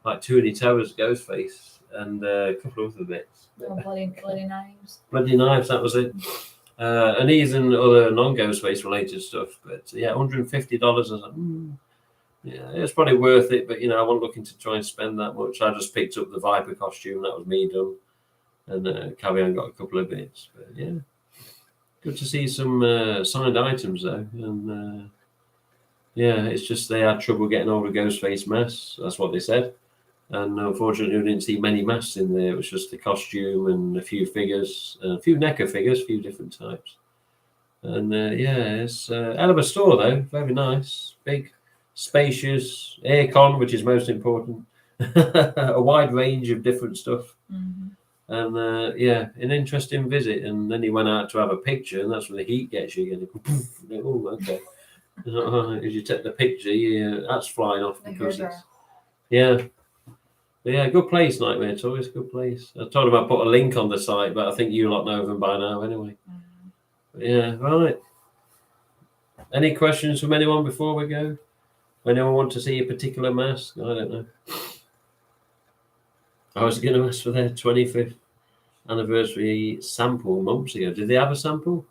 like Toonie Towers Ghostface and a couple of other bits. Oh, bloody knives. Bloody knives, that was it. And even other non-Ghostface related stuff. But yeah, $150. I was like, yeah, it's probably worth it. But I wasn't looking to try and spend that much. I just picked up the Viper costume. That was me done. And Carrieanne got a couple of bits. But yeah, good to see some signed items though. And yeah, it's just they had trouble getting hold of Ghostface masks. That's what they said. And unfortunately, we didn't see many masks in there. It was just the costume and a few figures, a few NECA figures, a few different types. And yeah, it's a hell of a store though. Very nice, big, spacious, aircon, which is most important. A wide range of different stuff. And yeah, an interesting visit. And then he went out to have a picture, and that's when the heat gets you again. Oh, okay. As you take the picture, that's flying off because it's yeah, good place, Nightmare Toys, good place. I told him I put a link on the site, but I think you lot know them by now anyway. Yeah, right. Any questions from anyone before we go? Anyone want to see a particular mask? I don't know. I was going to ask for their 25th anniversary sample months ago. Did they have a sample?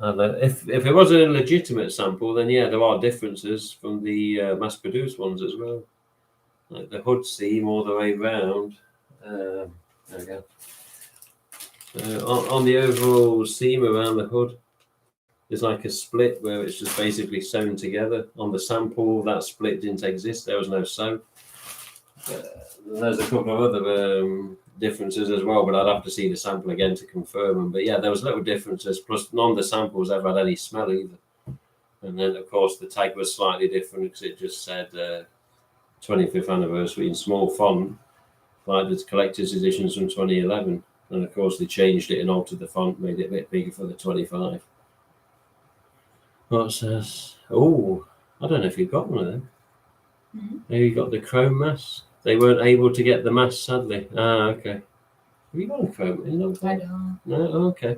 If it was a legitimate sample, then yeah, there are differences from the mass-produced ones as well. Like the hood seam all the way round. There we go. On the overall seam around the hood, there's like a split where it's just basically sewn together. On the sample, that split didn't exist. There was no sew. There's a couple of other differences as well, but I'd have to see the sample again to confirm them. But yeah, there was little differences. Plus, none of the samples ever had any smell either. And then, of course, the tag was slightly different because it just said 25th anniversary in small font, like the collector's editions from 2011. And of course, they changed it and altered the font, made it a bit bigger for the 25. What says? Oh, I don't know if you got one of them. Maybe you got the chrome mask. They weren't able to get the mask, sadly. Okay. Have you got a chrome? I don't. No, okay.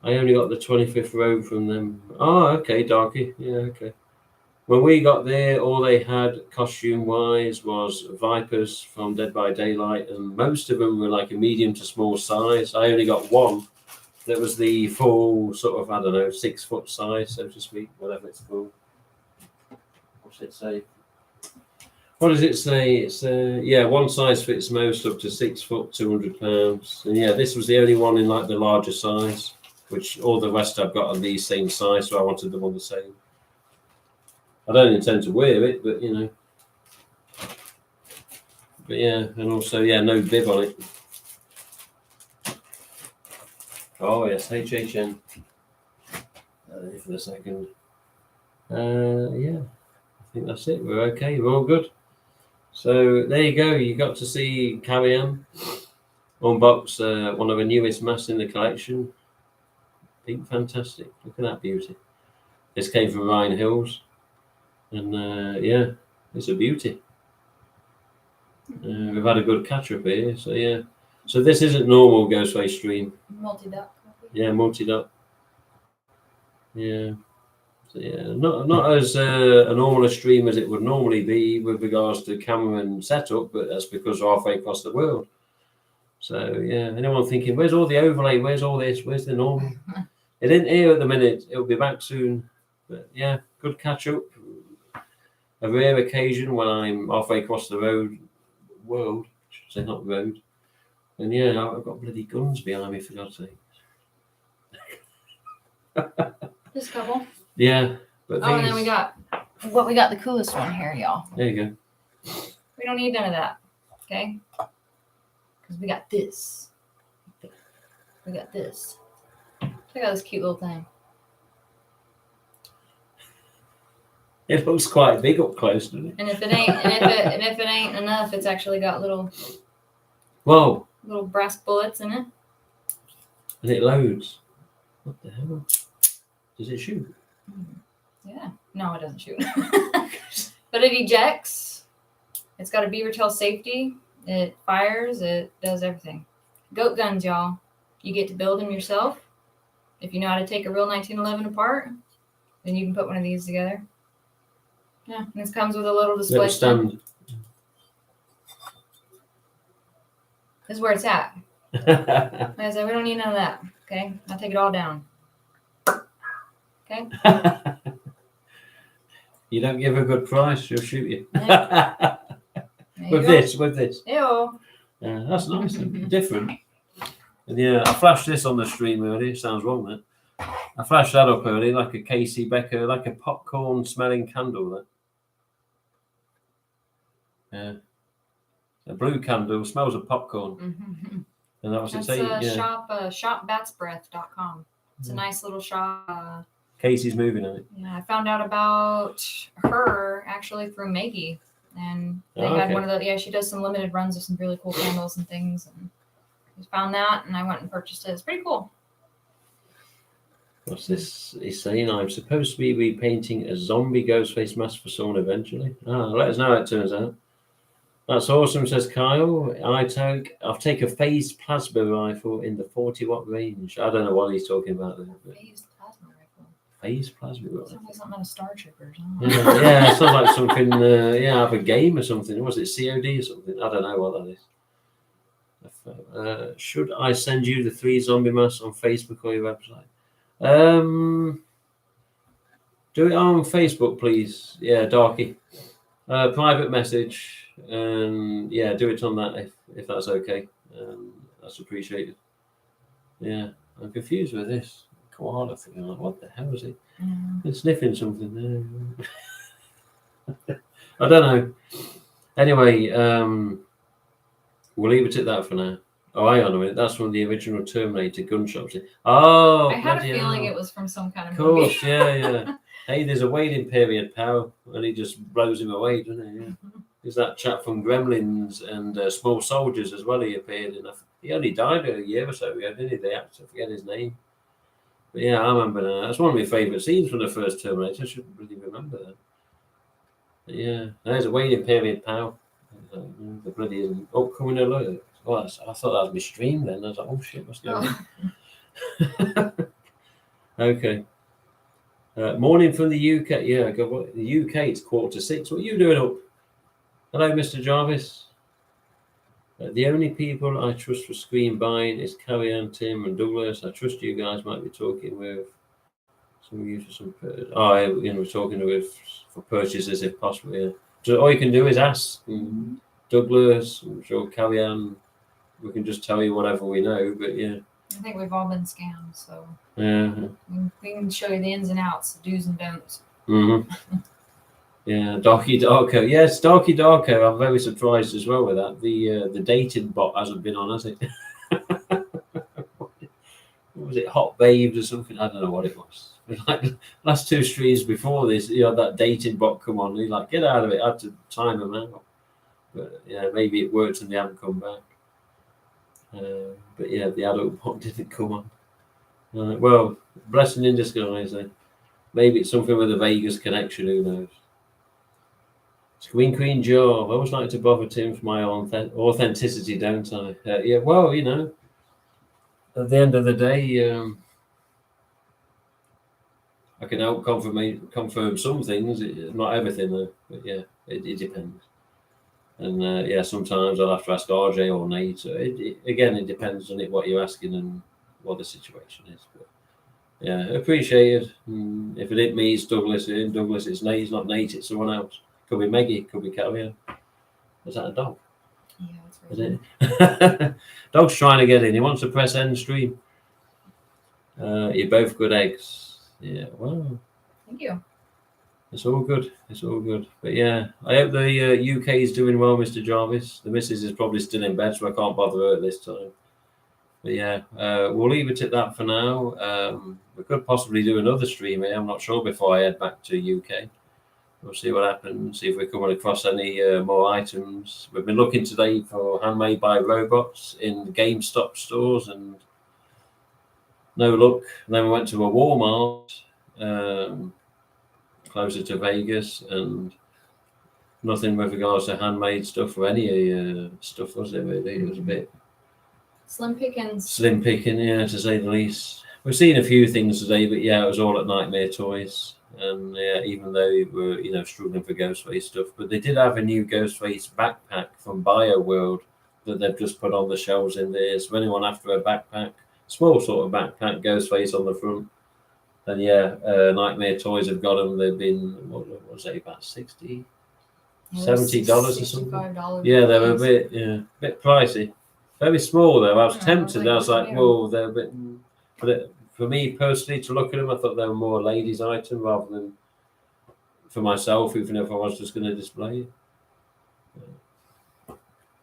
I only got the 25th row from them. Oh, okay, Darky. Yeah, okay. When we got there, all they had costume-wise was Vipers from Dead by Daylight, and most of them were like a medium to small size. I only got one that was the full sort of, 6-foot size, so to speak, whatever it's called. What's it say? What does it say? It's yeah, one size fits most up to 6 foot, 200 pounds. And yeah, this was the only one in like the larger size, which all the rest I've got are the same size, so I wanted them all the same. I don't intend to wear it, but But yeah, and also, yeah, no bib on it. Oh yes, HHN. For a second. Yeah, I think that's it. We're okay. We're all good. So there you go. You got to see Carrieanne unbox one of the newest masks in the collection. Pink, fantastic. Look at that beauty. This came from Ryan Hills, and yeah, it's a beauty. We've had a good catch up here, so yeah. So this isn't normal GhostFace stream. Multi-duck. Yeah, multi-duck. Yeah. So yeah, not as a normal a stream as it would normally be with regards to camera and setup, but that's because we're halfway across the world. So yeah, anyone thinking, where's all the overlay? Where's all this? Where's the normal? It isn't here at the minute. It'll be back soon. But yeah, good catch up. A rare occasion when I'm halfway across the world, I should say, not road. And yeah, I've got bloody guns behind me, for God's sake. Just a couple. Yeah. But and then we got the coolest one here, y'all. There you go. We don't need none of that, okay? Because we got this. We got this. Check out this cute little thing. It looks quite big up close, doesn't it? And if it ain't enough, it's actually got little brass bullets in it. And it loads. What the hell? Does it shoot? Yeah. No, it doesn't shoot. But it ejects. It's got a beaver tail safety. It fires. It does everything. Goat guns, y'all. You get to build them yourself. If you know how to take a real 1911 apart, then you can put one of these together. Yeah, and this comes with a little display. Stand. This is where it's at. Like I said, we don't need none of that. Okay, I'll take it all down. Okay. You don't give a good price, she'll shoot you. Yeah. with this. Ew. Yeah, that's nice and different. And yeah, I flashed this on the stream earlier. Sounds wrong, that. I flashed that up earlier, like a Casey Becker, like a popcorn smelling candle. That. Yeah. A blue candle smells of popcorn. Mm-hmm. And that was That's shopbatsbreath.com. It's a nice little shop. Casey's moving on it. Yeah, I found out about her actually through Maggie. And they had one of the, she does some limited runs of some really cool candles and things. And I found that and I went and purchased it. It's pretty cool. What's this? He's saying I'm supposed to be repainting a zombie GhostFace mask for someone eventually. Let us know how it turns out. That's awesome, says Kyle. I'll take a phased plasma rifle in the 40-watt range. I don't know what he's talking about there. But Phased plasma rifle. Phased plasma rifle. Sounds like something out of Star Troopers. Yeah, it sounds like something. Of a game or something. Was it COD or something? I don't know what that is. Should I send you the 3 zombie masks on Facebook or your website? Do it on Facebook, please. Yeah, Darky. Private message. Yeah, do it on that if that's okay. That's appreciated. Yeah, I'm confused with this koala thing. I'm like, what the hell is it? It's sniffing something there. I don't know. Anyway, we'll leave it at that for now. Oh, hang on a minute. That's from the original Terminator gunshot. Oh, I had a feeling it was from some kind of movie. movie. Of course, yeah. Hey, there's a waiting period, pal, and he just blows him away, doesn't he? Yeah. There's that chap from Gremlins and Small Soldiers as well. He appeared in. He only died a year or so ago, didn't he? The actor, I forget his name. But yeah, I remember that. That's one of my favourite scenes from the first Terminator. I shouldn't really remember that. But yeah, there's a waiting period, pal. The bloody upcoming alert. Oh, I thought that was my stream then. I was like, oh shit, what's going on? Okay. Morning from the UK. Yeah, the UK, it's 5:45. What are you doing up? Hello, Mr. Jarvis. The only people I trust for screen buying is Carrieanne, Tim, and Douglas. I trust you guys might be talking with some of you for some. We're talking with for purchases if possible. Yeah. So all you can do is ask Douglas. I'm sure Carrieanne. We can just tell you whatever we know. But yeah. I think we've all been scammed, so yeah, we can show you the ins and outs, the do's and don'ts. Yeah, Darky Darko. Yes, Darky Darko. I'm very surprised as well with that. The dating bot hasn't been on, has it? what was it, Hot Babes or something? I don't know what it was. Like the last 2 streams before this, you had that dating bot come on. He's like, get out of it. I had to time them out. But yeah, maybe it worked and they haven't come back. But yeah, the adult bot didn't come on. Well, blessing in disguise then. Maybe it's something with a Vegas connection, who knows. Queen Joe. I always like to bother Tim for my authenticity, don't I? Yeah, well, you know, at the end of the day, I can help confirm some things, not everything though. But yeah, it depends. And yeah, sometimes I'll have to ask RJ or Nate. So again, it depends on what you're asking and what the situation is. But yeah, appreciated. If it ain't me, it's Douglas. Douglas, it's Nate. It's not Nate. It's someone else. Could be Maggie. Could be Carrieanne. Is that a dog? Yeah, that's right. Is it? Dog's trying to get in. He wants to press end stream. You're both good eggs. Yeah, well. Thank you. It's all good. It's all good. But yeah, I hope the UK is doing well, Mr. Jarvis. The missus is probably still in bed, so I can't bother her at this time. But yeah, we'll leave it at that for now. We could possibly do another stream here. I'm not sure before I head back to UK. We'll see what happens, see if we're coming across any more items. We've been looking today for handmade by robots in GameStop stores and no luck. And then we went to a Walmart closer to Vegas and nothing with regards to handmade stuff or any stuff, was it really? It was a bit slim pickings. Slim picking, yeah, to say the least. We've seen a few things today, but yeah, it was all at Nightmare Toys. And yeah, even though we were, you know, struggling for GhostFace stuff, but they did have a new GhostFace backpack from BioWorld that they've just put on the shelves in there. So anyone after a backpack, small sort of backpack, GhostFace on the front, then yeah, Nightmare Toys have got them. They've been, what was it, about $60, $70 or something? $65. Yeah, they were a bit pricey. Very small though. I was tempted. I was like, whoa, they're a bit. But for me personally, to look at them, I thought they were more a ladies' item rather than for myself, even if I was just going to display it.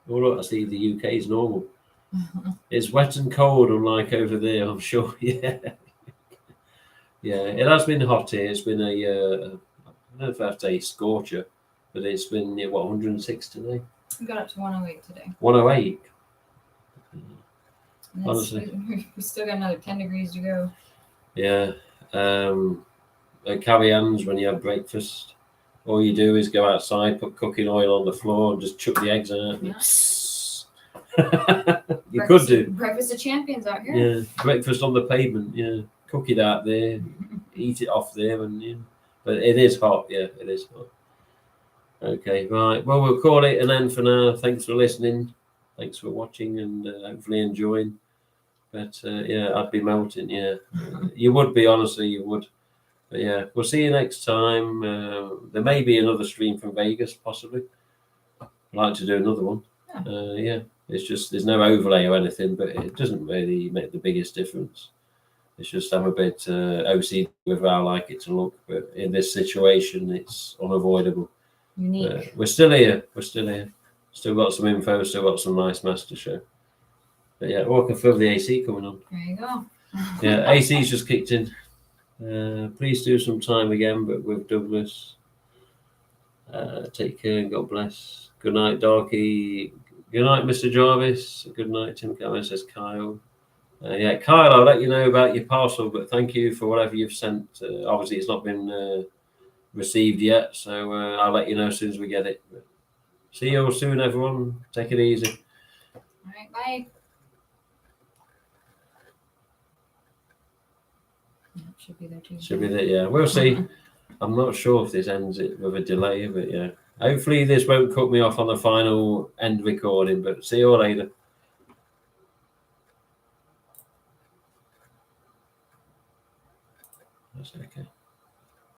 Oh, look, I see the UK is normal. It's wet and cold, unlike over there, I'm sure. Yeah. Yeah, it has been hot here. It's been I don't know if I have to say scorcher, but it's been, 106 today? We got up to 108 today. 108? Honestly. We still got another 10 degrees to go. Yeah. At Carrieanne's, when you have breakfast, all you do is go outside, put cooking oil on the floor, and just chuck the eggs out. Nice. You could do. Breakfast of champions out here. Yeah, breakfast on the pavement. Yeah, cook it out there, eat it off there, and yeah. But it is hot. Yeah, it is hot. Okay, right. Well, we'll call it an end for now. Thanks for listening. Thanks for watching and hopefully enjoying. But yeah, I'd be melting. Yeah, you would be, honestly, you would. But yeah, we'll see you next time. There may be another stream from Vegas, possibly. I'd like to do another one. Yeah, it's just there's no overlay or anything, but it doesn't really make the biggest difference. It's just I'm a bit OCD with how I like it to look, but in this situation, it's unavoidable. Unique. We're still here. We're still here. Still got some info. Still got some nice mass to show. But yeah, I can feel the AC coming on. There you go. Yeah, AC's just kicked in. Please do some time again, but with Douglas. Take care and God bless. Good night, Darky. Good night, Mr. Jarvis. Good night, Tim Cameron, says Kyle. Yeah, Kyle, I'll let you know about your parcel, but thank you for whatever you've sent. Obviously, it's not been received yet, so I'll let you know as soon as we get it. But see you all soon, everyone. Take it easy. All right, bye. Should be there too. Should be there, yeah. We'll see. I'm not sure if this ends it with a delay, but yeah. Hopefully this won't cut me off on the final end recording, but see you all later. That's okay.